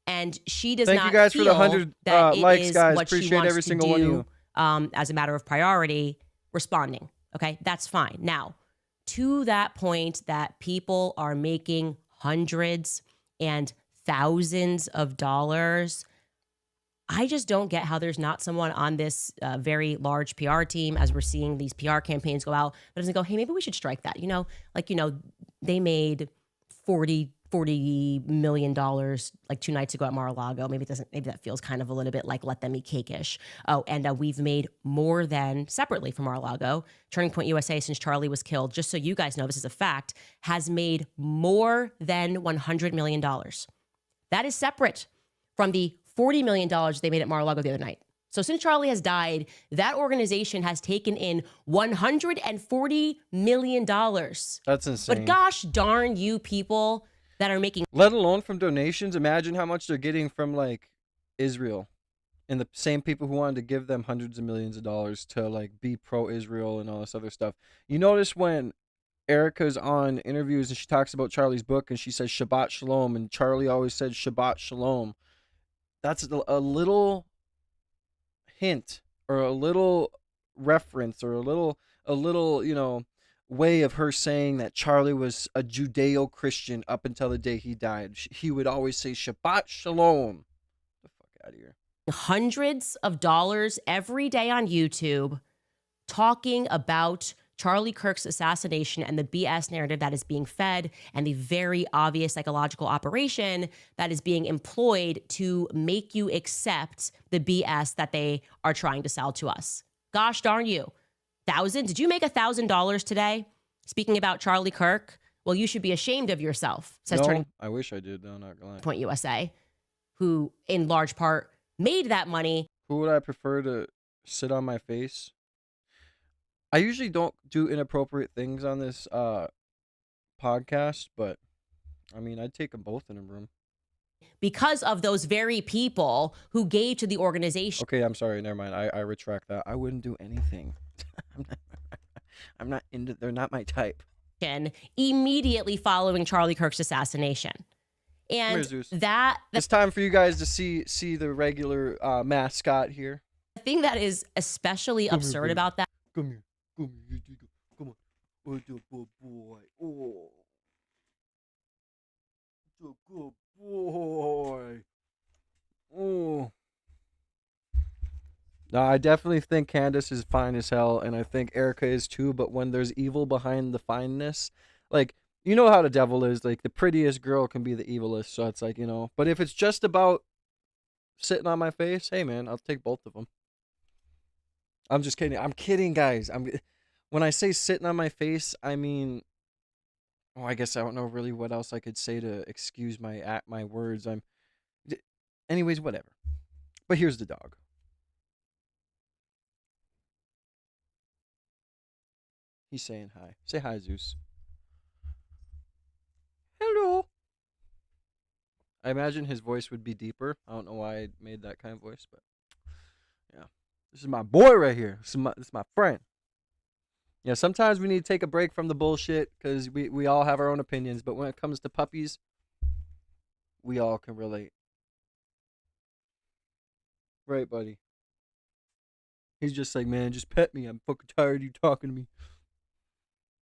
And she does Thank not you guys feel for the 100 that it likes, is guys. what she Appreciate wants every to single one of do, you. as a matter of priority, responding. Okay, that's fine. Now, to that point that people are making hundreds and thousands of dollars, I just don't get how there's not someone on this very large PR team, as we're seeing these PR campaigns go out, that doesn't go, hey, maybe we should strike that. They made $40 million like 2 nights ago at Mar-a-Lago. Maybe that feels kind of a little bit like let them eat cake-ish. Oh, and we've made more than, separately from Mar-a-Lago, Turning Point USA, since Charlie was killed, just so you guys know, this is a fact, has made more than $100 million. That is separate from the $40 million they made at Mar-a-Lago the other night. So since Charlie has died, that organization has taken in $140 million. That's insane. But gosh darn you people that are making... Let alone from donations. Imagine how much they're getting from, like, Israel. And the same people who wanted to give them hundreds of millions of dollars to, like, be pro-Israel and all this other stuff. You notice when Erika's on interviews and she talks about Charlie's book and she says Shabbat Shalom, and Charlie always said Shabbat Shalom. That's a little hint or a little reference or a little, way of her saying that Charlie was a Judeo-Christian up until the day he died. He would always say Shabbat Shalom. Get the fuck out of here. Hundreds of dollars every day on YouTube talking about Charlie Kirk's assassination and the BS narrative that is being fed and the very obvious psychological operation that is being employed to make you accept the BS that they are trying to sell to us. Gosh darn you. Did you make $1,000 today? Speaking about Charlie Kirk, well, you should be ashamed of yourself, says Turning I wish I did, though, not gonna lie. Point USA, who in large part made that money. Who would I prefer to sit on my face? I usually don't do inappropriate things on this podcast, but I mean, I'd take them both in a room. Because of those very people who gave to the organization. Okay, I'm sorry, never mind. I retract that. I wouldn't do anything. I'm not into. They're not my type. Immediately following Charlie Kirk's assassination, and it's time for you guys to see the regular mascot here. The thing that is especially absurd about that. Come here. Come on. Oh, the good boy. Oh. The good boy. Oh. No, I definitely think Candace is fine as hell, and I think Erika is too, but when there's evil behind the fineness, like, you know how the devil is, like, the prettiest girl can be the evilest, so it's like, you know, but if it's just about sitting on my face, hey, man, I'll take both of them. I'm just kidding. I'm kidding, guys. When I say sitting on my face, I mean, oh, I guess I don't know really what else I could say to excuse my words. Anyways, whatever. But here's the dog. He's saying hi. Say hi, Zeus. Hello. I imagine his voice would be deeper. I don't know why I made that kind of voice, but yeah. This is my boy right here. This is my friend. Yeah, sometimes we need to take a break from the bullshit because we all have our own opinions, but when it comes to puppies, we all can relate. Right, buddy? He's just like, man, just pet me. I'm fucking tired of you talking to me.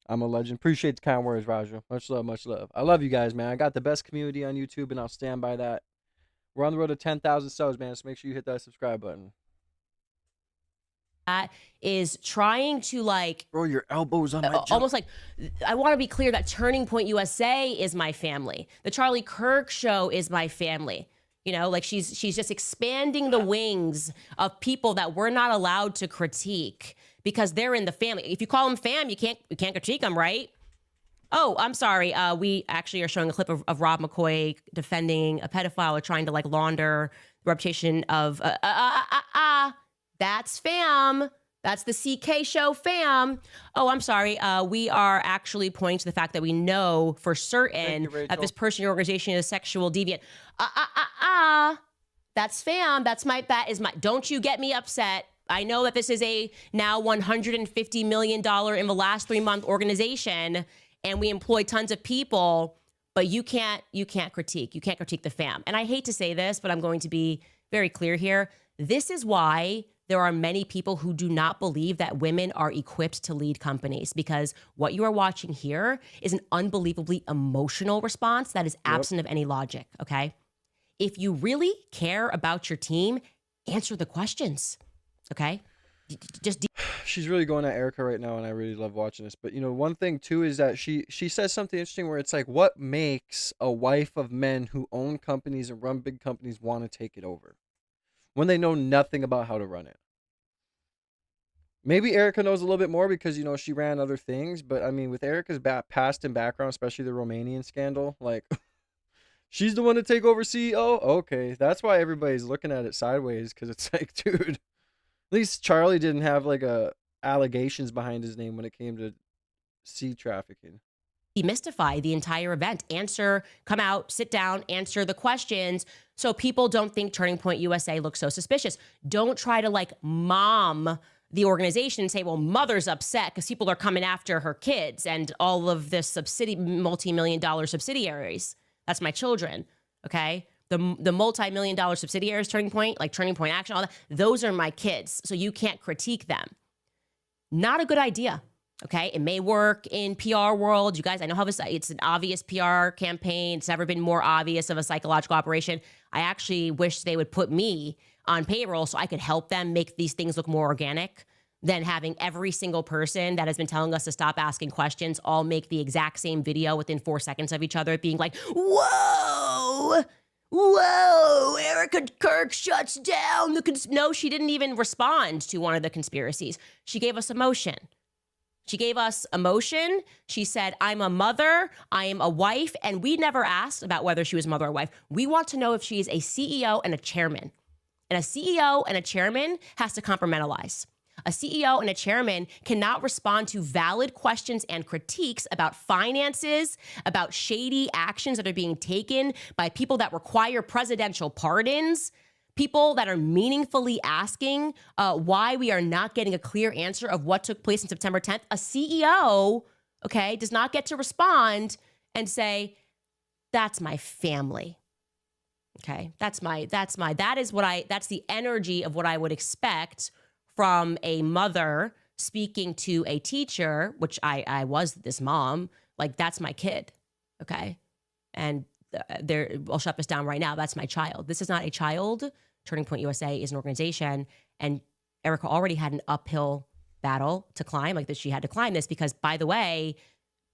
I'm a legend. Appreciate the kind words, Raja. Much love, much love. I love you guys, man. I got the best community on YouTube, and I'll stand by that. We're on the road to 10,000 subs, man, so make sure you hit that subscribe button. That is trying to, like, throw your elbows on my almost like, I want to be clear that Turning Point USA is my family. The Charlie Kirk show is my family. You know, like she's just expanding the wings of people that we're not allowed to critique because they're in the family. If you call them fam, you can't critique them, right? Oh, I'm sorry. We actually are showing a clip of Rob McCoy defending a pedophile or trying to, like, launder the reputation of that's fam. That's the CK show fam. Oh, I'm sorry. We are actually pointing to the fact that we know for certain that this person or organization is sexual deviant. That's fam. That is my, don't you get me upset. I know that this is a now $150 million in the last 3-month organization and we employ tons of people, but you can't critique. You can't critique the fam. And I hate to say this, but I'm going to be very clear here. This is why there are many people who do not believe that women are equipped to lead companies, because what you are watching here is an unbelievably emotional response that is absent of any logic, okay? If you really care about your team, answer the questions, okay? She's really going at Erika right now, and I really love watching this. But, you know, one thing, too, is that she says something interesting where it's like, what makes a wife of men who own companies and run big companies want to take it over when they know nothing about how to run it? Maybe Erika knows a little bit more because, you know, she ran other things. But, I mean, with Erika's past and background, especially the Romanian scandal, like, she's the one to take over CEO? Okay, that's why everybody's looking at it sideways, because it's like, dude, at least Charlie didn't have, like, allegations behind his name when it came to seed trafficking. Demystify the entire event. Come out, sit down, answer the questions so people don't think Turning Point USA looks so suspicious. Don't try to, like, mom the organization and say, well, mother's upset because people are coming after her kids and all of this multi-million-dollar subsidiaries. That's my children, okay? The multi-million-dollar subsidiaries, Turning Point, like Turning Point Action, all that, those are my kids, so you can't critique them. Not a good idea. Okay, it may work in PR world. You guys, I know how it's an obvious PR campaign. It's never been more obvious of a psychological operation. I actually wish they would put me on payroll so I could help them make these things look more organic. than having every single person that has been telling us to stop asking questions all make the exact same video within 4 seconds of each other, being like, whoa, whoa, Erika Kirk shuts down the No, she didn't even respond to one of the conspiracies. She gave us emotion. She gave us emotion. She said, I'm a mother, I am a wife, and we never asked about whether she was mother or wife. We want to know if she is a CEO and a chairman. And a CEO and a chairman has to compartmentalize. A CEO and a chairman cannot respond to valid questions and critiques about finances, about shady actions that are being taken by people that require presidential pardons, people that are meaningfully asking why we are not getting a clear answer of what took place on September 10th. A CEO, okay, does not get to respond and say, that's my family. Okay, that's the energy of what I would expect from a mother speaking to a teacher, which I was this mom, like that's my kid, okay? And I'll shut this down right now. That's my child. This is not a child. Turning Point USA is an organization, and Erika already had an uphill battle to climb, like that she had to climb this because, by the way,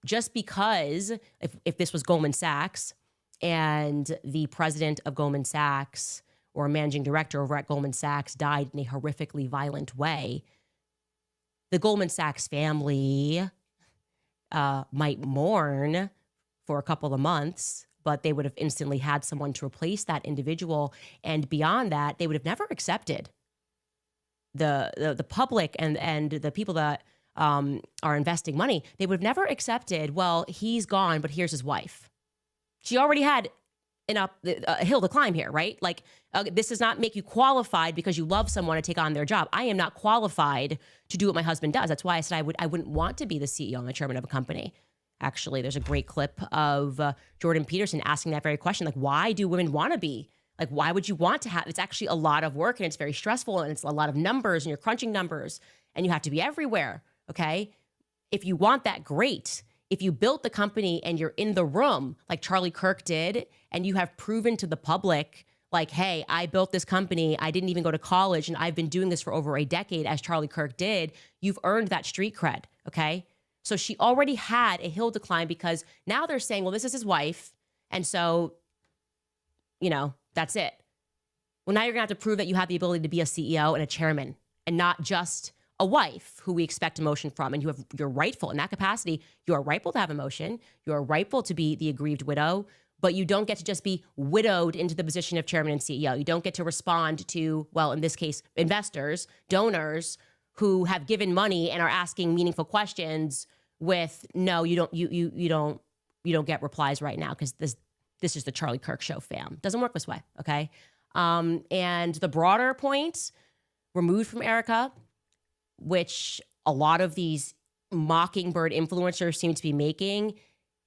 just because if this was Goldman Sachs and the president of Goldman Sachs or a managing director over at Goldman Sachs died in a horrifically violent way, the Goldman Sachs family might mourn for a couple of months, but they would have instantly had someone to replace that individual. And beyond that, they would have never accepted the public and the people that are investing money. They would have never accepted, well, he's gone, but here's his wife. She already had a hill to climb here, right? Like, this does not make you qualified because you love someone to take on their job. I am not qualified to do what my husband does. That's why I said I wouldn't want to be the CEO and the chairman of a company. Actually, there's a great clip of Jordan Peterson asking that very question. Like, why do women want to be? Like, why would you want to have? It's actually a lot of work and it's very stressful and it's a lot of numbers and you're crunching numbers and you have to be everywhere, okay? If you want that, great. If you built the company and you're in the room like Charlie Kirk did, and you have proven to the public, like, hey, I built this company, I didn't even go to college, and I've been doing this for over a decade, as Charlie Kirk did, you've earned that street cred, okay? So she already had a hill to climb because now they're saying, well, this is his wife, and so, that's it. Well, now you're gonna have to prove that you have the ability to be a CEO and a chairman, and not just a wife who we expect emotion from, and you're rightful in that capacity. You are rightful to have emotion. You are rightful to be the aggrieved widow, but you don't get to just be widowed into the position of chairman and CEO. You don't get to respond to, well, in this case, investors, donors who have given money and are asking meaningful questions with, no, you don't get replies right now because this is the Charlie Kirk show, fam. Doesn't work this way, okay? And the broader point removed from Erika, which a lot of these mockingbird influencers seem to be making,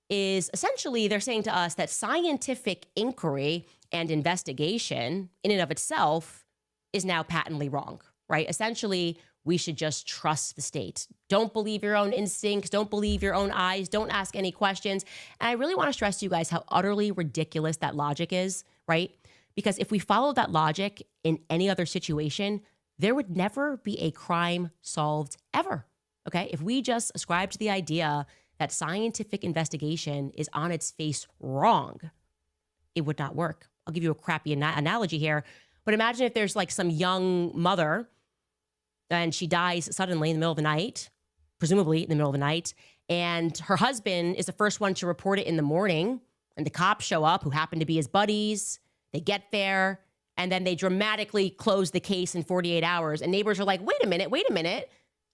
is essentially they're saying to us that scientific inquiry and investigation in and of itself is now patently wrong, right? Essentially, we should just trust the state. Don't believe your own instincts. Don't believe your own eyes. Don't ask any questions. And I really want to stress to you guys how utterly ridiculous that logic is, right? Because if we followed that logic in any other situation, there would never be a crime solved ever, okay? If we just ascribe to the idea that scientific investigation is on its face wrong, it would not work. I'll give you a crappy analogy here, but imagine if there's like some young mother and she dies suddenly in the middle of the night, presumably in the middle of the night, and her husband is the first one to report it in the morning, and the cops show up who happen to be his buddies. They get there, and then they dramatically close the case in 48 hours. And neighbors are like, wait a minute.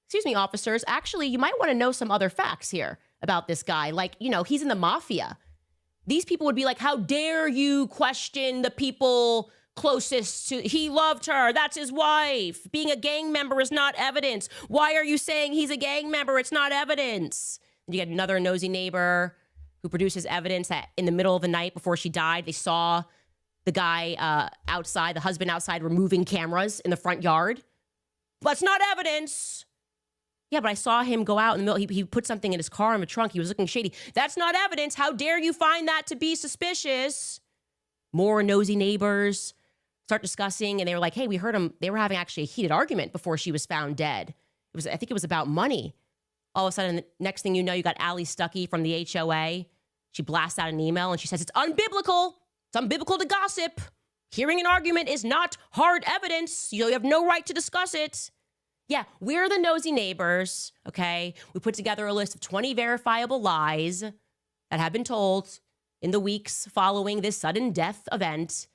Excuse me, officers. Actually, you might want to know some other facts here about this guy. Like, he's in the mafia. These people would be like, how dare you question the people closest to, he loved her, that's his wife. Being a gang member is not evidence. Why are you saying he's a gang member? It's not evidence. And you get another nosy neighbor who produces evidence that in the middle of the night before she died, they saw the guy outside, the husband outside, removing cameras in the front yard. That's not evidence. Yeah, but I saw him go out in the middle. He put something in his car in the trunk. He was looking shady. That's not evidence. How dare you find that to be suspicious? More nosy neighbors start discussing, and they were like, hey, we heard them. They were having actually a heated argument before she was found dead I think it was about money. All of a sudden, the next thing you know, you got Allie Stuckey from the HOA. She blasts out an email and she says, it's unbiblical. It's unbiblical to gossip. Hearing an argument is not hard evidence. You have no right to discuss it. Yeah, we're the nosy neighbors, okay? We put together a list of 20 verifiable lies that have been told in the weeks following this sudden death event.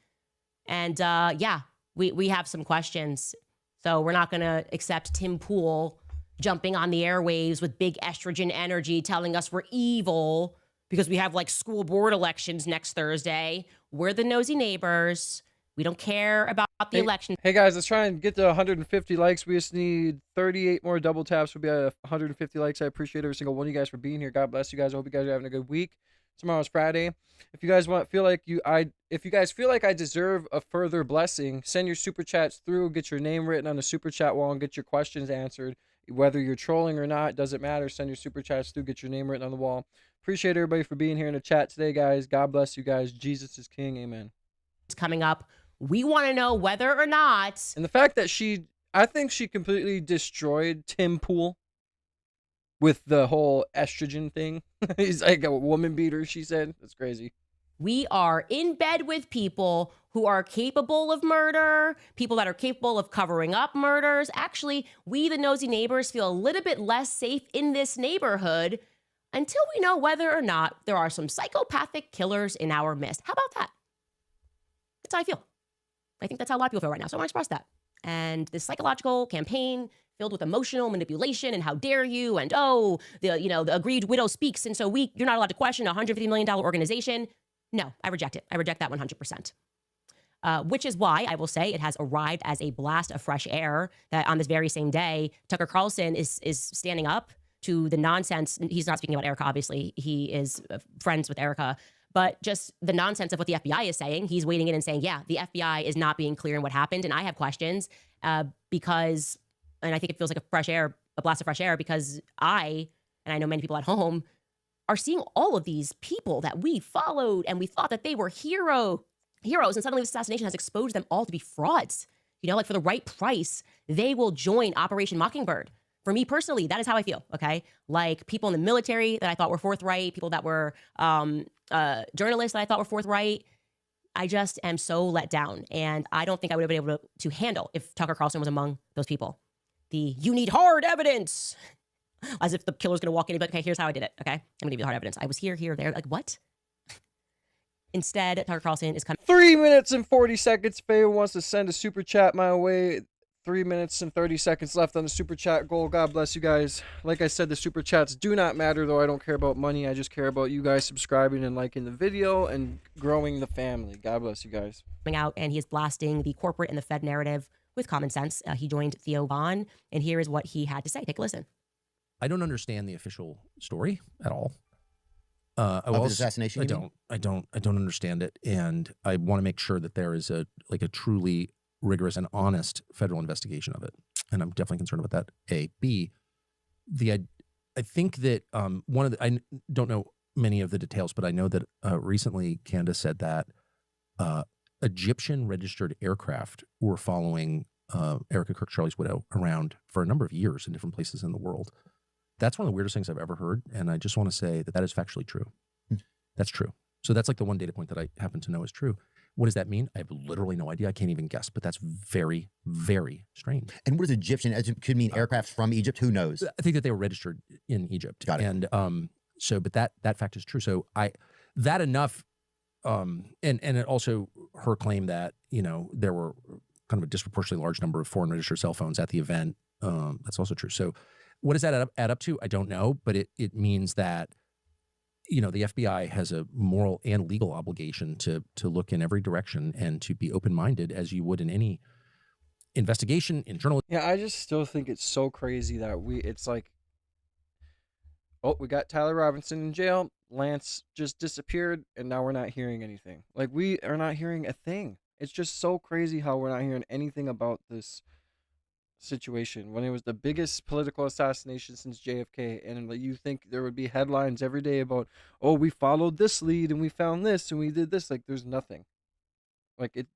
And yeah, we have some questions. So we're not going to accept Tim Pool jumping on the airwaves with big estrogen energy telling us we're evil because we have like school board elections next Thursday. We're the nosy neighbors. We don't care about the election. Hey guys, let's try and get to 150 likes. We just need 38 more double taps. We'll be at 150 likes. I appreciate every single one of you guys for being here. God bless you guys. I hope you guys are having a good week. Tomorrow's Friday. If you guys if you guys feel like I deserve a further blessing, send your super chats through, get your name written on the super chat wall, and get your questions answered. Whether you're trolling or not, doesn't matter. Send your super chats through, get your name written on the wall. Appreciate everybody for being here in the chat today, guys. God bless you guys. Jesus is King. Amen. It's coming up. We want to know whether or not. And the fact that I think she completely destroyed Tim Pool with the whole estrogen thing. He's like a woman beater, she said. That's crazy. We are in bed with people who are capable of murder, people that are capable of covering up murders. Actually, we, the nosy neighbors, feel a little bit less safe in this neighborhood until we know whether or not there are some psychopathic killers in our midst. How about that? That's how I feel. I think that's how a lot of people feel right now. So I want to express that. And this psychological campaign filled with emotional manipulation and how dare you and the aggrieved widow speaks and so you're not allowed to question a $150 million organization. No, I reject it. I reject that 100%. Which is why I will say it has arrived as a blast of fresh air that on this very same day, Tucker Carlson is standing up to the nonsense. He's not speaking about Erika, obviously. He is friends with Erika. But just the nonsense of what the FBI is saying, he's wading in and saying, yeah, the FBI is not being clear in what happened. And I have questions because, and I think it feels like a blast of fresh air because and I know many people at home, are seeing all of these people that we followed and we thought that they were heroes. And suddenly this assassination has exposed them all to be frauds. You know, like for the right price, they will join Operation Mockingbird. For me personally, that is how I feel, okay? Like people in the military that I thought were forthright, people that were journalists that I thought were forthright. I just am so let down. And I don't think I would have been able to handle if Tucker Carlson was among those people. You need hard evidence. As if the killer's going to walk in and be like, okay, here's how I did it, okay? I'm going to give you the hard evidence. I was here, there. Like, what? Instead, Tucker Carlson is coming. 3 minutes and 40 seconds. Faye wants to send a super chat my way. 3 minutes and 30 seconds left on the super chat goal. God bless you guys. Like I said, the super chats do not matter, though. I don't care about money. I just care about you guys subscribing and liking the video and growing the family. God bless you guys. Coming out, and he is blasting the corporate and the Fed narrative with common sense. He joined Theo Vaughn, and here is what he had to say. Take a listen. I don't understand the official story at all. Of his assassination? I don't understand it, and I want to make sure that there is a truly rigorous and honest federal investigation of it. And I'm definitely concerned about that. A. B. I think that I don't know many of the details, but I know that recently Candace said that Egyptian registered aircraft were following Erika Kirk, Charlie's widow, around for a number of years in different places in the world. That's one of the weirdest things I've ever heard, and I just want to say that is factually true. That's true. So that's like the one data point that I happen to know is true. What does that mean? I have literally no idea. I can't even guess, but that's very, very strange. And what is Egyptian? It could mean aircraft from Egypt. Who knows? I think that they were registered in Egypt. Got it. And but that fact is true. So and it also her claim that, there were kind of a disproportionately large number of foreign registered cell phones at the event. That's also true. So what does that add up to? I don't know, but it means that, the FBI has a moral and legal obligation to look in every direction and to be open-minded as you would in any investigation in journalism. Yeah, I just still think it's so crazy that it's like, oh, we got Tyler Robinson in jail. Lance just disappeared, and now we're not hearing anything. Like, we are not hearing a thing. It's just so crazy how we're not hearing anything about this situation when it was the biggest political assassination since JFK, and you think there would be headlines every day about, oh, we followed this lead and we found this and we did this. Like, there's nothing. Like,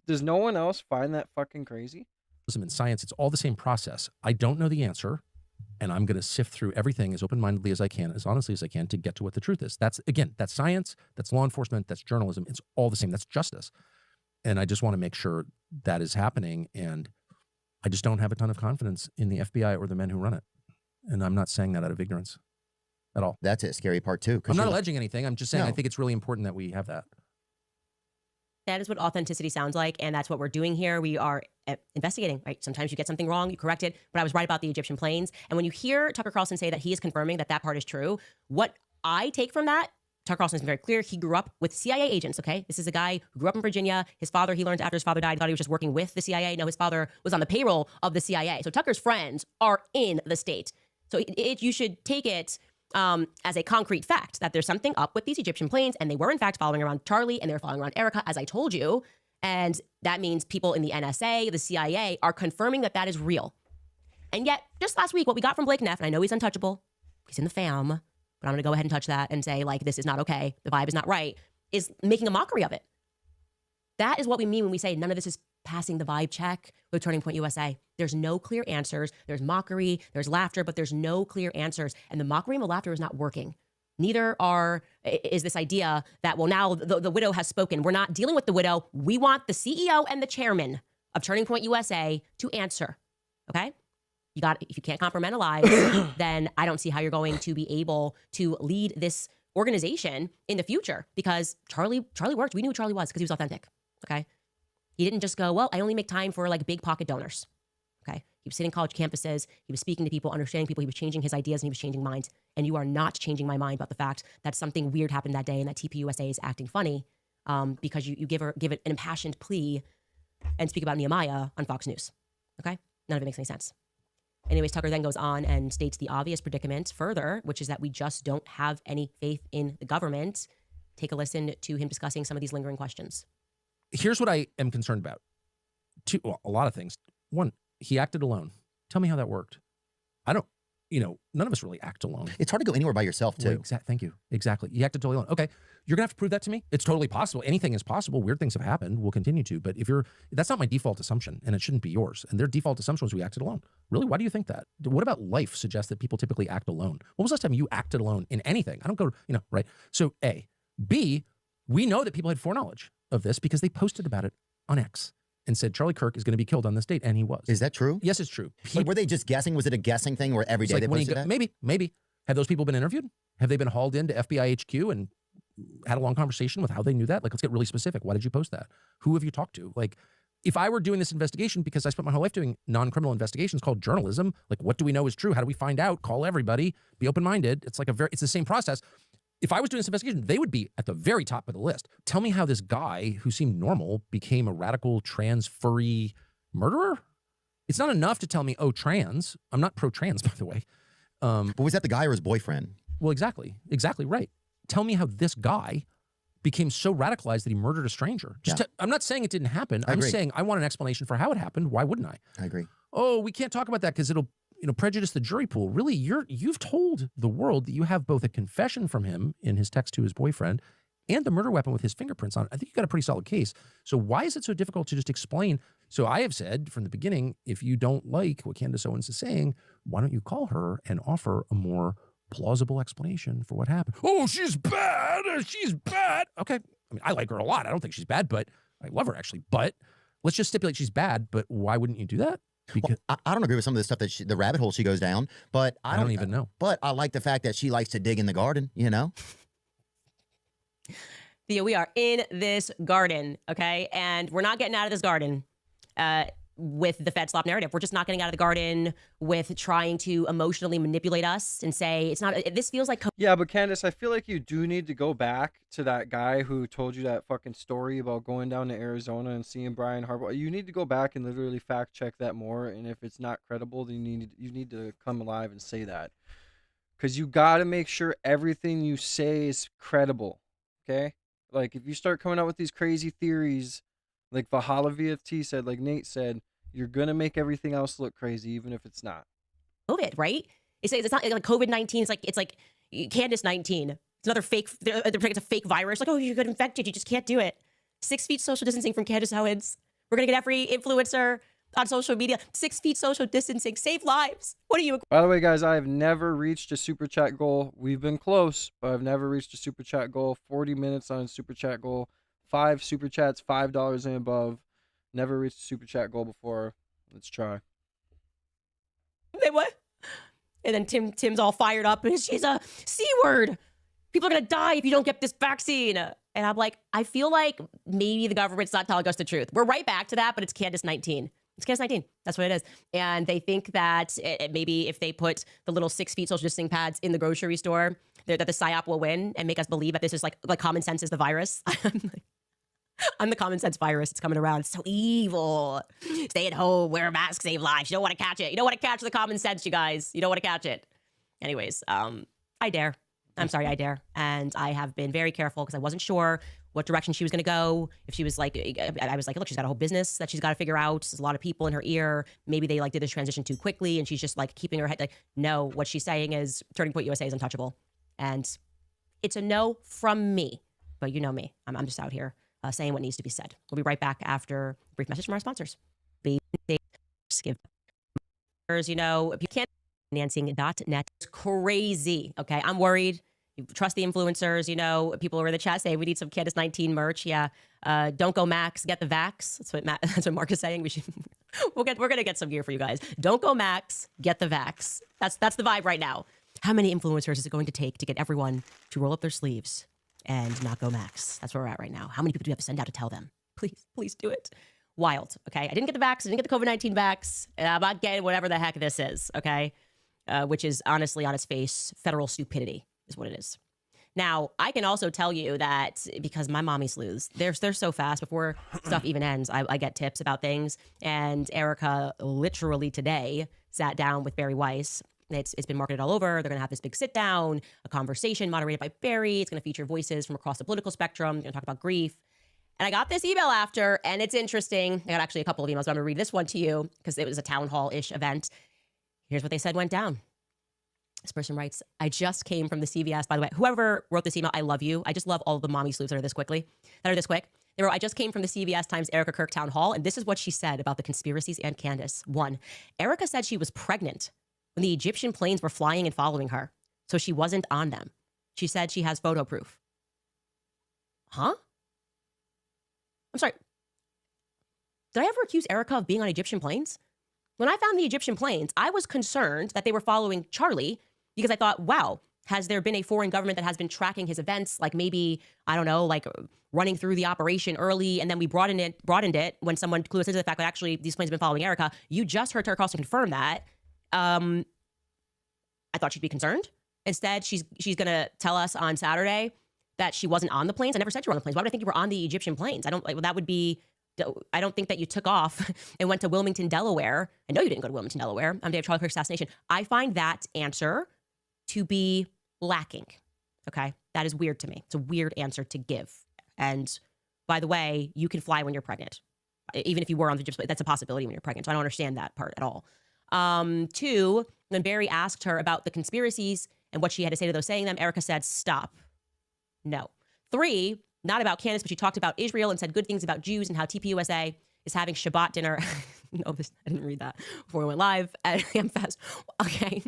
does no one else find that fucking crazy? In science, it's all the same process. I don't know the answer. And I'm going to sift through everything as open-mindedly as I can, as honestly as I can, to get to what the truth is. That's science, that's law enforcement, that's journalism. It's all the same. That's justice. And I just want to make sure that is happening. And I just don't have a ton of confidence in the FBI or the men who run it. And I'm not saying that out of ignorance at all. That's a scary part too. I'm not alleging anything. I'm just saying I think it's really important that we have that. That is what authenticity sounds like, and that's what we're doing here. We are investigating, right? Sometimes you get something wrong, you correct it, but I was right about the Egyptian planes. And when you hear Tucker Carlson say that he is confirming that that part is true, what I take from that, Tucker Carlson is very clear. He grew up with CIA agents, okay? This is a guy who grew up in Virginia. His father, he learned after his father died, thought he was just working with the CIA. No, his father was on the payroll of the CIA. So Tucker's friends are in the state. So you should take it as a concrete fact that there's something up with these Egyptian planes, and they were in fact following around Charlie, and they were following around Erika, as I told you. And that means people in the NSA, the CIA, are confirming that that is real. And yet, just last week, what we got from Blake Neff, and I know he's untouchable, he's in the fam, but I'm going to go ahead and touch that and say, like, this is not okay, the vibe is not right, is making a mockery of it. That is what we mean when we say none of this is passing the vibe check with Turning Point USA. There's no clear answers. There's mockery, there's laughter, but there's no clear answers. And the mockery and the laughter is not working. Neither is this idea that, well, now the widow has spoken. We're not dealing with the widow. We want the CEO and the chairman of Turning Point USA to answer. Okay? If you can't compartmentalize, then I don't see how you're going to be able to lead this organization in the future, because Charlie worked. We knew who Charlie was because he was authentic. Okay? He didn't just go, well, I only make time for like big pocket donors. Okay? He was sitting college campuses. He was speaking to people, understanding people. He was changing his ideas and he was changing minds. And you are not changing my mind about the fact that something weird happened that day and that TPUSA is acting funny because you give it an impassioned plea and speak about Nehemiah on Fox News. Okay? None of it makes any sense. Anyways, Tucker then goes on and states the obvious predicament further, which is that we just don't have any faith in the government. Take a listen to him discussing some of these lingering questions. Here's what I am concerned about. A lot of things. One, he acted alone. Tell me how that worked. I don't, none of us really act alone. It's hard to go anywhere by yourself, too. Well, thank you. Exactly. You acted totally alone. Okay. You're going to have to prove that to me. It's totally possible. Anything is possible. Weird things have happened. We'll continue to. But that's not my default assumption, and it shouldn't be yours. And their default assumption was we acted alone. Really? Why do you think that? What about life suggests that people typically act alone? When was the last time you acted alone in anything? I don't go, right? So A. B, we know that people had foreknowledge of this because they posted about it on X and said Charlie Kirk is going to be killed on this date, and he was. Is that true? Yes, it's true. Like, were they just guessing? Was it a guessing thing where every day they posted that? Maybe. Have those people been interviewed? Have they been hauled into FBI HQ and had a long conversation with how they knew that? Like, let's get really specific. Why did you post that? Who have you talked to? Like, if I were doing this investigation, because I spent my whole life doing non-criminal investigations called journalism, like, what do we know is true? How do we find out? Call everybody. Be open-minded. It's like it's the same process. If I was doing this investigation, they would be at the very top of the list. Tell me how this guy who seemed normal became a radical trans furry murderer. It's not enough to tell me, oh, trans. I'm not pro-trans, by the way. But was that the guy or his boyfriend? Well, exactly right. Tell me how this guy became so radicalized that he murdered a stranger. I'm not saying it didn't happen. I'm saying I want an explanation for how it happened. Why wouldn't I? I agree. Oh, we can't talk about that because it'll prejudice the jury pool. Really, you've told the world that you have both a confession from him in his text to his boyfriend and the murder weapon with his fingerprints on it. I think you got a pretty solid case. So why is it so difficult to just explain? So I have said from the beginning, if you don't like what Candace Owens is saying, why don't you call her and offer a more plausible explanation for what happened? Oh, she's bad. She's bad. Okay. I mean, I like her a lot. I don't think she's bad, but I love her actually. But let's just stipulate she's bad. But why wouldn't you do that? Because I don't agree with some of the stuff that the rabbit hole she goes down, but I don't even know. But I like the fact that she likes to dig in the garden, Thea, we are in this garden, okay? And we're not getting out of this garden with the Fed slop narrative. We're just not getting out of the garden with trying to emotionally manipulate us and say, it's not, this feels like... Yeah, but Candace, I feel like you do need to go back to that guy who told you that fucking story about going down to Arizona and seeing Brian Harbaugh. You need to go back and literally fact check that more. And if it's not credible, then you need to come alive and say that. Because you got to make sure everything you say is credible, okay? Like, if you start coming out with these crazy theories, like Valhalla VFT said, like Nate said, you're going to make everything else look crazy, even if it's not. COVID, right? It's not like COVID-19. It's like Candace 19. It's another fake, it's a fake virus. Like, oh, you got infected. You just can't do it. 6 feet social distancing from Candace Owens. We're going to get every influencer on social media. 6 feet social distancing, save lives. What are you? By the way, guys, I have never reached a super chat goal. We've been close, but I've never reached a super chat goal. 40 minutes on super chat goal. 5 super chats, $5 and above. Never reached a super chat goal before. Let's try. What? And then Tim's all fired up. She's a C word. People are going to die if you don't get this vaccine. And I'm like, I feel like maybe the government's not telling us the truth. We're right back to that, but it's Candace 19. It's Candace 19. That's what it is. And they think that maybe if they put the little 6 feet social distancing pads in the grocery store, that the PSYOP will win and make us believe that this is like common sense is the virus. I'm the common sense virus. It's coming around. It's so evil. Stay at home, wear a mask, save lives. You don't want to catch it. You don't want to catch the common sense, you guys. You don't want to catch it. Anyways, I dare. I'm sorry, I dare. And I have been very careful because I wasn't sure what direction she was going to go. If she was like, I was like, look, she's got a whole business that she's got to figure out. There's a lot of people in her ear. Maybe they like did this transition too quickly and she's just like keeping her head like, no, what she's saying is Turning Point USA is untouchable. And it's a no from me. But you know me. I'm just out here saying what needs to be said. We'll be right back after a brief message from our sponsors. Be safe. You know, if you can't, financing.net is crazy. Okay, I'm worried. You trust the influencers. You know, people over in the chat say we need some Candace 19 merch. Yeah, don't go Max, get the Vax. That's what Mark is saying. We're gonna get some gear for you guys. Don't go Max, get the Vax. That's the vibe right now. How many influencers is it going to take to get everyone to roll up their sleeves and not go Max? That's where we're at right now. How many people do we have to send out to tell them? Please do it. Wild. Okay, I didn't get the Vax. I didn't get the COVID-19 Vax. And I'm not getting whatever the heck this is. Okay. Which is honestly on its face, federal stupidity is what it is. Now, I can also tell you that because my mommy sleuths, they're so fast before stuff even ends, I get tips about things. And Erika literally today sat down with Barry Weiss. It's been marketed all over. They're going to have this big sit down, a conversation moderated by Barry. It's going to feature voices from across the political spectrum. They're going to talk about grief. And I got this email after, and it's interesting. I got actually a couple of emails, but I'm going to read this one to you because it was a town hall-ish event. Here's what they said went down. This person writes, I just came from the CVS. By the way, whoever wrote this email, I love you. I just love all of the mommy sleuths that are this quick. They wrote, I just came from the CVS Times Erika Kirk town hall, and this is what she said about the conspiracies and Candace. 1, Erika said she was pregnant when the Egyptian planes were flying and following her, so she wasn't on them. She said she has photo proof. Huh? I'm sorry. Did I ever accuse Erika of being on Egyptian planes? When I found the Egyptian planes, I was concerned that they were following Charlie because I thought, wow, has there been a foreign government that has been tracking his events? Like maybe, I don't know, like running through the operation early and then we broadened it when someone clued us into the fact that actually these planes have been following Erika. You just heard Tucker Carlson confirm that. I thought she'd be concerned. Instead, she's going to tell us on Saturday that she wasn't on the planes. I never said you were on the planes. Why would I think you were on the Egyptian planes? I don't think that you took off and went to Wilmington, Delaware. I know you didn't go to Wilmington, Delaware on the day of Charlie Kirk's assassination. I find that answer to be lacking. Okay? That is weird to me. It's a weird answer to give. And by the way, you can fly when you're pregnant. Even if you were on the Egyptian, that's a possibility when you're pregnant. So I don't understand that part at all. 2, when Barry asked her about the conspiracies and what she had to say to those saying them, Erika said, stop. No. 3, not about Candace, but she talked about Israel and said good things about Jews and how TPUSA is having Shabbat dinner. No, I didn't read that before we went live. I'm fast. Okay.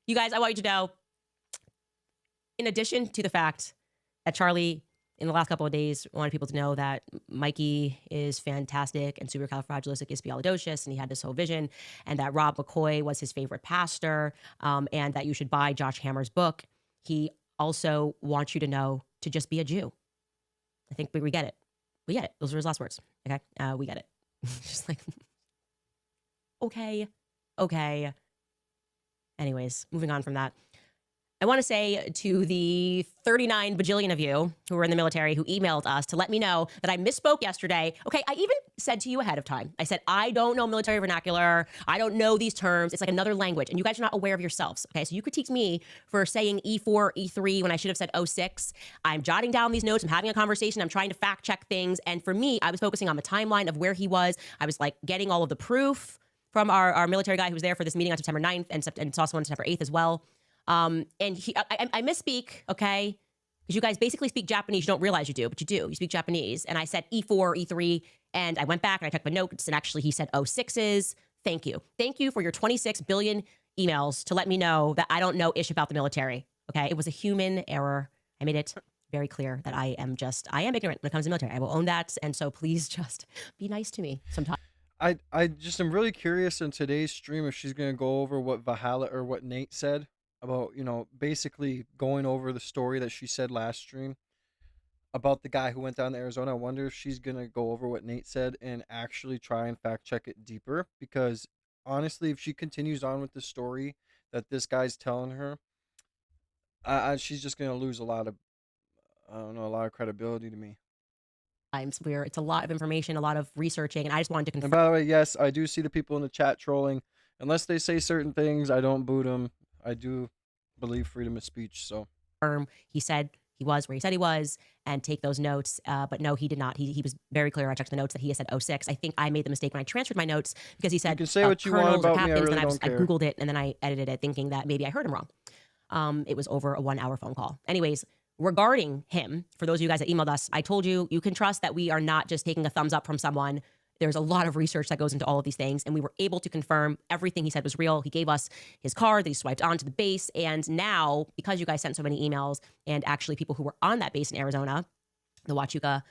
You guys, I want you to know, in addition to the fact that Charlie, in the last couple of days, wanted people to know that Mikey is fantastic and supercalifragilisticexpialidocious, and he had this whole vision, and that Rob McCoy was his favorite pastor, and that you should buy Josh Hammer's book. He also wants you to know to just be a Jew. I think we get it. We get it. Those were his last words. Okay? We get it. Just like, okay. Anyways, moving on from that. I want to say to the 39 bajillion of you who are in the military who emailed us to let me know that I misspoke yesterday. Okay, I even said to you ahead of time, I said, I don't know military vernacular. I don't know these terms. It's like another language. And you guys are not aware of yourselves. Okay, so you critiqued me for saying E4, E3 when I should have said 06. I'm jotting down these notes. I'm having a conversation. I'm trying to fact check things. And for me, I was focusing on the timeline of where he was. I was like getting all of the proof from our military guy who was there for this meeting on September 9th and it's also on September 8th as well. And I misspeak, okay? Because you guys basically speak Japanese. You don't realize you do, but you do. You speak Japanese. And I said E4, E3, And I went back and I took my notes, and actually he said 06s. Thank you. Thank you for your 26 billion emails to let me know that I don't know ish about the military. Okay. It was a human error. I made it very clear that I am ignorant when it comes to military. I will own that. And so please just be nice to me sometimes. I just am really curious in today's stream if she's gonna go over what Valhalla or what Nate said about, basically going over the story that she said last stream about the guy who went down to Arizona. I wonder if she's gonna go over what Nate said and actually try and fact check it deeper. Because honestly, if she continues on with the story that this guy's telling her, she's just gonna lose a lot of, I don't know, a lot of credibility to me. Where it's a lot of information, a lot of researching, and I just wanted to And confirm. by the way, yes, I do see the people in the chat trolling. Unless they say certain things, I don't boot them. I do believe freedom of speech. So He said he was where he said he was, and take those notes. But no, he did not. He was very clear. I checked the notes that he had said 06. I think I made the mistake when I transferred my notes because he said can say what you want colonels or about me, I captains. really Then don't I care. Googled it and then I edited it thinking that maybe I heard him wrong. It was over a 1 hour phone call. Anyways, regarding him, for those of you guys that emailed us, I told you, you can trust that we are not just taking a thumbs up from someone. There's a lot of research that goes into all of these things, and we were able to confirm everything he said was real. He gave us his card that he swiped onto the base, and now, because you guys sent so many emails, and actually people who were on that base in Arizona, the Huachuca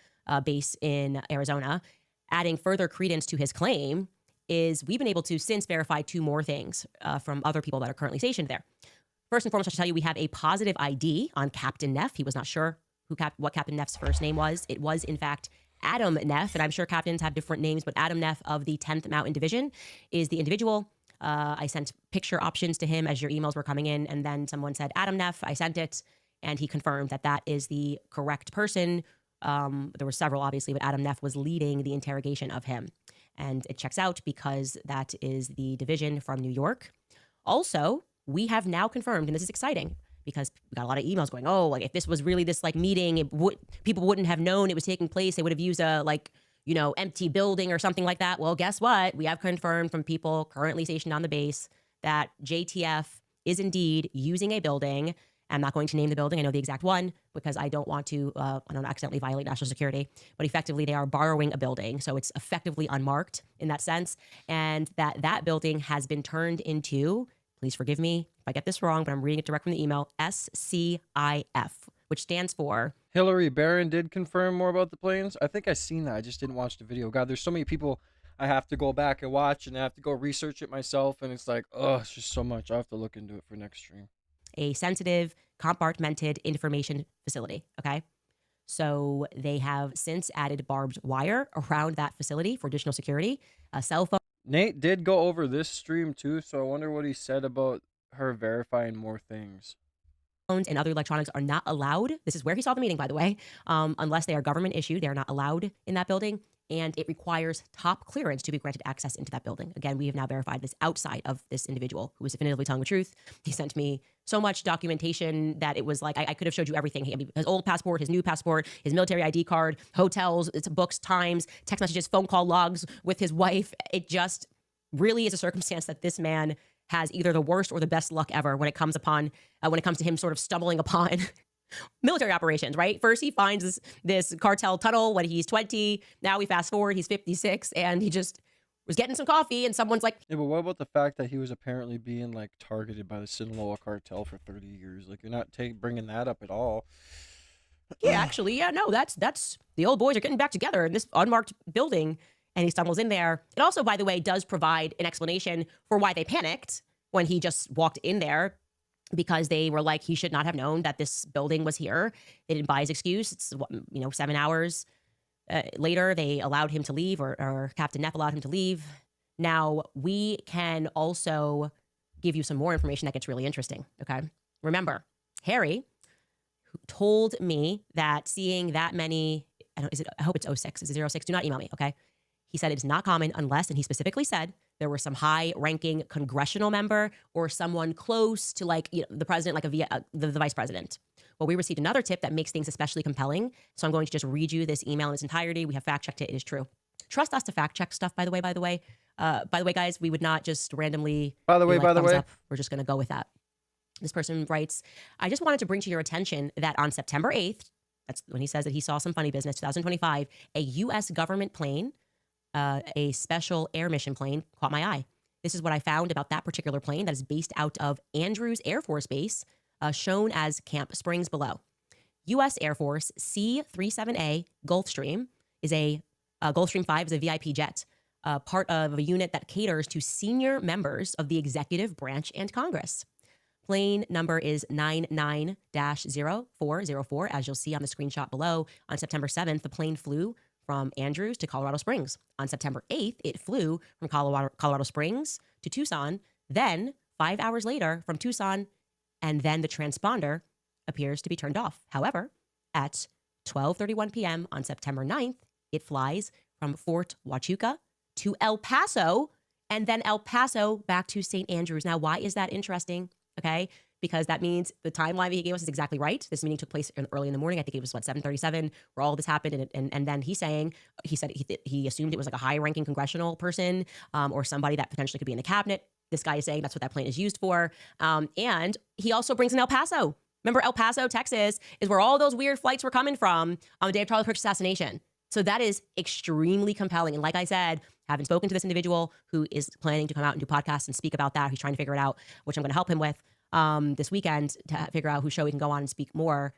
base in Arizona, adding further credence to his claim, is we've been able to since verify 2 more things from other people that are currently stationed there. First and foremost, I should tell you we have a positive ID on Captain Neff. He was not sure what Captain Neff's first name was. It was, in fact, Adam Neff, and I'm sure captains have different names, but Adam Neff of the 10th Mountain Division is the individual. I sent picture options to him as your emails were coming in, and then someone said Adam Neff. I sent it, and he confirmed that that is the correct person. There were several, obviously, but Adam Neff was leading the interrogation of him. And it checks out because that is the division from New York. Also, we have now confirmed, and this is exciting because we got a lot of emails going, oh, like if this was really this like meeting, people wouldn't have known it was taking place. They would have used a empty building or something like that. Well, guess what? We have confirmed from people currently stationed on the base that JTF is indeed using a building. I'm not going to name the building. I know the exact one because I don't want to, accidentally violate national security. But effectively, they are borrowing a building. So it's effectively unmarked in that sense. And that building has been turned into, please forgive me if I get this wrong, but I'm reading it direct from the email, SCIF, which stands for... Hillary Barron did confirm more about the planes. I think I seen that. I just didn't watch the video. God, there's so many people I have to go back and watch, and I have to go research it myself. And it's like, oh, it's just so much. I have to look into it for next stream. A sensitive, compartmented information facility, okay? So they have since added barbed wire around that facility for additional security, a cell phone. Nate did go over this stream too, so I wonder what he said about her verifying more things. Phones and other electronics are not allowed. This is where he saw the meeting, by the way, unless they are government issued. They're not allowed in that building. And it requires top clearance to be granted access into that building. Again, we have now verified this outside of this individual who was definitively telling the truth. He sent me so much documentation that it was like I could have showed you everything. His old passport, his new passport, his military ID card, hotels, it's books, times, text messages, phone call logs with his wife. It just really is a circumstance that this man has either the worst or the best luck ever when it comes to him sort of stumbling upon military operations, right? First, he finds this cartel tunnel when he's 20. Now we fast forward, he's 56, and he just was getting some coffee, and someone's like... Yeah, but what about the fact that he was apparently being, like, targeted by the Sinaloa cartel for 30 years? Like, you're not bringing that up at all. Yeah, actually, yeah, no, that's the old boys are getting back together in this unmarked building, and he stumbles in there. It also, by the way, does provide an explanation for why they panicked when he just walked in there, because they were like, he should not have known that this building was here. They didn't buy his excuse. It's, 7 hours later, they allowed him to leave, or Captain Neff allowed him to leave. Now, we can also give you some more information that gets really interesting, okay? Remember, Harry told me that seeing that many, I hope it's 06, is it 06? Do not email me, okay? He said it is not common unless, and he specifically said, there was some high-ranking congressional member or someone close to the president, like the vice president. Well, we received another tip that makes things especially compelling. So I'm going to just read you this email in its entirety. We have fact-checked it. It is true. Trust us to fact-check stuff, by the way. By the way, guys, we would not just randomly... By the way. We're just going to go with that. This person writes, I just wanted to bring to your attention that on September 8th, that's when he says that he saw some funny business, 2025, a U.S. government plane a special air mission plane caught my eye. This is what I found about that particular plane that is based out of Andrews Air Force Base, shown as Camp Springs below. U.S. Air Force C-37A Gulfstream is Gulfstream 5 is a VIP jet, part of a unit that caters to senior members of the executive branch and Congress. Plane number is 99-0404, as you'll see on the screenshot below. On September 7th, the plane flew from Andrews to Colorado Springs. On September 8th, it flew from Colorado Springs to Tucson. Then, 5 hours later, from Tucson, and then the transponder appears to be turned off. However, at 12:31 p.m. on September 9th, it flies from Fort Huachuca to El Paso, and then El Paso back to St. Andrews. Now, why is that interesting? Okay, because that means the timeline he gave us is exactly right. This meeting took place early in the morning. I think it was 7:37, where all this happened. And then he said he assumed it was like a high-ranking congressional person or somebody that potentially could be in the cabinet. This guy is saying that's what that plane is used for. And he also brings in El Paso. Remember, El Paso, Texas, is where all those weird flights were coming from on the day of Charlie Kirk's assassination. So that is extremely compelling. And like I said, having spoken to this individual who is planning to come out and do podcasts and speak about that, he's trying to figure it out, which I'm going to help him with this weekend to figure out whose show he can go on and speak more.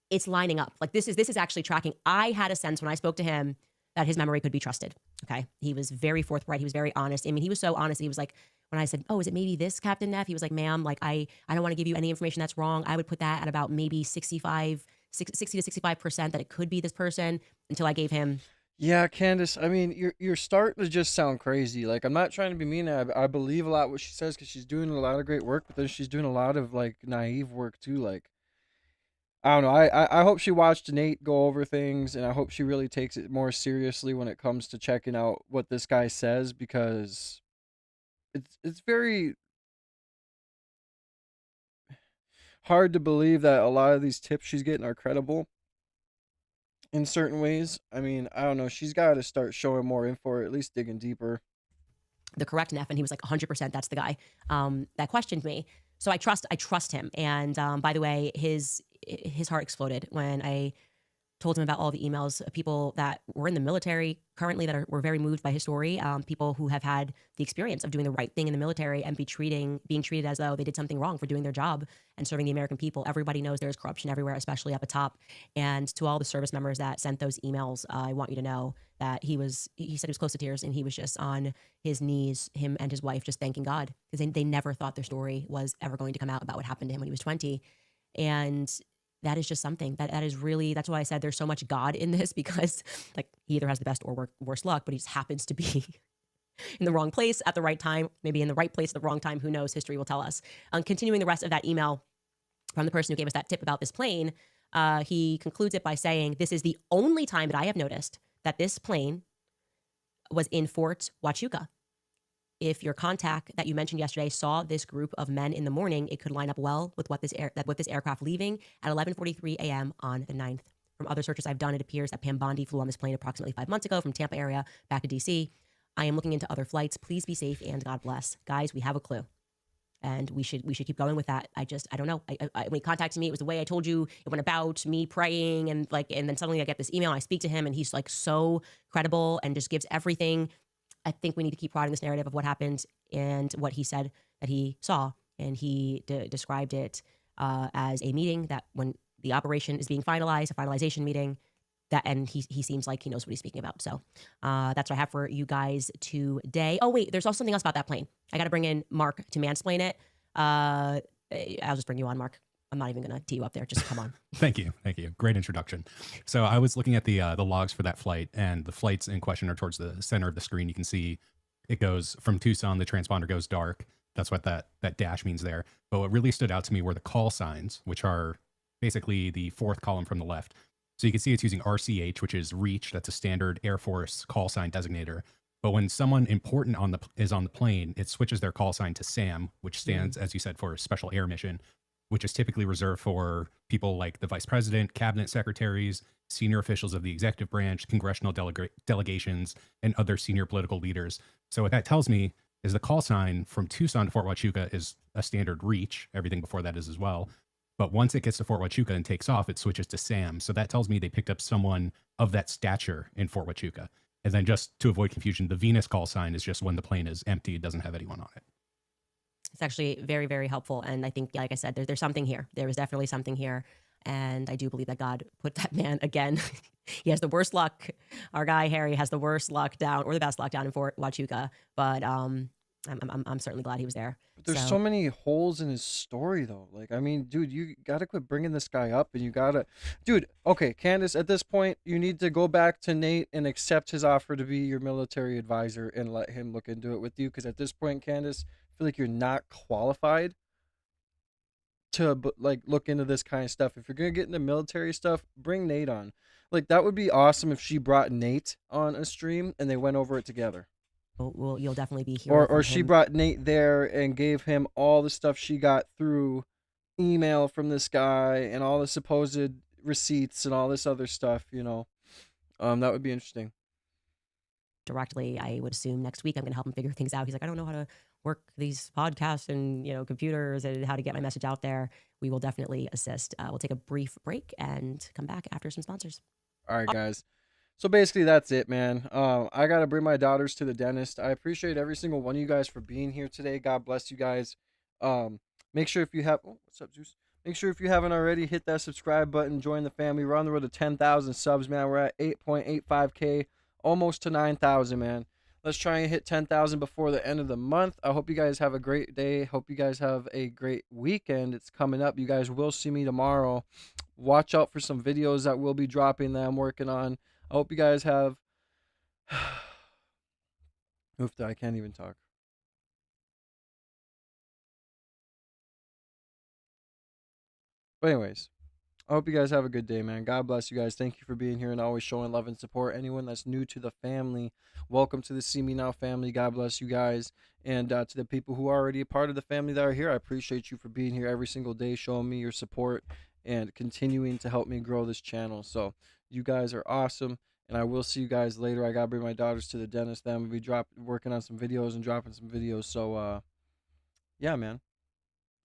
It's lining up. Like this is actually tracking. I had a sense when I spoke to him that his memory could be trusted. Okay. He was very forthright. He was very honest. I mean, he was so honest. He was like, when I said, oh, is it maybe this Captain Neff? He was like, ma'am, like I don't want to give you any information that's wrong. I would put that at about maybe 60 to 65% that it could be this person, until I gave him. Yeah, Candace, I mean, you're starting to just sound crazy. Like, I'm not trying to be mean. I believe a lot what she says because she's doing a lot of great work, but then she's doing a lot of like naive work too. Like, I don't know. I hope she watched Nate go over things, and I hope she really takes it more seriously when it comes to checking out what this guy says, because it's very hard to believe that a lot of these tips she's getting are credible in certain ways. I mean, I don't know. She's got to start showing more info, or at least digging deeper. The correct Neff, and he was like 100%. That's the guy that questioned me. So I trust him. And by the way, his heart exploded when I told him about all the emails of people that were in the military currently that were very moved by his story. People who have had the experience of doing the right thing in the military and being treated as though they did something wrong for doing their job and serving the American people. Everybody knows there's corruption everywhere, especially up atop. And to all the service members that sent those emails, I want you to know that he said he was close to tears, and he was just on his knees, him and his wife, just thanking God, because they never thought their story was ever going to come out about what happened to him when he was 20. And that is just something that is really, that's why I said there's so much God in this, because like he either has the best or worst luck, but he just happens to be in the wrong place at the right time, maybe in the right place at the wrong time. Who knows? History will tell us. Continuing the rest of that email from the person who gave us that tip about this plane, he concludes it by saying, this is the only time that I have noticed that this plane was in Fort Huachuca. If your contact that you mentioned yesterday saw this group of men in the morning, it could line up well with what this aircraft leaving at 11:43 a.m. on the 9th. From other searches I've done, it appears that Pam Bondi flew on this plane approximately 5 months ago from Tampa area back to D.C. I am looking into other flights. Please be safe and God bless. Guys, we have a clue. And we should keep going with that. I don't know. When he contacted me, it was the way I told you. It went about me praying, and then suddenly I get this email and I speak to him, and he's like so credible and just gives everything. I think we need to keep prodding this narrative of what happened and what he said that he saw. And he described it as a meeting that when the operation is being finalized, a finalization meeting, and he seems like he knows what he's speaking about. So that's what I have for you guys today. Oh, wait, there's also something else about that plane. I got to bring in Mark to mansplain it. I'll just bring you on, Mark. I'm not even going to tee you up there. Just come on. Thank you. Great introduction. So I was looking at the logs for that flight, and the flights in question are towards the center of the screen. You can see it goes from Tucson. The transponder goes dark. That's what that dash means there. But what really stood out to me were the call signs, which are basically the fourth column from the left. So you can see it's using RCH, which is reach. That's a standard Air Force call sign designator. But when someone important is on the plane, it switches their call sign to SAM, which stands, as you said, for Special Air Mission, which is typically reserved for people like the vice president, cabinet secretaries, senior officials of the executive branch, congressional delegations, and other senior political leaders. So what that tells me is the call sign from Tucson to Fort Huachuca is a standard reach. Everything before that is as well. But once it gets to Fort Huachuca and takes off, it switches to SAM. So that tells me they picked up someone of that stature in Fort Huachuca. And then just to avoid confusion, the Venus call sign is just when the plane is empty, it doesn't have anyone on it. It's actually very, very helpful. And I think, like I said, there's something here. There is definitely something here. And I do believe that God put that man again. He has the worst luck. Our guy Harry has the worst luck down, or the best luck down in Fort Huachuca. But I'm certainly glad he was there. But there's so many holes in his story, though. Like, I mean, dude, you gotta quit bringing this guy up, and you gotta, dude. Okay, Candace, at this point, you need to go back to Nate and accept his offer to be your military advisor and let him look into it with you. Because at this point, Candace, I feel like you're not qualified to like look into this kind of stuff. If you're gonna get into military stuff, bring Nate on. Like, that would be awesome if she brought Nate on a stream and they went over it together. You'll definitely be here. Or she brought Nate there and gave him all the stuff she got through email from this guy and all the supposed receipts and all this other stuff, you know. That would be interesting. Directly, I would assume next week I'm going to help him figure things out. He's like, I don't know how to work these podcasts and, you know, computers and how to get my message out there. We will definitely assist. We'll take a brief break and come back after some sponsors. All right, guys. So basically that's it, man. I got to bring my daughters to the dentist. I appreciate every single one of you guys for being here today. God bless you guys. Make sure if you have, oh, what's up, Zeus? Make sure if you haven't already, hit that subscribe button, join the family. We're on the road to 10,000 subs, man. We're at 8.85K, almost to 9,000, man. Let's try and hit 10,000 before the end of the month. I hope you guys have a great day. Hope you guys have a great weekend. It's coming up. You guys will see me tomorrow. Watch out for some videos that will be dropping that I'm working on. I hope you guys have... Oofta, I can't even talk. But anyways, I hope you guys have a good day, man. God bless you guys. Thank you for being here and always showing love and support. Anyone that's new to the family, welcome to the See Me Now family. God bless you guys. And to the people who are already a part of the family that are here, I appreciate you for being here every single day, showing me your support and continuing to help me grow this channel. So you guys are awesome. And I will see you guys later. I got to bring my daughters to the dentist. Then we'll be working on some videos and dropping some videos. So, yeah, man.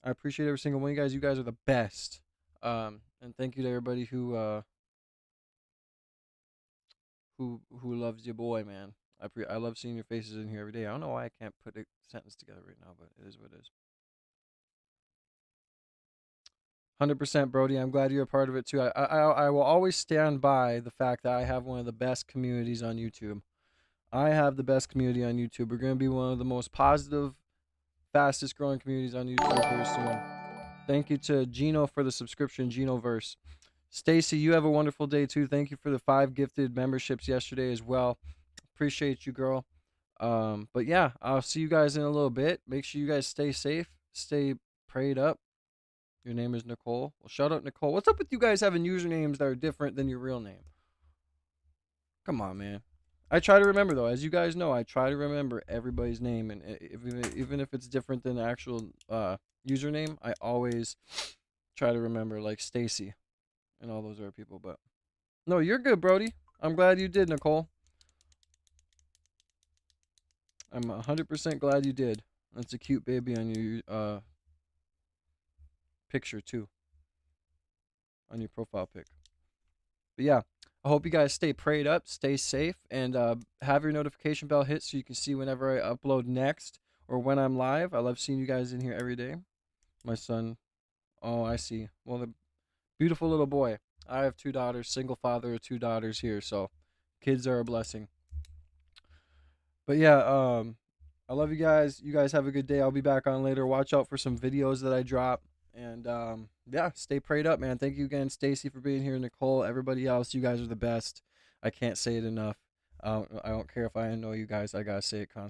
I appreciate every single one of you guys. You guys are the best. And thank you to everybody who loves your boy, man. I love seeing your faces in here every day. I don't know why I can't put a sentence together right now, but it is what it is. 100% Brody. I'm glad you're a part of it too. I will always stand by the fact that I have one of the best communities on YouTube. I have the best community on YouTube. We're going to be one of the most positive, fastest growing communities on YouTube very soon. Thank you to Gino for the subscription, Ginoverse. Stacy, you have a wonderful day too. Thank you for the 5 gifted memberships yesterday as well. Appreciate you, girl. But yeah, I'll see you guys in a little bit. Make sure you guys stay safe, stay prayed up. Your name is Nicole. Well, shout out Nicole. What's up with you guys having usernames that are different than your real name? Come on, man. I try to remember, though. As you guys know, I try to remember everybody's name. And even if it's different than the actual username, I always try to remember, like Stacy and all those other people. But no, you're good, Brody. I'm glad you did, Nicole. I'm 100% glad you did. That's a cute baby on your picture too, on your profile pic. But yeah, I hope you guys stay prayed up, stay safe, and have your notification bell hit so you can see whenever I upload next or when I'm live. I love seeing you guys in here every day. My son, oh, I see. Well, the beautiful little boy. I have 2 daughters, single father of 2 daughters here, so kids are a blessing. But yeah, I love you guys. You guys have a good day. I'll be back on later. Watch out for some videos that I drop. And yeah, stay prayed up, man. Thank you again, Stacy, for being here. Nicole, everybody else, you guys are the best. I can't say it enough. I don't care if I annoy you guys. I gotta say it constantly.